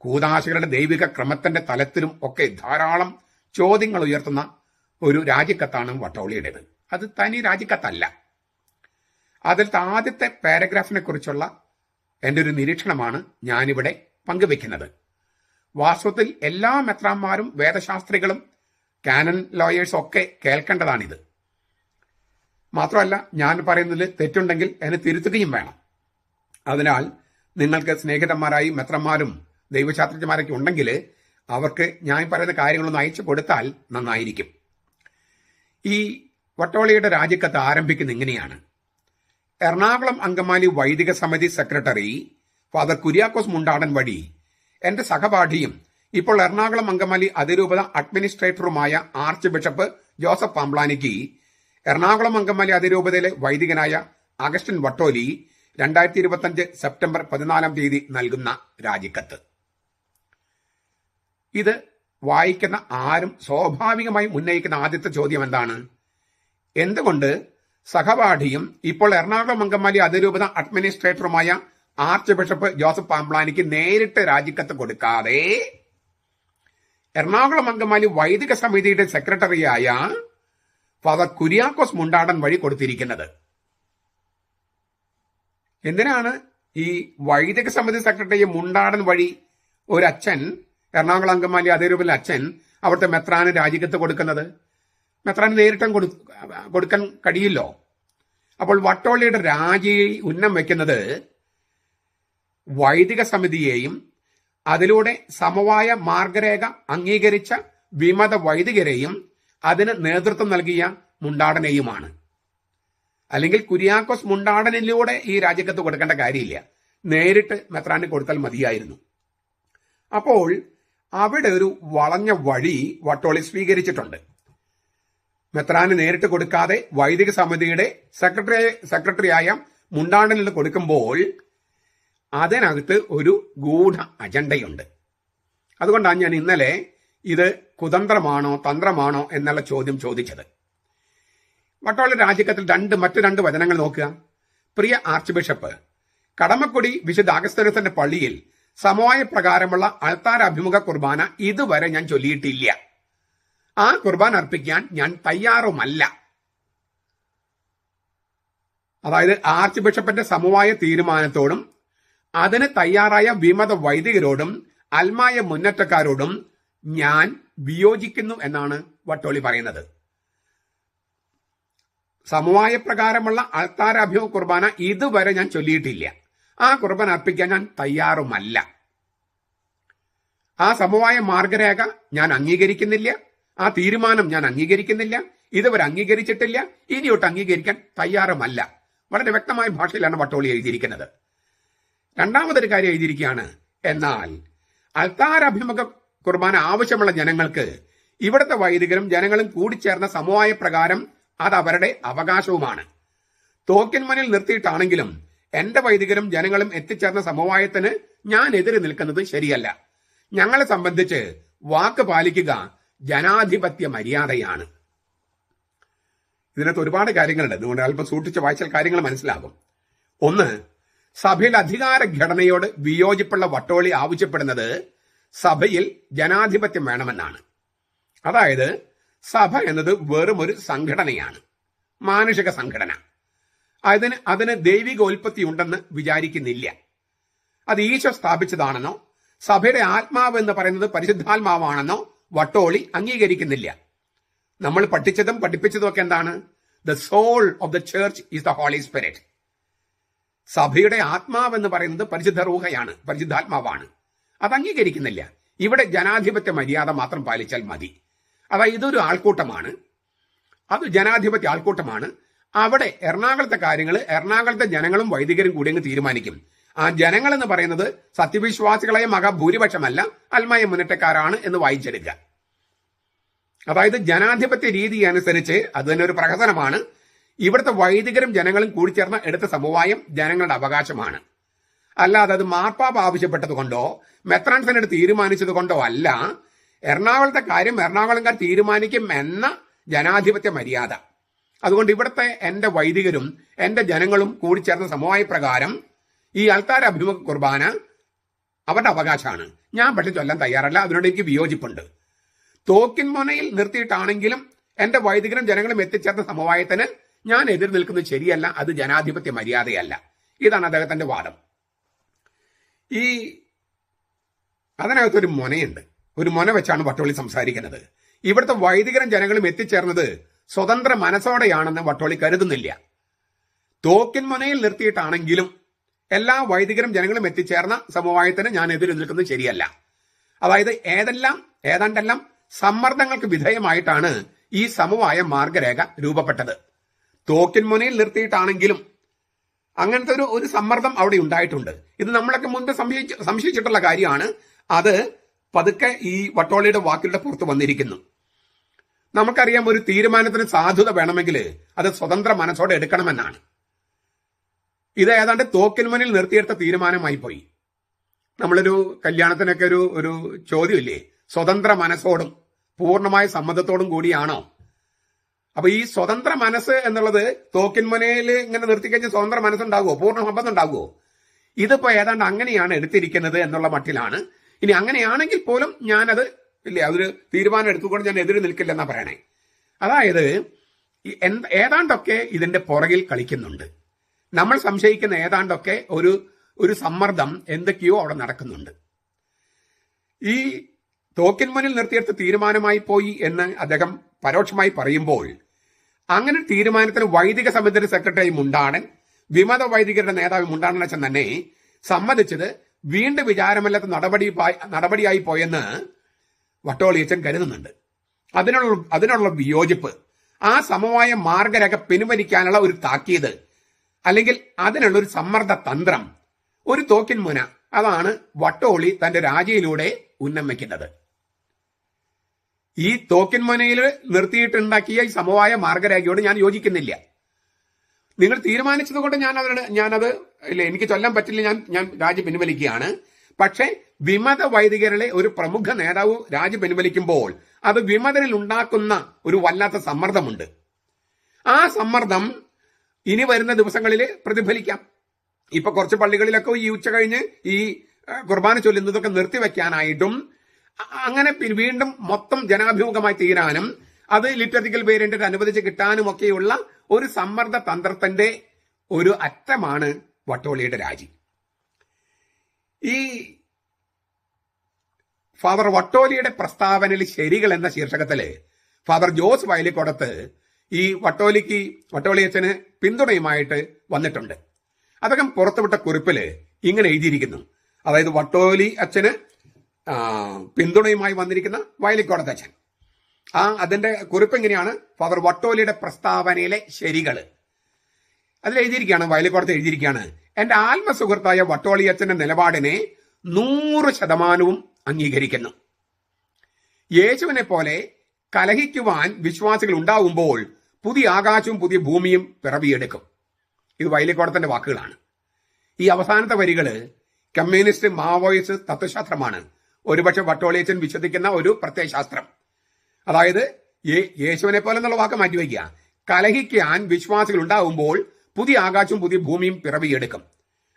കൂദാശകളുടെ ദൈവിക ക്രമത്തിന്റെ തലത്തിലും ഒക്കെ ധാരാളം ചോദ്യങ്ങൾ ഉയർത്തുന്ന ഒരു രാജിക്കത്താണ് വട്ടോളിയുടേത്. അത് തനി രാജിക്കത്തല്ല. അതിലത്തെ ആദ്യത്തെ പാരഗ്രാഫിനെ കുറിച്ചുള്ള എൻ്റെ ഒരു നിരീക്ഷണമാണ് ഞാനിവിടെ പങ്കുവെക്കുന്നത്. വാസ്തവത്തിൽ എല്ലാ മെത്രാന്മാരും വേദശാസ്ത്രികളും കാനൻ ലോയേഴ്സും ഒക്കെ കേൾക്കേണ്ടതാണിത്. മാത്രമല്ല, ഞാൻ പറയുന്നതിൽ തെറ്റുണ്ടെങ്കിൽ എന്നെ തിരുത്തുകയും വേണം. അതിനാൽ നിങ്ങൾക്ക് സ്നേഹിതന്മാരായി മെത്രന്മാരും ദൈവശാസ്ത്രജ്ഞന്മാരൊക്കെ ഉണ്ടെങ്കിൽ അവർക്ക് ഞാൻ പറയുന്ന കാര്യങ്ങളൊന്ന് അയച്ചു കൊടുത്താൽ നന്നായിരിക്കും. ഈ വട്ടോളിയുടെ രാജിക്കത്ത് ആരംഭിക്കുന്ന ഇങ്ങനെയാണ്. എറണാകുളം അങ്കമാലി വൈദിക സമിതി സെക്രട്ടറി ഫാദർ കുര്യാക്കോസ് മുണ്ടാടൻ വഴി എന്റെ സഹപാഠിയും ഇപ്പോൾ എറണാകുളം അങ്കമാലി അതിരൂപത അഡ്മിനിസ്ട്രേറ്ററുമായ ആർച്ച് ബിഷപ്പ് ജോസഫ് പാംപ്ലാനിക്ക് എറണാകുളം അങ്കമാലി അതിരൂപതയിലെ വൈദികനായ അഗസ്റ്റിൻ വട്ടോലി 2025 സെപ്റ്റംബർ 14 നൽകുന്ന രാജിക്കത്ത്. ഇത് വായിക്കുന്ന ആരും സ്വാഭാവികമായും ഉന്നയിക്കുന്ന ആദ്യത്തെ ചോദ്യം എന്താണ്? എന്തുകൊണ്ട് സഹപാഠിയും ഇപ്പോൾ എറണാകുളം അങ്കമാലി അതിരൂപത അഡ്മിനിസ്ട്രേറ്ററുമായ ആർച്ച് ബിഷപ്പ് ജോസഫ് പാംപ്ലാനിക്ക് നേരിട്ട് രാജിക്കത്ത് കൊടുക്കാതെ എറണാകുളം അങ്കമാലി വൈദിക സമിതിയുടെ സെക്രട്ടറിയായ ഫാദർ കുര്യാക്കോസ് മുണ്ടാടൻ വഴി കൊടുത്തിരിക്കുന്നത്? എന്തിനാണ് ഈ വൈദിക സമിതി സെക്രട്ടറി മുണ്ടാടൻ വഴി ഒരു അച്ഛൻ, എറണാകുളം അങ്കമാലി അതിരൂപതയിലെ അച്ഛൻ, അവിടുത്തെ മെത്രാന് രാജിക്കത്ത് കൊടുക്കുന്നത്? മെത്രാന് നേരിട്ടും കൊടുക്കാൻ കഴിയില്ലോ. അപ്പോൾ വട്ടോളിയുടെ രാജി ഉന്നം വയ്ക്കുന്നത് വൈദിക സമിതിയെയും അതിലൂടെ സമവായ മാർഗരേഖ അംഗീകരിച്ച വിമത വൈദികരെയും അതിന് നേതൃത്വം നൽകിയ മുണ്ടാടനെയുമാണ്. അല്ലെങ്കിൽ കുര്യാക്കോസ് മുണ്ടാടനിലൂടെ ഈ രാജിക്കത്ത് കൊടുക്കേണ്ട കാര്യമില്ല, നേരിട്ട് മെത്രാന് കൊടുത്താൽ മതിയായിരുന്നു. അപ്പോൾ അവിടെ ഒരു വളഞ്ഞ വഴി വട്ടോളി സ്വീകരിച്ചിട്ടുണ്ട്. മെത്രാന് നേരിട്ട് കൊടുക്കാതെ വൈദിക സമിതിയുടെ സെക്രട്ടറിയായ മുണ്ടാടനിൽ കൊടുക്കുമ്പോൾ അതിനകത്ത് ഒരു ഗൂഢ അജണ്ടയുണ്ട്. അതുകൊണ്ടാണ് ഞാൻ ഇന്നലെ ഇത് കുതന്ത്രമാണോ തന്ത്രമാണോ എന്നുള്ള ചോദ്യം ചോദിച്ചത്. വട്ടോളി രാജിക്കത്തിൽ മറ്റു രണ്ട് വചനങ്ങൾ നോക്കുക. പ്രിയ ആർച്ച് ബിഷപ്പ്, കടമക്കുടി വിശുദ്ധ അഗസ്തീനോസിന്റെ പള്ളിയിൽ സമവായ പ്രകാരമുള്ള അൾത്താര അഭിമുഖ കുർബാന ഇതുവരെ ഞാൻ ചൊല്ലിയിട്ടില്ല. ആ കുർബാന അർപ്പിക്കാൻ ഞാൻ തയ്യാറുമല്ല. അതായത് ആർച്ച് ബിഷപ്പിന്റെ സമവായ തീരുമാനത്തോടും അതിന് തയ്യാറായ വിമത വൈദികരോടും അൽമായ മുന്നേറ്റക്കാരോടും ഞാൻ വിയോജിക്കുന്നു എന്നാണ് വട്ടോളി പറയുന്നത്. സമവായ പ്രകാരമുള്ള അൾത്താര അഭിമുഖ കുർബാന ഇതുവരെ ഞാൻ ചൊല്ലിയിട്ടില്ല. ആ കുർബാന അർപ്പിക്കാൻ ഞാൻ തയ്യാറുമല്ല. ആ സമവായ മാർഗരേഖ ഞാൻ അംഗീകരിക്കുന്നില്ല. ആ തീരുമാനം ഞാൻ അംഗീകരിക്കുന്നില്ല. ഇതുവരെ അംഗീകരിച്ചിട്ടില്ല. ഇനിയൊട്ട് അംഗീകരിക്കാൻ തയ്യാറുമല്ല. വളരെ വ്യക്തമായ ഭാഷയിലാണ് വട്ടോളി എഴുതിയിരിക്കുന്നത്. രണ്ടാമതൊരു കാര്യം എഴുതിയിരിക്കുകയാണ്. എന്നാൽ അൾത്താര അഭിമുഖ കുർബാന ആവശ്യമുള്ള ജനങ്ങൾക്ക് ഇവിടുത്തെ വൈദികരും ജനങ്ങളും കൂടിച്ചേർന്ന സമവായ പ്രകാരം അത് അവരുടെ അവകാശവുമാണ്. തോക്കിൻ മുന്നിൽ നിർത്തിയിട്ടാണെങ്കിലും എന്റെ വൈദികരും ജനങ്ങളും എത്തിച്ചേർന്ന സമവായത്തിന് ഞാൻ എതിര് നിൽക്കുന്നത് ശരിയല്ല. ഞങ്ങളെ സംബന്ധിച്ച് വാക്ക് പാലിക്കുക ജനാധിപത്യ മര്യാദയാണ്. ഇതിനകത്ത് ഒരുപാട് കാര്യങ്ങളുണ്ട്. അതുകൊണ്ട് അല്പം സൂക്ഷിച്ച് വായിച്ചാൽ കാര്യങ്ങൾ മനസ്സിലാകും. ഒന്ന്, സഭയുടെ അധികാര ഘടനയോട് വിയോജിപ്പുള്ള വട്ടോളി ആവശ്യപ്പെടുന്നത് സഭയിൽ ജനാധിപത്യം വേണമെന്നാണ്. അതായത് സഭ എന്നത് വെറും ഒരു സംഘടനയാണ്, മാനുഷിക സംഘടന. അതിന് ദൈവികോൽപത്തി ഉണ്ടെന്ന് വിചാരിക്കുന്നില്ല. അത് ഈശോ സ്ഥാപിച്ചതാണെന്നോ സഭയുടെ ആത്മാവ് എന്ന് പറയുന്നത് പരിശുദ്ധാത്മാവാണെന്നോ വട്ടോളി അംഗീകരിക്കുന്നില്ല. നമ്മൾ പഠിച്ചതും പഠിപ്പിച്ചതും ഒക്കെ എന്താണ്? The soul of the church is the holy spirit. സഭയുടെ ആത്മാവ് എന്ന് പറയുന്നത് പരിശുദ്ധ റൂഹയാണ്, പരിശുദ്ധാത്മാവാണ്. അത് അംഗീകരിക്കുന്നില്ല. ഇവിടെ ജനാധിപത്യ മര്യാദ മാത്രം പാലിച്ചാൽ മതി. അതായത് ഇതൊരു ആൾക്കൂട്ടമാണ്, അത് ജനാധിപത്യ ആൾക്കൂട്ടമാണ്. അവിടെ എറണാകുളത്തെ കാര്യങ്ങൾ എറണാകുളത്തെ ജനങ്ങളും വൈദികരും കൂടി അങ്ങ് തീരുമാനിക്കും. ആ ജനങ്ങൾ എന്ന് പറയുന്നത് സത്യവിശ്വാസികളെ മഹാഭൂരിപക്ഷമല്ല, അൽമായ മുന്നേറ്റക്കാരാണ് എന്ന് വായിച്ചെടുക്കുക. അതായത് ജനാധിപത്യ രീതി അനുസരിച്ച് അത് തന്നെ ഒരു പ്രഹസനമാണ്. ഇവിടുത്തെ വൈദികരും ജനങ്ങളും കൂടിച്ചേർന്ന് എടുത്ത സമവായം ജനങ്ങളുടെ അവകാശമാണ്. അല്ലാതെ അത് മാർപ്പാപ്പ ആവശ്യപ്പെട്ടത് കൊണ്ടോ മെത്രാൻ സെനറ്റ് തീരുമാനിച്ചത് കൊണ്ടോ അല്ല. എറണാകുളത്തെ കാര്യം എറണാകുളംകാർ തീരുമാനിക്കും എന്ന ജനാധിപത്യ മര്യാദ. അതുകൊണ്ട് ഇവിടുത്തെ എന്റെ വൈദികരും എന്റെ ജനങ്ങളും കൂടി ചേർന്ന സമവായ പ്രകാരം ഈ അൾത്താര അഭിമുഖ കുർബാന അവരുടെ അവകാശമാണ്. ഞാൻ പക്ഷെ ചൊല്ലാൻ തയ്യാറല്ല, അതിനോട് എനിക്ക് വിയോജിപ്പുണ്ട്. തോക്കിൻ മുനയിൽ നിർത്തിയിട്ടാണെങ്കിലും എന്റെ വൈദികരും ജനങ്ങളും എത്തിച്ചേർന്ന സമവായത്തിന് ഞാൻ എതിർ നിൽക്കുന്നത് ശരിയല്ല, അത് ജനാധിപത്യ മര്യാദയല്ല. ഇതാണ് അദ്ദേഹത്തിന്റെ വാദം. അതിനകത്തൊരു മുനയുണ്ട്. ഒരു മുന വെച്ചാണ് വട്ടോളി സംസാരിക്കുന്നത്. ഇവിടുത്തെ വൈദികരും ജനങ്ങളും എത്തിച്ചേർന്നത് സ്വതന്ത്ര മനസ്സോടെയാണെന്ന് വട്ടോളി കരുതുന്നില്ല. തോക്കിൻ മുനയിൽ നിർത്തിയിട്ടാണെങ്കിലും എല്ലാ വൈദികരും ജനങ്ങളും എത്തിച്ചേർന്ന സമവായത്തിന് ഞാൻ എതിര് നിൽക്കുന്നത് ശരിയല്ല. അതായത് ഏതാണ്ടെല്ലാം സമ്മർദ്ദങ്ങൾക്ക് വിധേയമായിട്ടാണ് ഈ സമവായ മാർഗരേഖ രൂപപ്പെട്ടത്. തോക്കിൻ മുനയിൽ നിർത്തിയിട്ടാണെങ്കിലും അങ്ങനത്തെ ഒരു സമ്മർദ്ദം അവിടെ ഉണ്ടായിട്ടുണ്ട്. ഇത് നമ്മളൊക്കെ മുൻപ് സംശയിച്ചിട്ടുള്ള കാര്യമാണ്. അത് പതുക്കെ ഈ വട്ടോളിയുടെ വാക്കുകളുടെ പുറത്ത് വന്നിരിക്കുന്നു. നമുക്കറിയാം, ഒരു തീരുമാനത്തിന് സാധുത വേണമെങ്കിൽ അത് സ്വതന്ത്ര മനസ്സോടെ എടുക്കണമെന്നാണ്. ഇത് ഏതാണ്ട് തോക്കിൻ മുന്നിൽ നിർത്തിയെടുത്ത തീരുമാനമായി പോയി. നമ്മളൊരു കല്യാണത്തിനൊക്കെ ഒരു ചോദ്യമില്ലേ, സ്വതന്ത്ര മനസ്സോടും പൂർണ്ണമായ സമ്മതത്തോടും കൂടിയാണോ? അപ്പൊ ഈ സ്വതന്ത്ര മനസ്സ് എന്നുള്ളത് തോക്കിൻ മുനയിൽ ഇങ്ങനെ നിർത്തിക്കഴിഞ്ഞാൽ സ്വതന്ത്ര മനസ്സുണ്ടാകുമോ, പൂർണ്ണ സമ്മതം ഉണ്ടാകുമോ? ഇതിപ്പോ ഏതാണ്ട് അങ്ങനെയാണ് എടുത്തിരിക്കുന്നത് എന്നുള്ള മട്ടിലാണ്. ഇനി അങ്ങനെയാണെങ്കിൽ പോലും ഞാനത് അതൊരു തീരുമാനം എടുത്തുകൊണ്ട് ഞാൻ എതിര് നിൽക്കില്ലെന്നാ പറയണേ. അതായത് ഏതാണ്ടൊക്കെ ഇതിന്റെ പുറകിൽ കളിക്കുന്നുണ്ട്. നമ്മൾ സംശയിക്കുന്ന ഏതാണ്ടൊക്കെ ഒരു സമ്മർദ്ദം എന്തൊക്കെയോ അവിടെ നടക്കുന്നുണ്ട്. ഈ തോക്കിൻ മുന്നിൽ നിർത്തിയെടുത്ത തീരുമാനമായി പോയി എന്ന് അദ്ദേഹം പരോക്ഷമായി പറയുമ്പോൾ, അങ്ങനെ തീരുമാനത്തിന് വൈദിക സമിതിയുടെ സെക്രട്ടറി മുണ്ടാടൻ, വിമത വൈദികരുടെ നേതാവ് മുണ്ടാടൻ അച്ഛൻ തന്നെ സമ്മതിച്ചത് വീണ്ടും വിചാരമല്ലാത്ത നടപടിയായി പോയെന്ന് വട്ടോളിയച്ചൻ കരുതുന്നുണ്ട്. അതിനുള്ള വിയോജിപ്പ്, ആ സമവായ മാർഗരേഖ പിൻവലിക്കാനുള്ള ഒരു താക്കീത്, അല്ലെങ്കിൽ അതിനുള്ള ഒരു സമ്മർദ്ദ തന്ത്രം, ഒരു തോക്കിൻ മുന, അതാണ് വട്ടോളി തന്റെ രാജിയിലൂടെ ഉന്നമിക്കുന്നത്. ഈ തോക്കിൻ മുനയിൽ നിർത്തിയിട്ടുണ്ടാക്കിയ ഈ സമവായ മാർഗരേഖയോട് ഞാൻ യോജിക്കുന്നില്ല. നിങ്ങൾ തീരുമാനിച്ചത് കൊണ്ട് ഞാനത് എനിക്ക് ചൊല്ലാൻ പറ്റില്ല, ഞാൻ രാജി പിൻവലിക്കുകയാണ്. പക്ഷേ വിമത വൈദികരുടെ ഒരു പ്രമുഖ നേതാവ് രാജി പിൻവലിക്കുമ്പോൾ അത് വിമതനിൽ ഉണ്ടാക്കുന്ന ഒരു വല്ലാത്ത സമ്മർദ്ദമുണ്ട്. ആ സമ്മർദ്ദം ഇനി വരുന്ന ദിവസങ്ങളിൽ പ്രതിഫലിക്കാം. ഇപ്പൊ കുറച്ച് പള്ളികളിലൊക്കെ ഈ ഉച്ച കഴിഞ്ഞ് ഈ കുർബാന ചൊല്ലുന്നതൊക്കെ നിർത്തിവെക്കാനായിട്ടും അങ്ങനെ വീണ്ടും മൊത്തം ജനാഭിമുഖമായി തീരാനും അത് ലിറ്റർജിക്കൽ വേരിയന്റ് അനുവദിച്ച് കിട്ടാനും ഒക്കെയുള്ള ഒരു സമ്മർദ്ദ തന്ത്രത്തിന്റെ ഒരു അറ്റമാണ് വട്ടോളിയുടെ രാജി. ഈ ഫാദർ വട്ടോലിയുടെ പ്രസ്താവനയിൽ ശരികൾ എന്ന ശീർഷകത്തില് ഫാദർ ജോസ് വയലിക്കോടത്ത് ഈ വട്ടോളിയച്ഛന് പിന്തുണയുമായിട്ട് വന്നിട്ടുണ്ട്. അദ്ദേഹം പുറത്തുവിട്ട കുറിപ്പില് ഇങ്ങനെ എഴുതിയിരിക്കുന്നു. അതായത് വട്ടോലി അച്ഛന് പിന്തുണയുമായി വന്നിരിക്കുന്ന വയലിക്കോടത്ത് അച്ഛൻ, അതിന്റെ കുറിപ്പ് എങ്ങനെയാണ്? ഫാദർ വട്ടോലിയുടെ പ്രസ്താവനയിലെ ശരികള് അതിൽ എഴുതിയിരിക്കുകയാണ്. വയലിക്കോടത്ത് എഴുതിയിരിക്കുകയാണ്, എന്റെ ആത്മസുഹൃത്തായ വട്ടോളി അച്ഛന്റെ നിലപാടിനെ 100% അംഗീകരിക്കുന്നു. യേശുവിനെ പോലെ കലഹിക്കുവാൻ വിശ്വാസികൾ ഉണ്ടാവുമ്പോൾ പുതിയ ആകാശവും പുതിയ ഭൂമിയും പിറവിയെടുക്കും. ഇത് വയലിക്കോടത്തിന്റെ വാക്കുകളാണ്. ഈ അവസാനത്തെ വരികള് കമ്മ്യൂണിസ്റ്റ് മാവോയിസ്റ്റ് തത്വശാസ്ത്രമാണ്. ഒരുപക്ഷെ വട്ടോളിയച്ചൻ വിശ്വസിക്കുന്ന ഒരു പ്രത്യയശാസ്ത്രം. അതായത് യേശുവിനെ പോലെ എന്നുള്ള വാക്ക് മാറ്റിവെക്കുക, കലഹിക്കാൻ വിശ്വാസികൾ ഉണ്ടാവുമ്പോൾ പുതിയ ആകാശവും പുതിയ ഭൂമിയും പിറവിയെടുക്കും.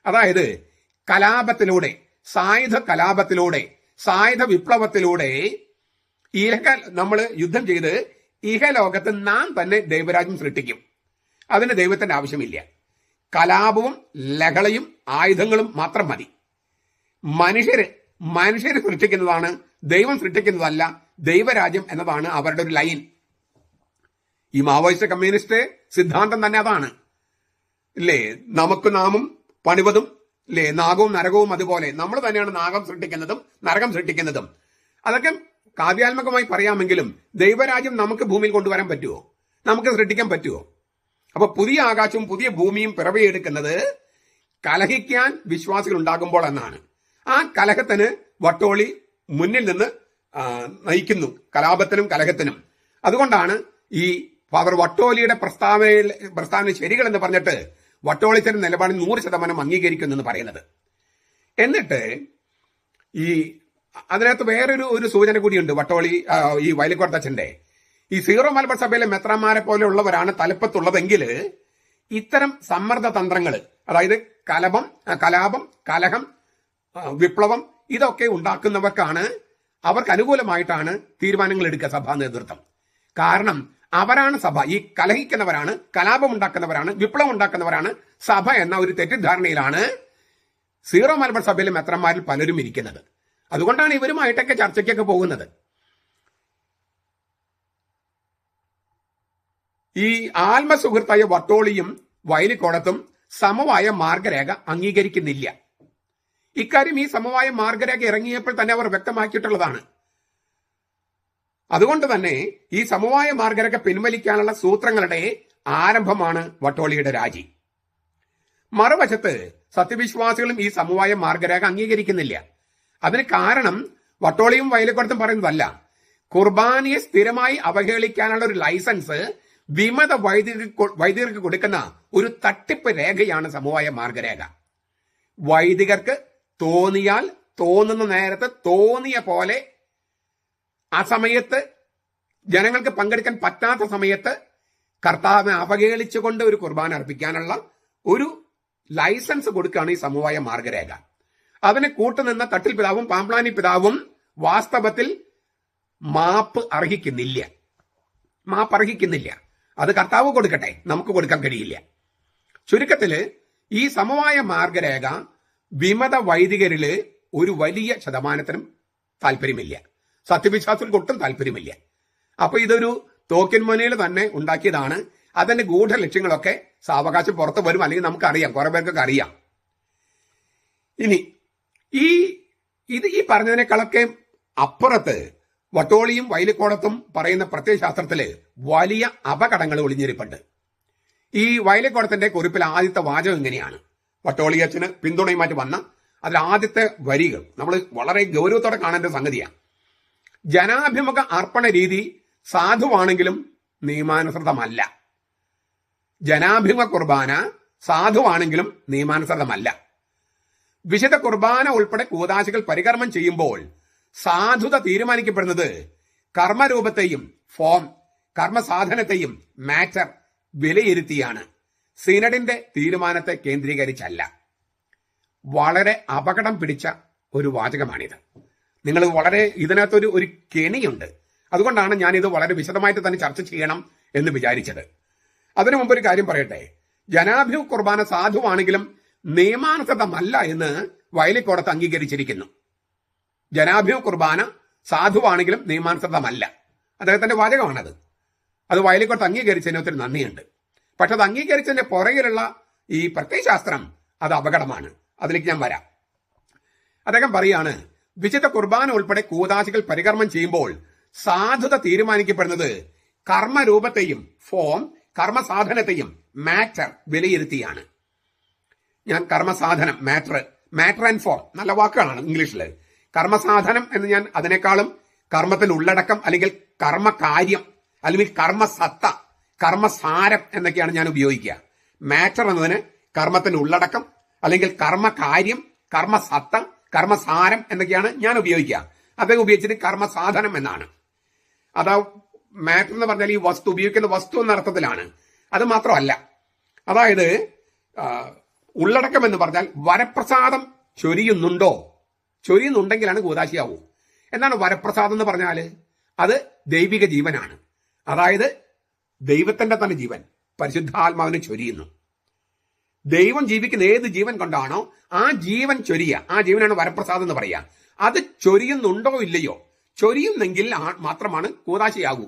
അതായത് കലാപത്തിലൂടെ, സായുധ കലാപത്തിലൂടെ, സായുധ വിപ്ലവത്തിലൂടെ നമ്മൾ യുദ്ധം ചെയ്ത് ഇഹലോകത്ത് നാം തന്നെ ദൈവരാജ്യം സൃഷ്ടിക്കും. അതിന് ദൈവത്തിന്റെ ആവശ്യമില്ല. കലാപവും ലഹളയും ആയുധങ്ങളും മാത്രം മതി. മനുഷ്യര് സൃഷ്ടിക്കുന്നതാണ്, ദൈവം സൃഷ്ടിക്കുന്നതല്ല ദൈവരാജ്യം എന്നതാണ് അവരുടെ ഒരു ലൈൻ. ഈ മാവോയിസ്റ്റ് കമ്മ്യൂണിസ്റ്റ് സിദ്ധാന്തം തന്നെ അതാണ്. ഇല്ലേ, നമുക്ക് നാമും പണിവതും, ഇല്ലേ, നാഗവും നരകവും അതുപോലെ നമ്മൾ തന്നെയാണ് നാഗം സൃഷ്ടിക്കുന്നതും നരകം സൃഷ്ടിക്കുന്നതും. അതൊക്കെ കാവ്യാത്മകമായി പറയാമെങ്കിലും ദൈവരാജ്യം നമുക്ക് ഭൂമിയിൽ കൊണ്ടുവരാൻ പറ്റുമോ? നമുക്ക് സൃഷ്ടിക്കാൻ പറ്റുമോ? അപ്പൊ പുതിയ ആകാശവും പുതിയ ഭൂമിയും പിറവിയെടുക്കുന്നത് കലഹിക്കാൻ വിശ്വാസികൾ ഉണ്ടാകുമ്പോൾ എന്നാണ്. ആ കലഹത്തിന് വട്ടോളി മുന്നിൽ നിന്ന് നയിക്കുന്നു, കലാപത്തിനും കലഹത്തിനും. അതുകൊണ്ടാണ് ഈ ഫാദർ വട്ടോലിയുടെ പ്രസ്താവന ശരികൾ എന്ന് പറഞ്ഞിട്ട് വട്ടോളിച്ചന്റെ നിലപാടിൽ 100% അംഗീകരിക്കുന്നെന്ന് പറയുന്നത്. എന്നിട്ട് ഈ അതിനകത്ത് വേറൊരു സൂചന കൂടിയുണ്ട് വട്ടോളി ഈ വയലിക്കോടത്തച്ഛന്റെ. ഈ സീറോ മലബാർ സഭയിലെ മെത്രാന്മാരെ പോലെയുള്ളവരാണ് തലപ്പത്തുള്ളതെങ്കിൽ ഇത്തരം സമ്മർദ്ദ തന്ത്രങ്ങൾ, അതായത് കലാപം, കലഹം, വിപ്ലവം ഇതൊക്കെ ഉണ്ടാക്കുന്നവർക്കാണ്, അവർക്ക് അനുകൂലമായിട്ടാണ് തീരുമാനങ്ങൾ എടുക്കുക സഭാ നേതൃത്വം. കാരണം അവരാണ് സഭ. ഈ കലഹിക്കുന്നവരാണ്, കലാപം ഉണ്ടാക്കുന്നവരാണ്, വിപ്ലവം ഉണ്ടാക്കുന്നവരാണ് സഭ എന്ന ഒരു തെറ്റിദ്ധാരണയിലാണ് സീറോ മലബാർ സഭയിലെ മെത്രാന്മാരിൽ പലരും ഇരിക്കുന്നത്. അതുകൊണ്ടാണ് ഇവരുമായിട്ടൊക്കെ ചർച്ചയ്ക്കൊക്കെ പോകുന്നത്. ഈ ആത്മസുഹൃത്തായ വട്ടോളിയും വയലിക്കോടത്തും സമവായ മാർഗരേഖ അംഗീകരിക്കുന്നില്ല. ഇക്കാര്യം ഈ സമവായ മാർഗരേഖ ഇറങ്ങിയപ്പോൾ തന്നെ അവർ വ്യക്തമാക്കിയിട്ടുള്ളതാണ്. അതുകൊണ്ട് തന്നെ ഈ സമവായ മാർഗരേഖ പിൻവലിക്കാനുള്ള സൂത്രങ്ങളുടെ ആരംഭമാണ് വട്ടോളിയുടെ രാജി. മറുവശത്ത് സത്യവിശ്വാസികളും ഈ സമവായ മാർഗരേഖ അംഗീകരിക്കുന്നില്ല. അതിന് കാരണം വട്ടോളിയും വയലിക്കോടത്തും പറയുന്നതല്ല, കുർബാനയെ സ്ഥിരമായി അവഹേളിക്കാനുള്ള ഒരു ലൈസൻസ് വിമത വൈദികർക്ക് കൊടുക്കുന്ന ഒരു തട്ടിപ്പ് രേഖയാണ് സമവായ മാർഗരേഖ. വൈദികർക്ക് തോന്നിയാൽ തോന്നുന്ന നേരത്ത് തോന്നിയ പോലെ ആ സമയത്ത് ജനങ്ങൾക്ക് പങ്കെടുക്കാൻ പറ്റാത്ത സമയത്ത് കർത്താവിനെ അവഹേളിച്ചുകൊണ്ട് ഒരു കുർബാന അർപ്പിക്കാനുള്ള ഒരു ലൈസൻസ് കൊടുക്കുകയാണ് ഈ സമവായ മാർഗരേഖ. അതിന് കൂട്ടുനിന്ന തട്ടിൽ പിതാവും പാമ്പ്ലാനി പിതാവും വാസ്തവത്തിൽ മാപ്പ് അർഹിക്കുന്നില്ല. അത് കർത്താവ് കൊടുക്കട്ടെ, നമുക്ക് കൊടുക്കാൻ കഴിയില്ല. ചുരുക്കത്തില് ഈ സമവായ മാർഗരേഖ വിമത വൈദികരില് ഒരു വലിയ ശതമാനത്തിനും താല്പര്യമില്ല, സത്യവിശ്വാസത്തിൽ ഒട്ടും താല്പര്യമില്ല. അപ്പൊ ഇതൊരു തോക്കിൻ മുനയിൽ തന്നെ ഉണ്ടാക്കിയതാണ്. അതിന്റെ ഗൂഢ ലക്ഷ്യങ്ങളൊക്കെ സാവകാശം പുറത്തു വരും, അല്ലെങ്കിൽ നമുക്കറിയാം, കുറെ പേർക്കൊക്കെ അറിയാം. ഇനി ഈ പറഞ്ഞതിനേക്കാളൊക്കെ അപ്പുറത്ത് വട്ടോളിയും വയലിക്കോടത്തും പറയുന്ന പ്രത്യയശാസ്ത്രത്തില് വലിയ അപകടങ്ങൾ ഒളിഞ്ഞിരിപ്പുണ്ട്. ഈ വയലിക്കോടത്തിന്റെ കുറിപ്പിൽ ആദ്യത്തെ വാചകം ഇങ്ങനെയാണ്. വട്ടോളിയച്ചന് പിന്തുണയുമായിട്ട് വന്ന അതിൽ ആദ്യത്തെ വരികൾ നമ്മൾ വളരെ ഗൗരവത്തോടെ കാണേണ്ട സംഗതിയാണ്. ജനാഭിമുഖ അർപ്പണ രീതി സാധുവാണെങ്കിലും നിയമാനുസൃതമല്ല. ജനാഭിമുഖ കുർബാന സാധുവാണെങ്കിലും നിയമാനുസൃതമല്ല. വിശുദ്ധ കുർബാന ഉൾപ്പെടെ കൂദാശകൾ പരികർമ്മം ചെയ്യുമ്പോൾ സാധുത തീരുമാനിക്കപ്പെടുന്നത് കർമ്മരൂപത്തെയും ഫോം, കർമ്മസാധനത്തെയും മാറ്റർ വിലയിരുത്തിയാണ്, സിനഡിന്റെ തീരുമാനത്തെ കേന്ദ്രീകരിച്ചല്ല. വളരെ അപകടം പിടിച്ച ഒരു വാചകമാണിത്. നിങ്ങൾ വളരെ ഇതിനകത്തൊരു കെണിയുണ്ട്. അതുകൊണ്ടാണ് ഞാനിത് വളരെ വിശദമായിട്ട് തന്നെ ചർച്ച ചെയ്യണം എന്ന് വിചാരിച്ചത്. അതിനു മുമ്പ് ഒരു കാര്യം പറയട്ടെ. ജനാഭിമുഖ കുർബാന സാധുവാണെങ്കിലും നിയമാനുസൃതമല്ല എന്ന് വയലിക്കോടത്ത് അംഗീകരിച്ചിരിക്കുന്നു. ജനാഭിമുഖ കുർബാന സാധുവാണെങ്കിലും നിയമാനുസൃതമല്ല, അദ്ദേഹത്തിന്റെ വാചകമാണത്. അത് വയലിക്കോടത്ത് അംഗീകരിച്ചതിന് ഒത്തിരി നന്ദിയുണ്ട്. പക്ഷെ അത് അംഗീകരിച്ചതിന്റെ പുറകിലുള്ള ഈ പ്രത്യയശാസ്ത്രം അത് അപകടമാണ്. അതിലേക്ക് ഞാൻ വരാം. അദ്ദേഹം പറയാണ്, വിശുദ്ധ കുർബാന ഉൾപ്പെടെ കൂദാശകൾ പരികർമ്മം ചെയ്യുമ്പോൾ സാധുത തീരുമാനിക്കപ്പെടുന്നത് കർമ്മരൂപത്തെയും ഫോം, കർമ്മസാധനത്തെയും മാറ്റർ വിലയിരുത്തിയാണ്. ഞാൻ കർമ്മസാധനം, മാറ്റർ ആൻഡ് ഫോം നല്ല വാക്കുകളാണ് ഇംഗ്ലീഷില്. കർമ്മസാധനം എന്ന് ഞാൻ അതിനേക്കാളും കർമ്മത്തിൽ ഉള്ളടക്കം, അല്ലെങ്കിൽ കർമ്മകാര്യം, അല്ലെങ്കിൽ കർമ്മസത്ത, കർമ്മസാരം എന്നൊക്കെയാണ് ഞാൻ ഉപയോഗിക്കുക. മാറ്റർ എന്നതിന് കർമ്മത്തിന്റെ ഉള്ളടക്കം, അല്ലെങ്കിൽ കർമ്മകാര്യം, കർമ്മസത്ത, കർമ്മസാരം എന്നൊക്കെയാണ് ഞാൻ ഉപയോഗിക്കുക. അദ്ദേഹം ഉപയോഗിച്ചിട്ട് കർമ്മസാധനം എന്നാണ്. അതാ മാറ്റർ എന്ന് പറഞ്ഞാൽ ഈ വസ്തു, ഉപയോഗിക്കുന്ന വസ്തു എന്ന അർത്ഥത്തിലാണ്. അത് മാത്രമല്ല, അതായത് ഉള്ളടക്കം എന്ന് പറഞ്ഞാൽ വരപ്രസാദം ചൊരിയുന്നുണ്ടെങ്കിലാണ് കൂദാശിയാവൂ. എന്താണ് വരപ്രസാദം എന്ന് പറഞ്ഞാൽ? അത് ദൈവിക ജീവനാണ്. അതായത് ദൈവത്തിന്റെ തന്നെ ജീവൻ പരിശുദ്ധാത്മാവിനെ ചൊരിയുന്നു. ദൈവം ജീവിക്കുന്ന ഏത് ജീവൻ കൊണ്ടാണോ ആ ജീവൻ ആ ജീവനാണ് വരപ്രസാദം എന്ന് പറയുക. അത് ചൊരിയുന്നുണ്ടോ ഇല്ലയോ? ചൊരിയുന്നെങ്കിൽ മാത്രമാണ് കൂദാശിയാകൂ.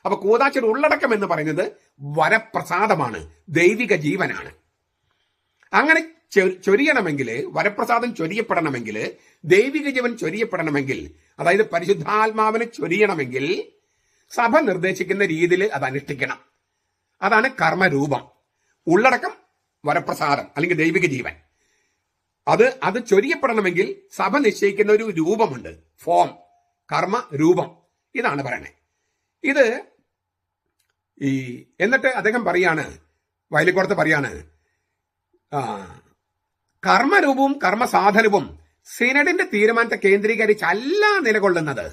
അപ്പൊ കൂദാശിയുടെ ഉള്ളടക്കം എന്ന് പറയുന്നത് വരപ്രസാദമാണ്, ദൈവിക ജീവനാണ്. അങ്ങനെ ചൊരിയണമെങ്കിൽ, വരപ്രസാദം ചൊരിയപ്പെടണമെങ്കിൽ, ദൈവിക ജീവൻ ചൊരിയപ്പെടണമെങ്കിൽ, അതായത് പരിശുദ്ധാത്മാവിനെ ചൊരിയണമെങ്കിൽ സഭ നിർദ്ദേശിക്കുന്ന രീതിയിൽ അത് അനുഷ്ഠിക്കണം. അതാണ് കർമ്മരൂപം. ഉള്ളടക്കം വരപ്രസാദം അല്ലെങ്കിൽ ദൈവിക ജീവൻ. അത് ചൊരിയപ്പെടണമെങ്കിൽ സഭ നിശ്ചയിക്കുന്ന ഒരു രൂപമുണ്ട്, ഫോം, കർമ്മ രൂപം. ഇതാണ് പറയണേ. ഇത് എന്നിട്ട് അദ്ദേഹം പറയാണ്, വയലിക്കോടത്ത് പറയാണ്, കർമ്മരൂപവും കർമ്മസാധനവും സിനഡിന്റെ തീരുമാനത്തെ കേന്ദ്രീകരിച്ചല്ല നിലകൊള്ളുന്നത്.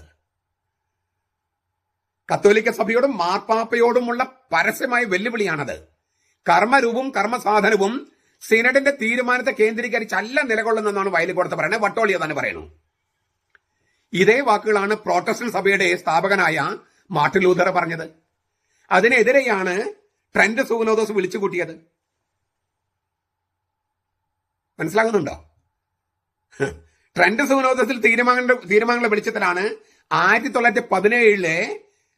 കത്തോലിക്ക സഭയോടും മാർപ്പാപ്പയോടുമുള്ള പരസ്യമായ വെല്ലുവിളിയാണത്. കർമ്മരൂപവും കർമ്മസാധനവും സിനഡിന്റെ തീരുമാനത്തെ കേന്ദ്രീകരിച്ചല്ല നിലകൊള്ളുന്നതെന്നാണ് വയലിക്കോടത്ത് പറയുന്നത്. വട്ടോളിയ തന്നെ പറയുന്നു. ഇതേ വാക്കുകളാണ് പ്രോട്ടസ്റ്റന്റ് സഭയുടെ സ്ഥാപകനായ മാർട്ടിൻ ലൂഥർ പറഞ്ഞത്. അതിനെതിരെയാണ് ട്രെന്റ് സൂനോദോസ് വിളിച്ചു കൂട്ടിയത്. മനസ്സിലാകുന്നുണ്ടോ? ട്രെന്റ് സൂനോദോസിൽ തീരുമാനങ്ങളുടെ വെളിച്ചത്തിലാണ് 1917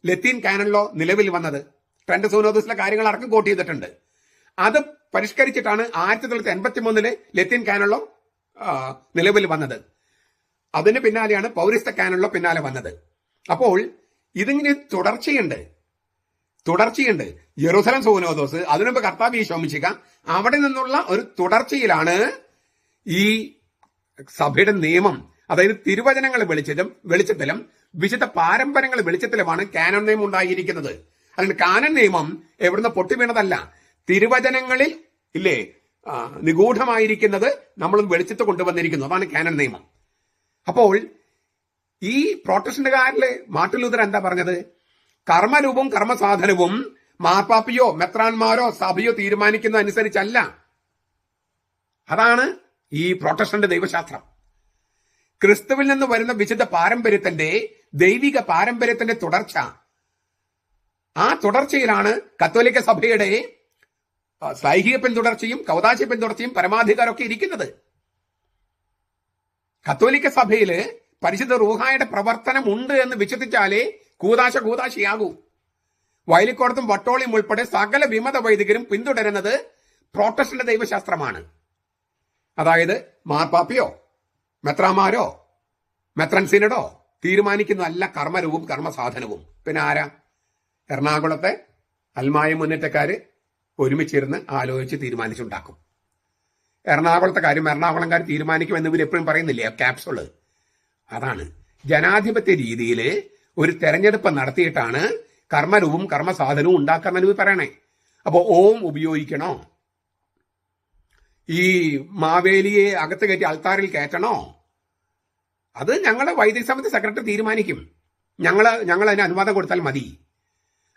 ലത്തീൻ കാനൺ ലോ നിലവിൽ വന്നത്. ട്രെന്റ് സൂനോദോസിലെ കാര്യങ്ങൾ അടക്കം കോട്ട് ചെയ്തിട്ടുണ്ട്. അത് പരിഷ്കരിച്ചിട്ടാണ് 1983 ലത്തീൻ കാനൺ ലോ നിലവിൽ വന്നത്. അതിന് പിന്നാലെയാണ് പൗരസ്ത്യ കാനൺ ലോ പിന്നാലെ വന്നത്. അപ്പോൾ ഇതിങ്ങനെ തുടർച്ചയുണ്ട്. ജെറൂസലം സൂനോദോസ്, അതിനുമുമ്പ് കർത്താവ് ശോമിച്ചിക, അവിടെ നിന്നുള്ള ഒരു തുടർച്ചയിലാണ് ഈ സഭയുടെ നിയമം, അതായത് തിരുവചനങ്ങളുടെ വെളിച്ചത്തിലും വിശുദ്ധ പാരമ്പര്യങ്ങളുടെ വെളിച്ചത്തിലുമാണ് കാനൺ നിയമം ഉണ്ടായിരിക്കുന്നത്. അതുകൊണ്ട് കാനൺ നിയമം എവിടുന്ന് പൊട്ടിവീണതല്ല. തിരുവചനങ്ങളിൽ ഇല്ലേ നിഗൂഢമായിരിക്കുന്നത് നമ്മൾ വെളിച്ചത്ത് കൊണ്ടുവന്നിരിക്കുന്നു. അതാണ് കാനൺ നിയമം. അപ്പോൾ ഈ പ്രോട്ടസ്റ്റന്റുകാരിലെ മാർട്ടിൻ ലൂഥർ എന്താ പറഞ്ഞത്? കർമ്മരൂപവും കർമ്മസാധനവും മാർപ്പാപ്പയോ മെത്രാന്മാരോ സഭയോ തീരുമാനിക്കുന്നത് അനുസരിച്ചല്ല. അതാണ് ഈ പ്രോട്ടസ്റ്റന്റ് ദൈവശാസ്ത്രം. ക്രിസ്തുവിൽ നിന്ന് വരുന്ന വിശുദ്ധ പാരമ്പര്യത്തിന്റെ, ദൈവിക പാരമ്പര്യത്തിന്റെ തുടർച്ച. ആ തുടർച്ചയിലാണ് കത്തോലിക്ക സഭയുടെ ശ്ലൈഹിക പിന്തുടർച്ചയും കൗദാശ പിന്തുടർച്ചയും പരമാധികാരമൊക്കെ ഇരിക്കുന്നത്. കത്തോലിക്ക സഭയില് പരിശുദ്ധ റൂഹായുടെ പ്രവർത്തനം ഉണ്ട് എന്ന് വിശ്വസിച്ചാലേ കൂതാശയാകൂ. വയലിക്കോടത്തും വട്ടോളിയും ഉൾപ്പെടെ സകല വിമത വൈദികരും പിന്തുടരുന്നത് പ്രോട്ടസ്റ്റന്റ് ദൈവശാസ്ത്രമാണ്. അതായത് മാർപ്പാപ്പയോ മെത്രാമാരോ മെത്രൻ സിനഡോ തീരുമാനിക്കുന്നതല്ല കർമ്മരൂപവും കർമ്മസാധനവും. പിന്നെ ആരാ? എറണാകുളത്തെ അൽമായ മുന്നേറ്റക്കാര് ഒരുമിച്ചിരുന്ന് ആലോചിച്ച് തീരുമാനിച്ചുണ്ടാക്കും. എറണാകുളത്തെ കാര്യം എറണാകുളംകാർ തീരുമാനിക്കും ഇവർ എപ്പോഴും പറയുന്നില്ലേ ക്യാപ്സുള്. അതാണ് ജനാധിപത്യ രീതിയിൽ ഒരു തെരഞ്ഞെടുപ്പ് നടത്തിയിട്ടാണ് കർമ്മരൂപവും കർമ്മസാധനവും ഉണ്ടാക്കാമെന്ന് പറയണേ. അപ്പോ ഓം ഉപയോഗിക്കണോ, ഈ മാവേലിയെ അകത്ത് കയറ്റി അൾത്താറിൽ കയറ്റണോ, അത് ഞങ്ങളെ വൈദിക സമിതി സെക്രട്ടറി തീരുമാനിക്കും. ഞങ്ങൾ അതിന് അനുവാദം കൊടുത്താൽ മതി.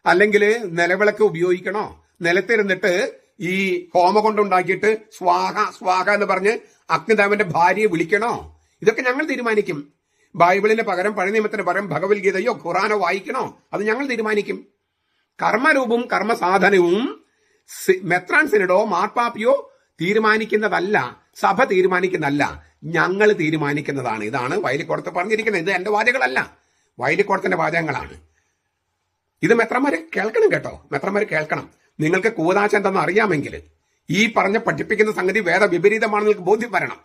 അല്ലെങ്കിൽ നിലവിളക്ക് ഉപയോഗിക്കണോ, നിലത്തിരുന്നിട്ട് ഈ ഹോമ കൊണ്ടുണ്ടാക്കിയിട്ട് സ്വാഹ എന്ന് പറഞ്ഞ് അഗ്നിദേവന്റെ ഭാര്യയെ വിളിക്കണോ, ഇതൊക്കെ ഞങ്ങൾ തീരുമാനിക്കും. ബൈബിളിന് പകരം പഴയ നിയമത്തിന് പകരം ഭഗവത്ഗീതയോ ഖുറാനോ വായിക്കണോ, അത് ഞങ്ങൾ തീരുമാനിക്കും. കർമ്മരൂപവും കർമ്മസാധനവും മെത്രാൻ സിനഡോ മാർപ്പാപ്പയോ തീരുമാനിക്കുന്നതല്ല, സഭ തീരുമാനിക്കുന്നതല്ല, ഞങ്ങൾ തീരുമാനിക്കുന്നതാണ്. ഇതാണ് വയലിക്കോടത്ത് പറഞ്ഞിരിക്കുന്നത്. ഇത് എന്റെ വാചകങ്ങളല്ല, വയലിക്കോടത്തിന്റെ വാചകങ്ങളാണ്. ഇത് മെത്രന്മാരെ കേൾക്കണം കേട്ടോ, മെത്രന്മാരെ കേൾക്കണം. നിങ്ങൾക്ക് കൂതാശ എന്തെന്ന് അറിയാമെങ്കിൽ ഈ പഠിപ്പിക്കുന്ന സംഗതി വേദ വിപരീതമാണെന്ന് നിങ്ങൾക്ക് ബോധ്യം വരണം.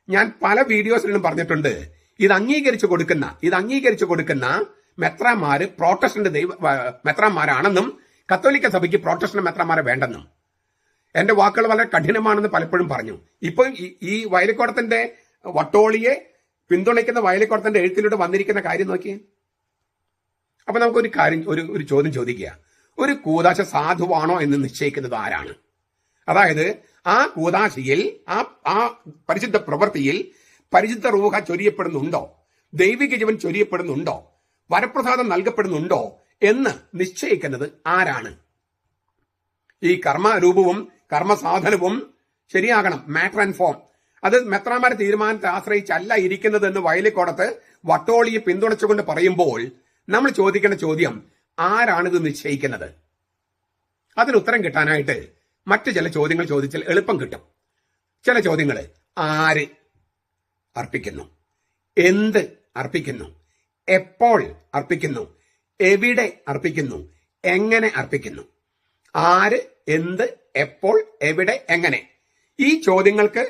ഞാൻ പല വീഡിയോസിലും പറഞ്ഞിട്ടുണ്ട്, ഇത് അംഗീകരിച്ചു കൊടുക്കുന്ന മെത്രാന്മാര് പ്രോട്ടസ്റ്റന്റ് മെത്രാന്മാരാണെന്നും കത്തോലിക്ക സഭയ്ക്ക് പ്രോട്ടസ്റ്റന്റ് മെത്രാന്മാരെ വേണ്ടെന്നും. എന്റെ വാക്കുകൾ വളരെ കഠിനമാണെന്ന് പലപ്പോഴും പറഞ്ഞു. ഇപ്പൊ ഈ വയലിക്കോടത്തിന്റെ വട്ടോളിയെ പിന്തുണയ്ക്കുന്ന വയലിക്കോടത്തിന്റെ എഴുത്തിലൂടെ വന്നിരിക്കുന്ന കാര്യം നോക്കിയേ. അപ്പൊ നമുക്കൊരു കാര്യം, ഒരു ചോദ്യം ചോദിക്കുക. ഒരു കൂതാശ സാധുവാണോ എന്ന് നിശ്ചയിക്കുന്നത് ആരാണ്? അതായത് ആ കൂതാശയിൽ, ആ പരിശുദ്ധ പ്രവൃത്തിയിൽ പരിശുദ്ധ റൂഹ ചൊരിയപ്പെടുന്നുണ്ടോ, ദൈവിക ജീവൻ ചൊരിയപ്പെടുന്നുണ്ടോ, വരപ്രസാദം നൽകപ്പെടുന്നുണ്ടോ എന്ന് നിശ്ചയിക്കുന്നത് ആരാണ്? ഈ കർമ്മരൂപവും കർമ്മസാധനവും ശരിയാകണം, മാറ്റർ ആൻഡ് ഫോം. അത് മെത്രാന്മാരുടെ തീരുമാനത്തെ ആശ്രയിച്ചല്ല ഇരിക്കുന്നതെന്ന് വയലിക്കോടത്ത് വട്ടോളിയെ പിന്തുണച്ചുകൊണ്ട് പറയുമ്പോൾ നമ്മൾ ചോദിക്കേണ്ട ചോദ്യം, ആരാണിത് നിശ്ചയിക്കുന്നത്? അതിന് ഉത്തരം കിട്ടാനായിട്ട് മറ്റു ചില ചോദ്യങ്ങൾ ചോദിച്ചാൽ എളുപ്പം കിട്ടും. ചില ചോദ്യങ്ങൾ: ആര് അർപ്പിക്കുന്നു, എന്ത് അർപ്പിക്കുന്നു, എപ്പോൾ അർപ്പിക്കുന്നു, എവിടെ അർപ്പിക്കുന്നു, എങ്ങനെ അർപ്പിക്കുന്നു. ആര്, എന്ത്, എപ്പോൾ, എവിടെ, എങ്ങനെ. ഈ ചോദ്യങ്ങൾക്ക്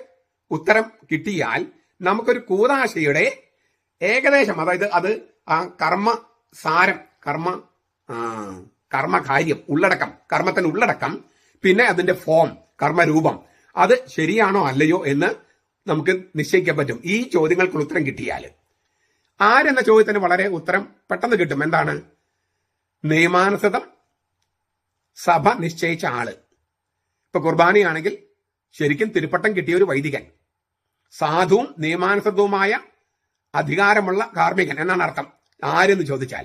ഉത്തരം കിട്ടിയാൽ നമുക്കൊരു കൂതാശയുടെ ഏകദേശം, അതായത് അത് ആ കർമ്മസാരം, കർമ്മകാര്യം, ഉള്ളടക്കം, കർമ്മത്തിന്റെ ഉള്ളടക്കം, പിന്നെ അതിന്റെ ഫോം, കർമ്മരൂപം, അത് ശരിയാണോ അല്ലയോ എന്ന് നമുക്ക് നിശ്ചയിക്കാൻ പറ്റും ഈ ചോദ്യങ്ങൾക്കുള്ള ഉത്തരം കിട്ടിയാൽ. ആരെന്ന ചോദ്യത്തിന് വളരെ ഉത്തരം പെട്ടെന്ന് കിട്ടും. എന്താണ്? നിയമാനുസൃതം സഭ നിശ്ചയിച്ച ആള്. ഇപ്പൊ കുർബാനയാണെങ്കിൽ ശരിക്കും തിരുപ്പട്ടം കിട്ടിയ ഒരു വൈദികൻ, സാധുവും നിയമാനുസൃതവുമായ അധികാരമുള്ള കാർമ്മികൻ എന്നാണ് അർത്ഥം. ആരെന്ന് ചോദിച്ചാൽ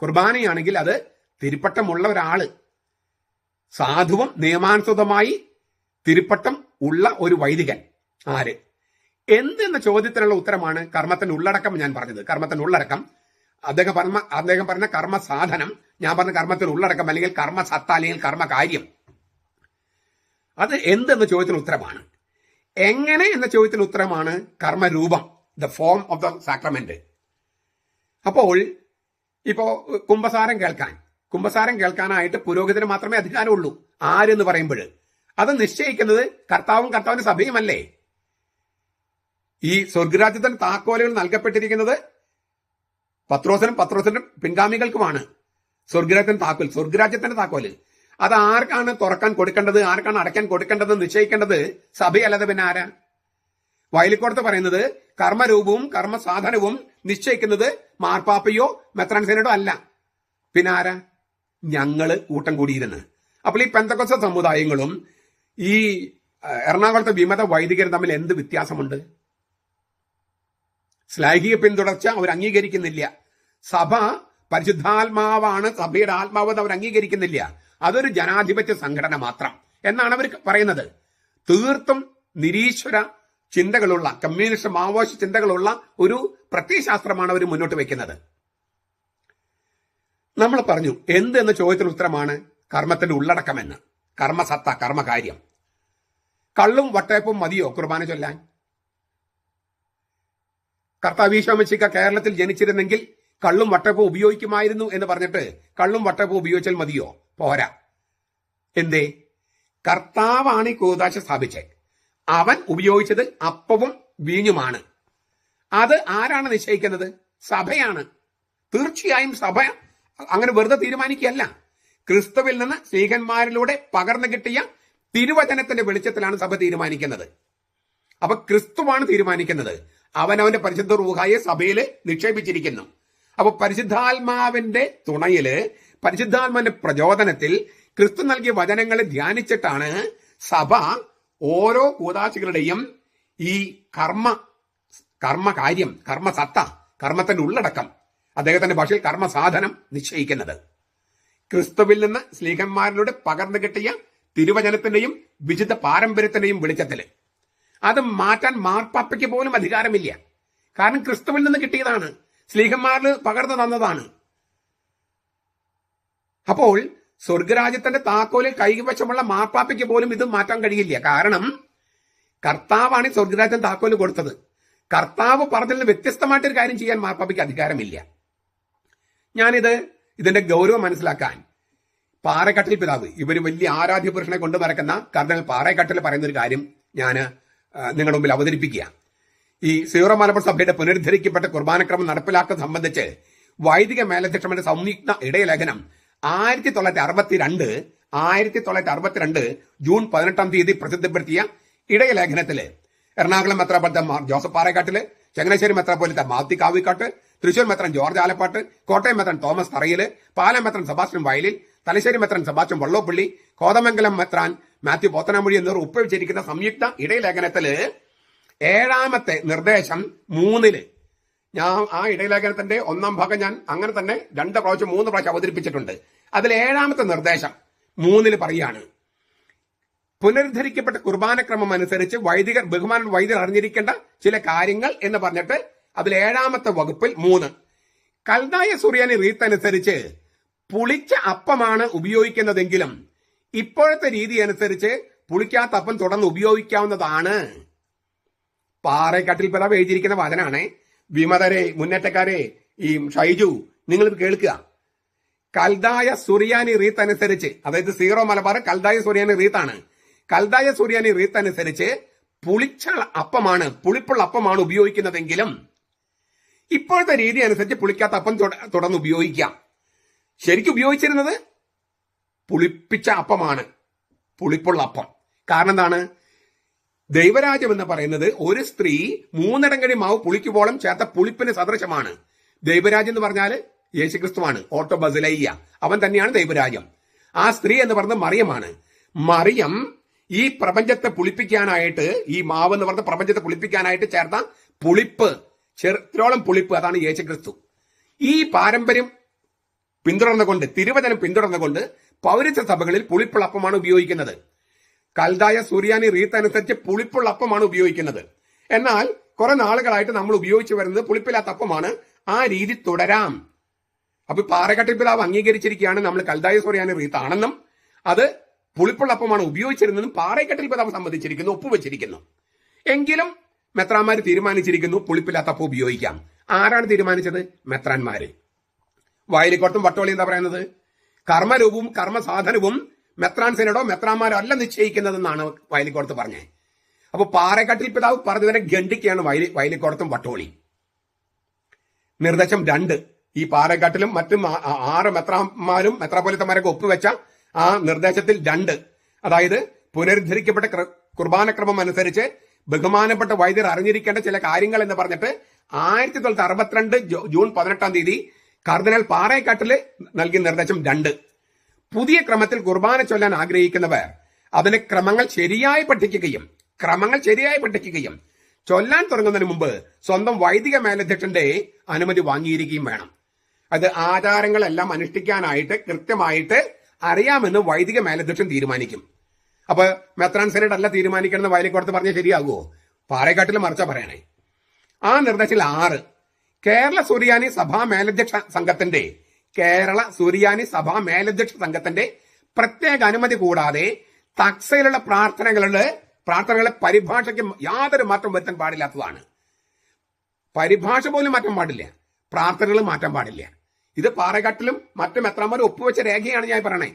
കുർബാനയാണെങ്കിൽ അത് തിരുപ്പട്ടമുള്ള ഒരാള്, സാധുവും നിയമാനുസൃതമായി തിരുപ്പട്ടം ഉള്ള ഒരു വൈദികൻ. ആര്? എന്തെന്ന ചോദ്യത്തിനുള്ള ഉത്തരമാണ് കർമ്മത്തിന്റെ ഉള്ളടക്കം ഞാൻ പറഞ്ഞത്. കർമ്മത്തിന്റെ ഉള്ളടക്കം അദ്ദേഹം പറഞ്ഞ കർമ്മ സാധനം, ഞാൻ പറഞ്ഞ കർമ്മത്തിന്റെ ഉള്ളടക്കം അല്ലെങ്കിൽ കർമ്മ സത്ത അല്ലെങ്കിൽ കർമ്മ കാര്യം, അത് എന്തെന്ന ചോദ്യത്തിന് ഉത്തരമാണ്. എങ്ങനെ എന്ന ചോദ്യത്തിന് ഉത്തരമാണ് കർമ്മരൂപം, the form of the sacrament. അപ്പോൾ ഇപ്പോ കുംഭസാരം കേൾക്കാനായിട്ട് പുരോഹിതന് മാത്രമേ അധികാരമുള്ളൂ. ആരെന്ന് പറയുമ്പോൾ അത് നിശ്ചയിക്കുന്നത് കർത്താവിന്റെ സഭയുമല്ലേ. ഈ സ്വർഗരാജ്യത്തിന് താക്കോലുകൾ നൽകപ്പെട്ടിരിക്കുന്നത് പത്രോസിന്റെ പിൻഗാമികൾക്കുമാണ്. സ്വർഗരാജ്യത്തിന്റെ താക്കോല് അത് ആർക്കാണ് തുറക്കാൻ കൊടുക്കേണ്ടത്, ആർക്കാണ് അടയ്ക്കാൻ കൊടുക്കേണ്ടത് നിശ്ചയിക്കേണ്ടത് സഭയല്ലാതെ പിന്നെ ആരാ? വയലിക്കോടത്ത് പറയുന്നത് കർമ്മരൂപവും കർമ്മസാധനവും നിശ്ചയിക്കുന്നത് മാർപ്പാപ്പയോ മെത്രാൻസേനോ അല്ല, പിന്നെ ആരാ? ഞങ്ങള് കൂട്ടം കൂടിയിരുന്ന്. അപ്പോൾ ഈ പെന്തക്കോസ്ത സമുദായങ്ങളും ഈ എറണാകുളത്തെ വിമത വൈദികരും തമ്മിൽ എന്ത് വ്യത്യാസമുണ്ട്? ശ്ലൈഹിക പിന്തുടർച്ച അവർ അംഗീകരിക്കുന്നില്ല. സഭ പരിശുദ്ധാത്മാവാണ്, സഭയുടെ ആത്മാവ് അവർ അംഗീകരിക്കുന്നില്ല. അതൊരു ജനാധിപത്യ സംഘടന മാത്രം എന്നാണ് അവർ പറയുന്നത്. തീർത്തും നിരീശ്വര ചിന്തകളുള്ള, കമ്മ്യൂണിസ്റ്റ് മാവോയിസ്റ്റ് ചിന്തകളുള്ള ഒരു പ്രത്യയശാസ്ത്രമാണ് അവർ മുന്നോട്ട് വയ്ക്കുന്നത്. നമ്മൾ പറഞ്ഞു എന്ത് എന്ന ചോദ്യത്തിന് ഉത്തരമാണ് കർമ്മത്തിന്റെ ഉള്ളടക്കമെന്ന്. കർമ്മസത്ത, കർമ്മകാര്യം. കള്ളും വട്ടയപ്പും മതിയോ കുർബാന ചൊല്ലാൻ? കർത്താവ് ഈശോ മിശിഹ കേരളത്തിൽ ജനിച്ചിരുന്നെങ്കിൽ കള്ളും വട്ടയപ്പും ഉപയോഗിക്കുമായിരുന്നു എന്ന് പറഞ്ഞിട്ട് കള്ളും വട്ടയപ്പും ഉപയോഗിച്ചാൽ മതിയോ? പോരാ. എന്തേ? കർത്താവാണ് ഈ കൂദാശ സ്ഥാപിച്ചത്. അവൻ ഉപയോഗിച്ചത് അപ്പവും വീഞ്ഞുമാണ്. അത് ആരാണ് നിശ്ചയിക്കുന്നത്? സഭയാണ്. തീർച്ചയായും സഭ അങ്ങനെ വെറുതെ തീരുമാനിക്കുകയല്ല. ക്രിസ്തുവിൽ നിന്ന് സ്ലീഹന്മാരിലൂടെ പകർന്നു കിട്ടിയ തിരുവചനത്തിന്റെ വെളിച്ചത്തിലാണ് സഭ തീരുമാനിക്കുന്നത്. അപ്പൊ ക്രിസ്തുവാണ് തീരുമാനിക്കുന്നത്. അവനവന്റെ പരിശുദ്ധ റൂഹായെ സഭയിൽ നിക്ഷേപിച്ചിരിക്കുന്നു. അപ്പൊ പരിശുദ്ധാത്മാവിന്റെ തുണയില്, പരിശുദ്ധാത്മാവിന്റെ പ്രചോദനത്തിൽ ക്രിസ്തു നൽകിയ വചനങ്ങളെ ധ്യാനിച്ചിട്ടാണ് സഭ ഓരോ കൂദാശികളുടെയും ഈ കർമ്മകാര്യം, കർമ്മസത്ത, കർമ്മത്തിന്റെ ഉള്ളടക്കം, അദ്ദേഹത്തിന്റെ ഭാഷയിൽ കർമ്മസാധനം നിശ്ചയിക്കുന്നത്. ക്രിസ്തുവിൽ നിന്ന് സ്ലീഹന്മാരിലൂടെ പകർന്നു കിട്ടിയ തിരുവചനത്തിന്റെയും വിശുദ്ധ പാരമ്പര്യത്തിന്റെയും വെളിച്ചത്തില് അത് മാറ്റാൻ മാർപ്പാപ്പയ്ക്ക് പോലും അധികാരമില്ല. കാരണം ക്രിസ്തുവിൽ നിന്ന് കിട്ടിയതാണ്, സ്ലീഹന്മാരിൽ പകർന്നു തന്നതാണ്. അപ്പോൾ സ്വർഗരാജ്യത്തിന്റെ താക്കോലിൽ കൈവശമുള്ള മാർപ്പാപ്പയ്ക്ക് പോലും ഇത് മാറ്റാൻ കഴിയില്ല. കാരണം കർത്താവാണ് ഈ സ്വർഗരാജ്യത്തിന്റെ താക്കോല് കൊടുത്തത്. കർത്താവ് പറഞ്ഞതിൽ നിന്ന് വ്യത്യസ്തമായിട്ടൊരു കാര്യം ചെയ്യാൻ മാർപ്പാപ്പയ്ക്ക് അധികാരമില്ല. ഇതിന്റെ ഗൗരവം മനസ്സിലാക്കാൻ പാറേക്കട്ടിൽ പിതാവ്, ഇവര് വലിയ ആരാധ്യ പുരുഷനെ കൊണ്ട് നടക്കുന്ന കർദിനൽ പാറേക്കട്ടിൽ പറയുന്ന ഒരു കാര്യം ഞാൻ നിങ്ങളുടെ മുമ്പിൽ അവതരിപ്പിക്കുക. ഈ സീറോ മലബാർ സഭയുടെ പുനരുദ്ധരിക്കപ്പെട്ട കുർബാനക്രമം നടപ്പിലാക്കുന്നത് സംബന്ധിച്ച് വൈദിക മേലധ്യക്ഷന്റെ സംയുക്ത ഇടയലേഖനം 1962 ജൂൺ 18 പ്രസിദ്ധപ്പെടുത്തിയ ഇടയലേഖനത്തില് എറണാകുളം മെത്രാപ്പൊലീത്ത ജോസഫ് പാറേക്കാട്ടില്, ചങ്ങനാശ്ശേരി മെത്രാപ്പൊലീത്ത മാത്യു കാവിക്കാട്ട്, തൃശൂർ മെത്രൻ ജോർജ് ആലപ്പാട്ട്, കോട്ടയം മെത്രൻ തോമസ് തറയില്, പാലാ മെത്രൻ സെബാസ്റ്റ്യൻ വയലിൽ, തലശ്ശേരി മെത്രൻ സെബാസ്റ്റ്യൻ വള്ളോപ്പള്ളി, കോതമംഗലം മെത്രാൻ മാത്യു പോത്തനാമൊഴി എന്നിവർ ഒപ്പുവെച്ചിരിക്കുന്ന സംയുക്ത ഇടയലേഖനത്തില് 7ാമത്തെ നിർദ്ദേശം 3 ഞാൻ ആ ഇടയലേഖനത്തിന്റെ 1ാം ഭാഗം ഞാൻ അങ്ങനെ തന്നെ 3 പ്രാവശ്യം അവതരിപ്പിച്ചിട്ടുണ്ട്. അതിൽ 7ാമത്തെ നിർദ്ദേശം 3 പറയാണ്, പുനരുദ്ധരിക്കപ്പെട്ട കുർബാനക്രമം അനുസരിച്ച് ബഹുമാന വൈദികർ അറിഞ്ഞിരിക്കേണ്ട ചില കാര്യങ്ങൾ എന്ന് പറഞ്ഞിട്ട് അതിൽ 7ാമത്തെ വകുപ്പിൽ 3, കൽദായ സുറിയാനി റീത്ത് അനുസരിച്ച് പുളിച്ച അപ്പമാണ് ഉപയോഗിക്കുന്നതെങ്കിലും ഇപ്പോഴത്തെ രീതി അനുസരിച്ച് പുളിക്കാത്ത അപ്പം തുടർന്ന് ഉപയോഗിക്കാവുന്നതാണ്. പാറേക്കാട്ടിൽ പിതാവ് എഴുതിയിരിക്കുന്ന വചനാണ്. വിമതരെ, മുന്നേറ്റക്കാരെ, ഈ ഷൈജു, നിങ്ങൾ കേൾക്കുക. കൽദായ സുറിയാനി റീത്ത് അനുസരിച്ച്, അതായത് സീറോ മലബാർ കൽദായ സുറിയാനി റീത്താണ്. കൽദായ സുറിയാനി റീത്ത് അനുസരിച്ച് പുളിപ്പുള്ള അപ്പമാണ് ഉപയോഗിക്കുന്നതെങ്കിലും ഇപ്പോഴത്തെ രീതി അനുസരിച്ച് പുളിക്കാത്ത അപ്പം തുടർന്ന് ഉപയോഗിക്കാം. ശരിക്കും ഉപയോഗിച്ചിരുന്നത് പുളിപ്പിച്ച അപ്പമാണ്, പുളിപ്പുള്ള അപ്പം. കാരണം എന്താണ്? ദൈവരാജ്യം എന്ന് പറയുന്നത് ഒരു സ്ത്രീ 3 ഇടങ്ങഴി മാവ് പുളിക്കുമ്പോളം ചേർത്ത പുളിപ്പിന് സദൃശമാണ്. ദൈവരാജ്യം എന്ന് പറഞ്ഞാൽ യേശുക്രിസ്തുവാണ്, ഓട്ടോ ബസിലയ്യ, അവൻ തന്നെയാണ് ദൈവരാജ്യം. ആ സ്ത്രീ എന്ന് പറയുന്നത് മറിയമാണ്. മറിയം ഈ പ്രപഞ്ചത്തെ പുളിപ്പിക്കാനായിട്ട്, ഈ മാവ് എന്ന് പറഞ്ഞ പ്രപഞ്ചത്തെ പുളിപ്പിക്കാനായിട്ട് ചേർത്ത പുളിപ്പ്, ചെറുത്തോളം പുളിപ്പ്, അതാണ് യേശുക്രിസ്തു. ഈ പാരമ്പര്യം പിന്തുടർന്നുകൊണ്ട്, തിരുവചനം പിന്തുടർന്നുകൊണ്ട് പൗരസ്ത്യ സഭകളിൽ പുളിപ്പുള്ള അപ്പമാണ് ഉപയോഗിക്കുന്നത്. കൽദായ സുറിയാനി റീത്ത് അനുസരിച്ച് പുളിപ്പുള്ള അപ്പമാണ് ഉപയോഗിക്കുന്നത്. എന്നാൽ കുറെ നാളുകളായിട്ട് നമ്മൾ ഉപയോഗിച്ചു വരുന്നത് പുളിപ്പില്ലാത്ത അപ്പമാണ്. ആ രീതി തുടരാം. അപ്പൊ പാറക്കട്ടിൽ പിതാവ് അംഗീകരിച്ചിരിക്കുകയാണ് നമ്മൾ കൽദായ സുറിയാനി റീത്ത് ആണെന്നും അത് പുളിപ്പുള്ള അപ്പമാണ് ഉപയോഗിച്ചിരുന്നതും പാറക്കട്ടിൽ പിതാവ് സമ്മതിച്ചിരിക്കുന്നു, ഒപ്പുവെച്ചിരിക്കുന്നു. എങ്കിലും മെത്രാന്മാര് തീരുമാനിച്ചിരിക്കുന്നു പുളിപ്പില്ലാത്ത അപ്പം ഉപയോഗിക്കാം. ആരാണ് തീരുമാനിച്ചത്? മെത്രാന്മാര്. വയലിക്കോട്ടും വട്ടോളി എന്താ പറയുന്നത്? കർമ്മരൂപവും കർമ്മസാധനവും മെത്രാൻ സിനഡോ മെത്രാന്മാരോ അല്ല നിശ്ചയിക്കുന്നതെന്നാണ് വയലിക്കോടത്ത് പറഞ്ഞത്. അപ്പൊ പാറക്കട്ടിൽ പിതാവ് പറഞ്ഞതിനെ ഖണ്ഡിക്കുകയാണ് വയലിക്കോടത്തും വട്ടോളി. നിർദ്ദേശം 2, ഈ പാറക്കാട്ടിലും മറ്റും 6 മെത്രാന്മാരും മെത്രാപ്പൊലിത്തന്മാരൊക്കെ ഒപ്പുവെച്ച ആ നിർദ്ദേശത്തിൽ 2, അതായത് പുനരുദ്ധരിക്കപ്പെട്ട കുർബാനക്രമം അനുസരിച്ച് ബഹുമാനപ്പെട്ട വൈദ്യർ അറിഞ്ഞിരിക്കേണ്ട ചില കാര്യങ്ങൾ എന്ന് പറഞ്ഞിട്ട് 1962 ജൂൺ 18 കർദിനാൾ പാറേക്കാട്ടില് നൽകിയ നിർദ്ദേശം 2. പുതിയ ക്രമത്തിൽ കുർബാന ചൊല്ലാൻ ആഗ്രഹിക്കുന്നവർ അതിന് ക്രമങ്ങൾ ശരിയായി പഠിക്കുകയും ചൊല്ലാൻ തുടങ്ങുന്നതിന് മുമ്പ് സ്വന്തം വൈദിക മേലധ്യക്ഷന്റെ അനുമതി വാങ്ങിയിരിക്കുകയും വേണം. അത് ആചാരങ്ങളെല്ലാം അനുഷ്ഠിക്കാനായിട്ട് കൃത്യമായിട്ട് അറിയാമെന്ന് വൈദിക മേലധ്യക്ഷൻ തീരുമാനിക്കും. അപ്പൊ മെത്രാൻ സിനഡ് അല്ല തീരുമാനിക്കണമെന്ന് വയലിക്കോടത്ത് പറഞ്ഞാൽ ശരിയാകുമോ? പാറേക്കാട്ടിൽ മറിച്ച പറയണേ. ആ നിർദ്ദേശത്തിൽ 6, കേരള സുറിയാനി സഭാ മേലധ്യക്ഷ സംഘത്തിന്റെ പ്രത്യേക അനുമതി കൂടാതെ തക്സയിലുള്ള പ്രാർത്ഥനകളെ പരിഭാഷയ്ക്ക് യാതൊരു മാറ്റം വരുത്താൻ പാടില്ലാത്തതാണ്. പരിഭാഷ പോലും മാറ്റാൻ പാടില്ല, പ്രാർത്ഥനകൾ മാറ്റാൻ പാടില്ല. ഇത് പാറേക്കാട്ടിലും മറ്റു മെത്രാന്മാരും ഒപ്പുവെച്ച രേഖയാണ് ഞാൻ പറയണേ.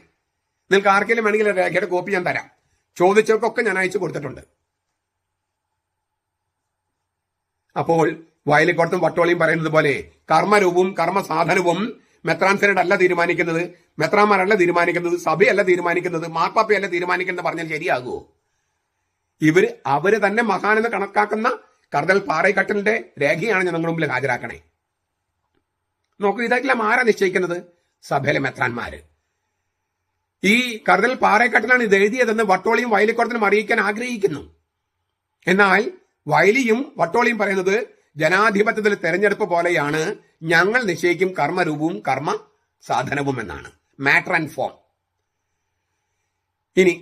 നിങ്ങൾക്ക് ആർക്കെങ്കിലും വേണമെങ്കിൽ രേഖയുടെ കോപ്പി ഞാൻ തരാം. ചോദിച്ചവർക്കൊക്കെ ഞാൻ അയച്ചു കൊടുത്തിട്ടുണ്ട്. അപ്പോൾ വയലിക്കോടത്തും വട്ടോളിയും പറയുന്നത് പോലെ കർമ്മരൂപവും കർമ്മസാധനവും മെത്രാൻ സിനഡ് അല്ല തീരുമാനിക്കുന്നത്, മെത്രാന്മാരല്ല തീരുമാനിക്കുന്നത്, സഭയല്ല തീരുമാനിക്കുന്നത്, മാർപ്പാപ്പയല്ല തീരുമാനിക്കുന്നത് പറഞ്ഞാൽ ശരിയാകുമോ? അവര് തന്നെ മഹാനെന്ന് കണക്കാക്കുന്ന കർദിനാൾ പാറേക്കാട്ടിലിന്റെ രേഖയാണ് ഞാൻ നിങ്ങളുടെ മുമ്പിൽ ഹാജരാക്കണേ. നോക്കൂ, ഇതെല്ലാം ആരാ നിശ്ചയിക്കുന്നത്? സഭയിലെ മെത്രാന്മാര്. ഈ കർദിനാൾ പാറേക്കാട്ടിലാണ് ഇത് എഴുതിയതെന്ന് വട്ടോളിയും വയലിക്കോടത്തിനും അറിയിക്കാൻ ആഗ്രഹിക്കുന്നു. എന്നാൽ വയലിയും വട്ടോളിയും പറയുന്നത് ജനാധിപത്യത്തിൽ തെരഞ്ഞെടുപ്പ് പോലെയാണ്, ഞങ്ങൾ നിശ്ചയിക്കും കർമ്മരൂപവും കർമ്മ സാധനവും എന്നാണ്. Matter and form. ഇനി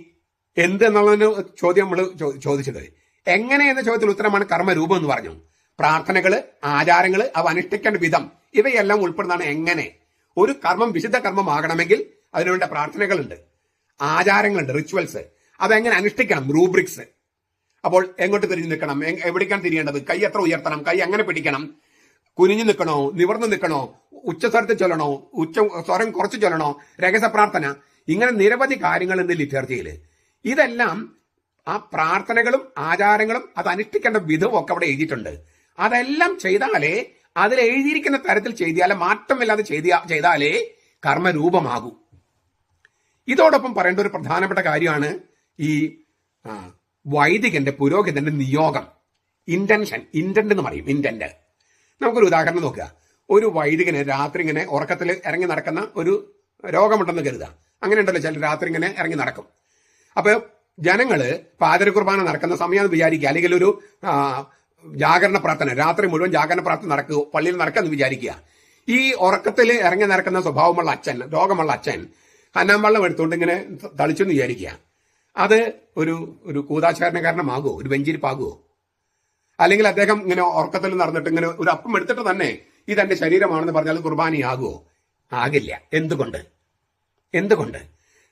എന്ത് എന്നുള്ളതിന് ചോദ്യം നമ്മൾ ചോദിച്ചത്. എങ്ങനെ എന്ന ചോദ്യത്തിൽ ഉത്തരമാണ് കർമ്മരൂപം എന്ന് പറഞ്ഞു. പ്രാർത്ഥനകള്, ആചാരങ്ങള്, അവ അനുഷ്ഠിക്കേണ്ട വിധം, ഇവയെല്ലാം ഉൾപ്പെടുന്നതാണ് എങ്ങനെ. ഒരു കർമ്മം വിശുദ്ധ കർമ്മമാകണമെങ്കിൽ അതിനുവേണ്ട പ്രാർത്ഥനകളുണ്ട്, ആചാരങ്ങളുണ്ട്, റിച്വൽസ്. അതെങ്ങനെ അനുഷ്ഠിക്കണം, റൂബ്രിക്സ്. അപ്പോൾ എങ്ങോട്ട് തിരിഞ്ഞു നിൽക്കണം, എവിടേക്കാണ് തിരിയേണ്ടത്, കൈ എത്ര ഉയർത്തണം, കൈ എങ്ങനെ പിടിക്കണം, കുനിഞ്ഞു നിൽക്കണോ, നിവർന്നു നിൽക്കണോ, ഉച്ചസ്വരത്തിൽ ചൊല്ലണോ, സ്വരം കുറച്ച് ചൊല്ലണോ, രഹസ്യ പ്രാർത്ഥന, ഇങ്ങനെ നിരവധി കാര്യങ്ങളുണ്ട് ലിറ്റർജിയിൽ. ഇതെല്ലാം ആ പ്രാർത്ഥനകളും ആചാരങ്ങളും അത് അനുഷ്ഠിക്കേണ്ട വിധവും ഒക്കെ അവിടെ എഴുതിയിട്ടുണ്ട്. അതെല്ലാം ചെയ്താലേ, അതിൽ എഴുതിയിരിക്കുന്ന തരത്തിൽ ചെയ്താലേ, മാറ്റമില്ലാതെ ചെയ്താലേ കർമ്മരൂപമാകൂ. ഇതോടൊപ്പം പറയേണ്ട ഒരു പ്രധാനപ്പെട്ട കാര്യമാണ് ഈ വൈദികന്റെ, പുരോഹിതന്റെ നിയോഗം. ഇന്റന്റ് എന്ന് പറയും. ഇന്റന്റ്. നമുക്കൊരു ഉദാഹരണം നോക്കുക. ഒരു വൈദികന് രാത്രി ഇങ്ങനെ ഉറക്കത്തിൽ ഇറങ്ങി നടക്കുന്ന ഒരു രോഗമുണ്ടെന്ന് കരുതുക. അങ്ങനെ ഉണ്ടല്ലോ, ചില രാത്രി ഇങ്ങനെ ഇറങ്ങി നടക്കും. അപ്പൊ ജനങ്ങള് പാതിര കുർബാന നടക്കുന്ന സമയം വിചാരിക്കുക, അല്ലെങ്കിൽ ഒരു ജാഗരണ പ്രാർത്ഥന, രാത്രി മുഴുവൻ ജാഗരണ പ്രാർത്ഥന നടക്കുക, പള്ളിയിൽ നടക്കാന്ന് വിചാരിക്കുക. ഈ ഉറക്കത്തിൽ ഇറങ്ങി നടക്കുന്ന സ്വഭാവമുള്ള അച്ഛൻ, രോഗമുള്ള അച്ഛൻ ഹന്നാം വെള്ളം എടുത്തുകൊണ്ട് ഇങ്ങനെ തളിച്ചെന്ന് വിചാരിക്കുക. അത് ഒരു കൂതാചാരണകാരനമാകുമോ, ഒരു വെഞ്ചിരിപ്പാകുമോ? അല്ലെങ്കിൽ അദ്ദേഹം ഇങ്ങനെ ഉറക്കത്തിൽ നടന്നിട്ട് ഇങ്ങനെ ഒരു അപ്പം എടുത്തിട്ട് തന്നെ ഇതെന്റെ ശരീരമാണെന്ന് പറഞ്ഞാൽ കുർബാനയാകുമോ? ആകില്ല. എന്തുകൊണ്ട്?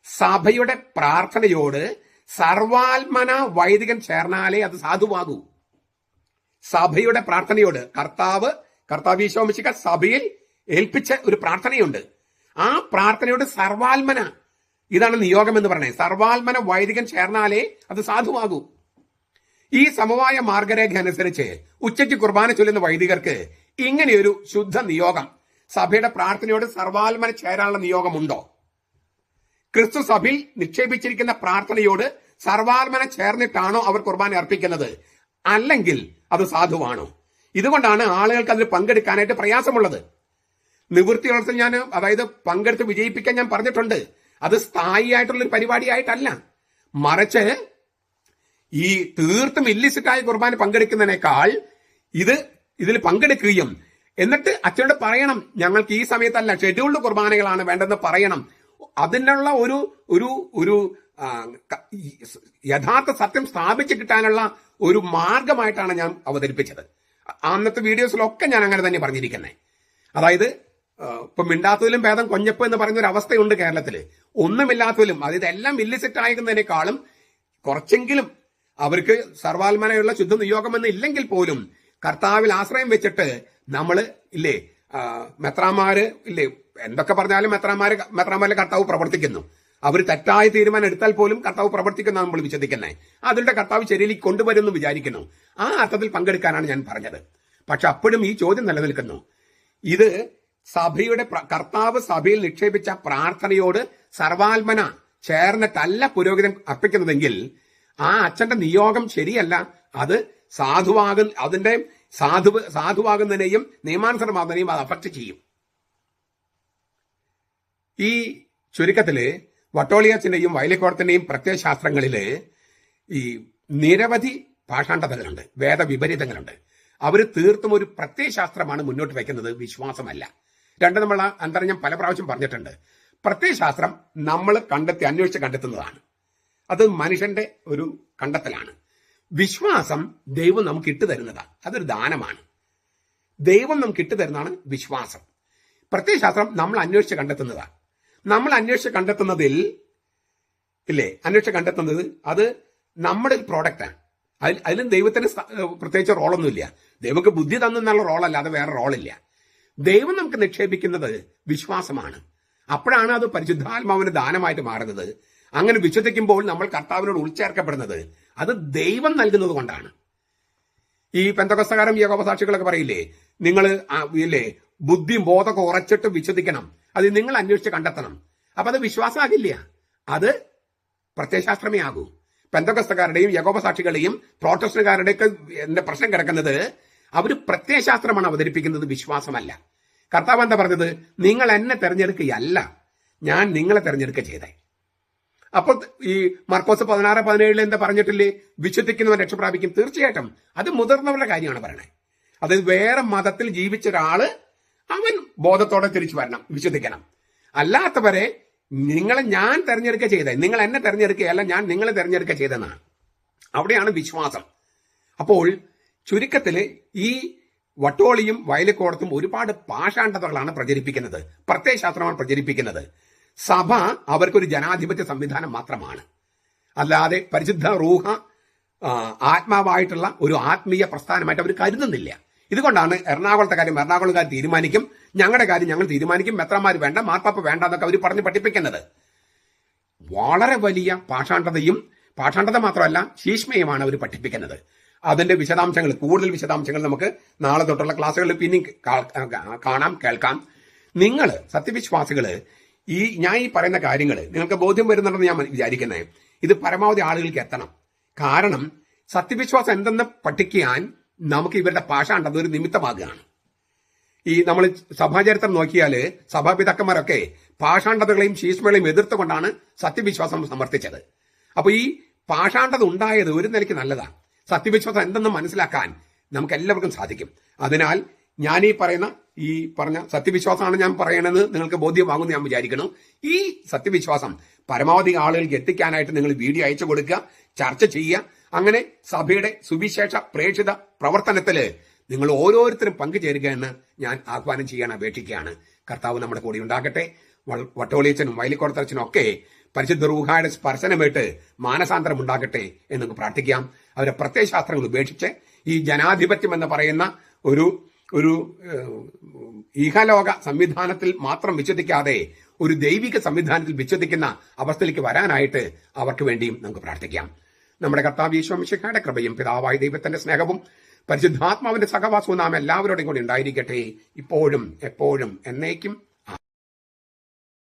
സഭയുടെ പ്രാർത്ഥനയോട് സർവാത്മന വൈദികൻ ചേർന്നാലേ അത് സാധുവാകൂ. സഭയുടെ പ്രാർത്ഥനയോട് കർത്താവ് ഈശോമിശിഹ സഭയിൽ ഏൽപ്പിച്ച ഒരു പ്രാർത്ഥനയുണ്ട്. ആ പ്രാർത്ഥനയോട് സർവാത്മന, ഇതാണ് നിയോഗം എന്ന് പറയുന്നത്, സർവാത്മന വൈദികൻ ചേർന്നാലേ അത് സാധുവാകൂ. ഈ സമവായ മാർഗരേഖ അനുസരിച്ച് ഉച്ചയ്ക്ക് കുർബാന ചൊല്ലുന്ന വൈദികർക്ക് ഇങ്ങനെയൊരു ശുദ്ധ നിയോഗം, സഭയുടെ പ്രാർത്ഥനയോട് സർവാത്മന ചേരാനുള്ള നിയോഗമുണ്ടോ? ക്രിസ്തു സഭയിൽ നിക്ഷേപിച്ചിരിക്കുന്ന പ്രാർത്ഥനയോട് സർവാത്മന ചേർന്നിട്ടാണോ അവർ കുർബാന അർപ്പിക്കുന്നത്? അല്ലെങ്കിൽ അത് സാധുവാണോ? ഇതുകൊണ്ടാണ് ആളുകൾക്ക് അതിൽ പങ്കെടുക്കാനായിട്ട് പ്രയാസമുള്ളത്. നിവൃത്തിയോളത്തിൽ അതായത് പങ്കെടുത്ത് വിജയിപ്പിക്കാൻ ഞാൻ പറഞ്ഞിട്ടുണ്ട്. അത് സ്ഥായിയായിട്ടുള്ളൊരു പരിപാടിയായിട്ടല്ല, മറിച്ച് ഈ തീർത്തും ഇല്ലിസിറ്റായ കുർബാന പങ്കെടുക്കുന്നതിനേക്കാൾ ഇതിൽ പങ്കെടുക്കുകയും എന്നിട്ട് അച്ഛനോട് പറയണം, ഞങ്ങൾക്ക് ഈ സമയത്തല്ല ഷെഡ്യൂൾഡ് കുർബാനകളാണ് വേണ്ടതെന്ന് പറയണം. അതിനുള്ള ഒരു യഥാർത്ഥ സത്യം സ്ഥാപിച്ചു കിട്ടാനുള്ള ഒരു മാർഗമായിട്ടാണ് ഞാൻ അവതരിപ്പിച്ചത്. അന്നത്തെ വീഡിയോസിലൊക്കെ ഞാൻ അങ്ങനെ തന്നെ പറഞ്ഞിരിക്കുന്നത്. അതായത് ഇപ്പൊ മിണ്ടാത്തതിലും ഭേദം കൊഞ്ഞപ്പ് എന്ന് പറയുന്ന ഒരു അവസ്ഥയുണ്ട് കേരളത്തില്. ഒന്നുമില്ലാത്തതിലും, അതായത് എല്ലാം ഇല്ലിസിറ്റ് ആകുന്നതിനേക്കാളും കുറച്ചെങ്കിലും അവർക്ക് സർവാത്മനയുള്ള ശുദ്ധ നിയോഗമെന്ന് ഇല്ലെങ്കിൽ പോലും കർത്താവിൽ ആശ്രയം വെച്ചിട്ട് നമ്മള് ഇല്ലേ, മെത്രാമാര് ഇല്ലേ, എന്തൊക്കെ പറഞ്ഞാലും മെത്രാമാരിലെ കർത്താവ് പ്രവർത്തിക്കുന്നു. അവർ തെറ്റായ തീരുമാനം എടുത്താൽ പോലും കർത്താവ് പ്രവർത്തിക്കുന്ന നമ്മൾ വിശ്വസിക്കുന്നത്. അതിന്റെ കർത്താവ് ശരിയിലേക്ക് കൊണ്ടുവരുമെന്ന് വിചാരിക്കുന്നു. ആ അർത്ഥത്തിൽ പങ്കെടുക്കാനാണ് ഞാൻ പറഞ്ഞത്. പക്ഷെ അപ്പോഴും ഈ ചോദ്യം നിലനിൽക്കുന്നു. ഇത് സഭയുടെ കർത്താവ് സഭയിൽ നിക്ഷേപിച്ച പ്രാർത്ഥനയോട് സർവാത്മന ചേർന്നിട്ടല്ല പുരോഹിതൻ അർപ്പിക്കുന്നതെങ്കിൽ ആ അച്ഛന്റെ നിയോഗം ശരിയല്ല. അത് അതിന്റെ സാധുവാകുന്നതിനെയും നിയമാനുസൃതമാകുന്നതിനെയും അത് അഫക്ട് ചെയ്യും. ഈ ചുരുക്കത്തില് വട്ടോളിയച്ചന്റെയും വയലിക്കോടത്തിന്റെയും പ്രത്യയശാസ്ത്രങ്ങളില് ഈ നിരവധി പാഷാണ്ഡതകളുണ്ട്, വേദവിപരീതങ്ങളുണ്ട്. അവർ തീർത്തും ഒരു പ്രത്യയശാസ്ത്രമാണ് മുന്നോട്ട് വയ്ക്കുന്നത്, വിശ്വാസമല്ല. രണ്ട് നമ്മൾ അന്തരം പല പ്രാവശ്യം പറഞ്ഞിട്ടുണ്ട്. പ്രത്യയശാസ്ത്രം നമ്മൾ അന്വേഷിച്ച് കണ്ടെത്തുന്നതാണ്. അത് മനുഷ്യന്റെ ഒരു കണ്ടെത്തലാണ്. വിശ്വാസം ദൈവം നമുക്ക് ഇട്ടുതരുന്നതാണ്. അതൊരു ദാനമാണ്. ദൈവം നമുക്ക് ഇട്ടുതരുന്നതാണ് വിശ്വാസം. പ്രത്യയശാസ്ത്രം നമ്മൾ അന്വേഷിച്ച് കണ്ടെത്തുന്നതാണ്. നമ്മൾ അന്വേഷിച്ച് കണ്ടെത്തുന്നത് അത് നമ്മുടെ ഒരു പ്രോഡക്റ്റാണ്. അതിലും ദൈവത്തിന് പ്രത്യേകിച്ച് റോളൊന്നുമില്ല. ദൈവക്ക് ബുദ്ധി തന്നുള്ള റോളല്ലാതെ വേറെ റോളില്ല. ദൈവം നമുക്ക് നിക്ഷേപിക്കുന്നത് വിശ്വാസമാണ്. അപ്പോഴാണ് അത് പരിശുദ്ധാത്മാവിന് ദാനമായിട്ട് മാറുന്നത്. അങ്ങനെ വിശ്വസിക്കുമ്പോൾ നമ്മൾ കർത്താവിനോട് ഉൾച്ചേർക്കപ്പെടുന്നത് അത് ദൈവം നൽകുന്നത് കൊണ്ടാണ്. ഈ പെന്തക്കോസ്തകാരും യഹോവസാക്ഷികളൊക്കെ പറയില്ലേ, നിങ്ങൾ ബുദ്ധിയും ബോധമൊക്കെ ഉറച്ചിട്ട് വിശ്വസിക്കണം, അത് നിങ്ങൾ അന്വേഷിച്ച് കണ്ടെത്തണം. അപ്പൊ അത് വിശ്വാസമാകില്ല, അത് പ്രത്യയശാസ്ത്രമേ ആകൂ. പെന്തക്കോസ്തക്കാരുടെയും യഹോവസാക്ഷികളുടെയും പ്രോട്ടസ്റ്റന്റുകാരുടെയൊക്കെ എന്റെ പ്രശ്നം കിടക്കുന്നത് അവർ പ്രത്യയശാസ്ത്രമാണ് അവതരിപ്പിക്കുന്നത്, വിശ്വാസമല്ല. കർത്താവ് എന്താ പറഞ്ഞത്? നിങ്ങൾ എന്നെ തെരഞ്ഞെടുക്കുകയല്ല, ഞാൻ നിങ്ങളെ തെരഞ്ഞെടുക്കുക ചെയ്തേ. അപ്പൊ ഈ മർക്കോസ് 16:17 എന്താ പറഞ്ഞിട്ടില്ലേ? വിശ്വസിക്കുന്നവൻ രക്ഷപ്രാപിക്കും. തീർച്ചയായിട്ടും അത് മുതിർന്നവരുടെ കാര്യമാണ് പറയണേ. അതായത് വേറെ മതത്തിൽ ജീവിച്ച ഒരാള് അവൻ ബോധത്തോടെ തിരിച്ചു വരണം, വിശ്വസിക്കണം. അല്ലാത്തവരെ നിങ്ങളെ ഞാൻ തെരഞ്ഞെടുക്കുക ചെയ്തേ, നിങ്ങൾ എന്നെ തെരഞ്ഞെടുക്കുകയല്ല, ഞാൻ നിങ്ങളെ തെരഞ്ഞെടുക്കുക ചെയ്തെന്നാണ്. അവിടെയാണ് വിശ്വാസം. അപ്പോൾ ചുരുക്കത്തില് ഈ വട്ടോളിയും വയലിക്കോടത്തും ഒരുപാട് പാഷാണ്ഡതകളാണ് പ്രചരിപ്പിക്കുന്നത്, പ്രത്യയശാസ്ത്രമാണ് പ്രചരിപ്പിക്കുന്നത്. സഭ അവർക്കൊരു ജനാധിപത്യ സംവിധാനം മാത്രമാണ്, അല്ലാതെ പരിശുദ്ധ റൂഹ ആത്മാവായിട്ടുള്ള ഒരു ആത്മീയ പ്രസ്ഥാനമായിട്ട് അവർ കരുതുന്നില്ല. ഇതുകൊണ്ടാണ് എറണാകുളത്തെ കാര്യം എറണാകുളംകാർ തീരുമാനിക്കും, ഞങ്ങളുടെ കാര്യം ഞങ്ങൾ തീരുമാനിക്കും, മെത്രമാർ വേണ്ട, മാർപ്പാപ്പ വേണ്ട എന്നൊക്കെ അവർ പറഞ്ഞ് പഠിപ്പിക്കുന്നത്. വളരെ വലിയ പാഷാണ്ഡത മാത്രമല്ല ശീഷ്മയുമാണ് അവർ പഠിപ്പിക്കുന്നത്. അതിന്റെ വിശദാംശങ്ങൾ, കൂടുതൽ വിശദാംശങ്ങൾ നമുക്ക് നാളെ തൊട്ടുള്ള ക്ലാസ്സുകളിൽ പിന്നെയും കാണാം, കേൾക്കാം. നിങ്ങൾ സത്യവിശ്വാസികള് ഞാൻ ഈ പറയുന്ന കാര്യങ്ങൾ നിങ്ങൾക്ക് ബോധ്യം വരുന്നുണ്ടെന്ന് ഞാൻ വിചാരിക്കുന്നത്. ഇത് പരമാവധി ആളുകൾക്ക് എത്തണം. കാരണം സത്യവിശ്വാസം എന്തെന്ന് പഠിക്കാൻ നമുക്ക് ഇവരുടെ പാഷാണ്ഡത ഒരു നിമിത്തമാകുകയാണ്. ഈ നമ്മൾ സഭാചരിത്രം നോക്കിയാല് സഭാപിതാക്കന്മാരൊക്കെ പാഷാണ്ഡതകളെയും ശീഷ്മകളെയും എതിർത്തുകൊണ്ടാണ് സത്യവിശ്വാസം സമർത്ഥിച്ചത്. അപ്പൊ ഈ പാഷാണ്ഡത ഉണ്ടായത് ഒരു നിലയ്ക്ക് നല്ലതാണ്. സത്യവിശ്വാസം എന്തെന്ന് മനസ്സിലാക്കാൻ നമുക്ക് എല്ലാവർക്കും സാധിക്കും. അതിനാൽ ഞാൻ ഈ പറഞ്ഞ സത്യവിശ്വാസമാണ് ഞാൻ പറയണമെന്ന് നിങ്ങൾക്ക് ബോധ്യമാകുമെന്ന് ഞാൻ വിചാരിക്കുന്നു. ഈ സത്യവിശ്വാസം പരമാവധി ആളുകൾക്ക് എത്തിക്കാനായിട്ട് നിങ്ങൾ വീഡിയോ അയച്ചു കൊടുക്കുക, ചർച്ച ചെയ്യുക. അങ്ങനെ സഭയുടെ സുവിശേഷ പ്രേക്ഷിത പ്രവർത്തനത്തില് നിങ്ങൾ ഓരോരുത്തരും പങ്കുചേരുക എന്ന് ഞാൻ ആഹ്വാനം ചെയ്യാൻ അപേക്ഷിക്കുകയാണ്. കർത്താവ് നമ്മുടെ കൂടെ ഉണ്ടാകട്ടെ. വട്ടോളിയച്ചനും വയലിക്കോടത്തച്ഛനും ഒക്കെ പരിശുദ്ധ റൂഹായുടെ സ്പർശനമേട്ട് മാനസാന്തരം ഉണ്ടാകട്ടെ എന്ന് നമുക്ക് പ്രാർത്ഥിക്കാം. അവരെ പ്രത്യയശാസ്ത്രങ്ങൾ ഉപേക്ഷിച്ച് ഈ ജനാധിപത്യം എന്ന് പറയുന്ന ഒരു ഈഹലോക സംവിധാനത്തിൽ മാത്രം വിശ്വസിക്കാതെ ഒരു ദൈവിക സംവിധാനത്തിൽ വിശ്വസിക്കുന്ന അവസ്ഥയിലേക്ക് വരാനായിട്ട് അവർക്ക് വേണ്ടിയും നമുക്ക് പ്രാർത്ഥിക്കാം. നമ്മുടെ കർത്താവ് യേശു മിശിഹായുടെ കൃപയും പിതാവായ ദൈവത്തിന്റെ സ്നേഹവും പരിശുദ്ധാത്മാവിന്റെ സഹവാസവും നാം എല്ലാവരോടും കൂടി ഉണ്ടായിരിക്കട്ടെ, ഇപ്പോഴും എപ്പോഴും എന്നേക്കും.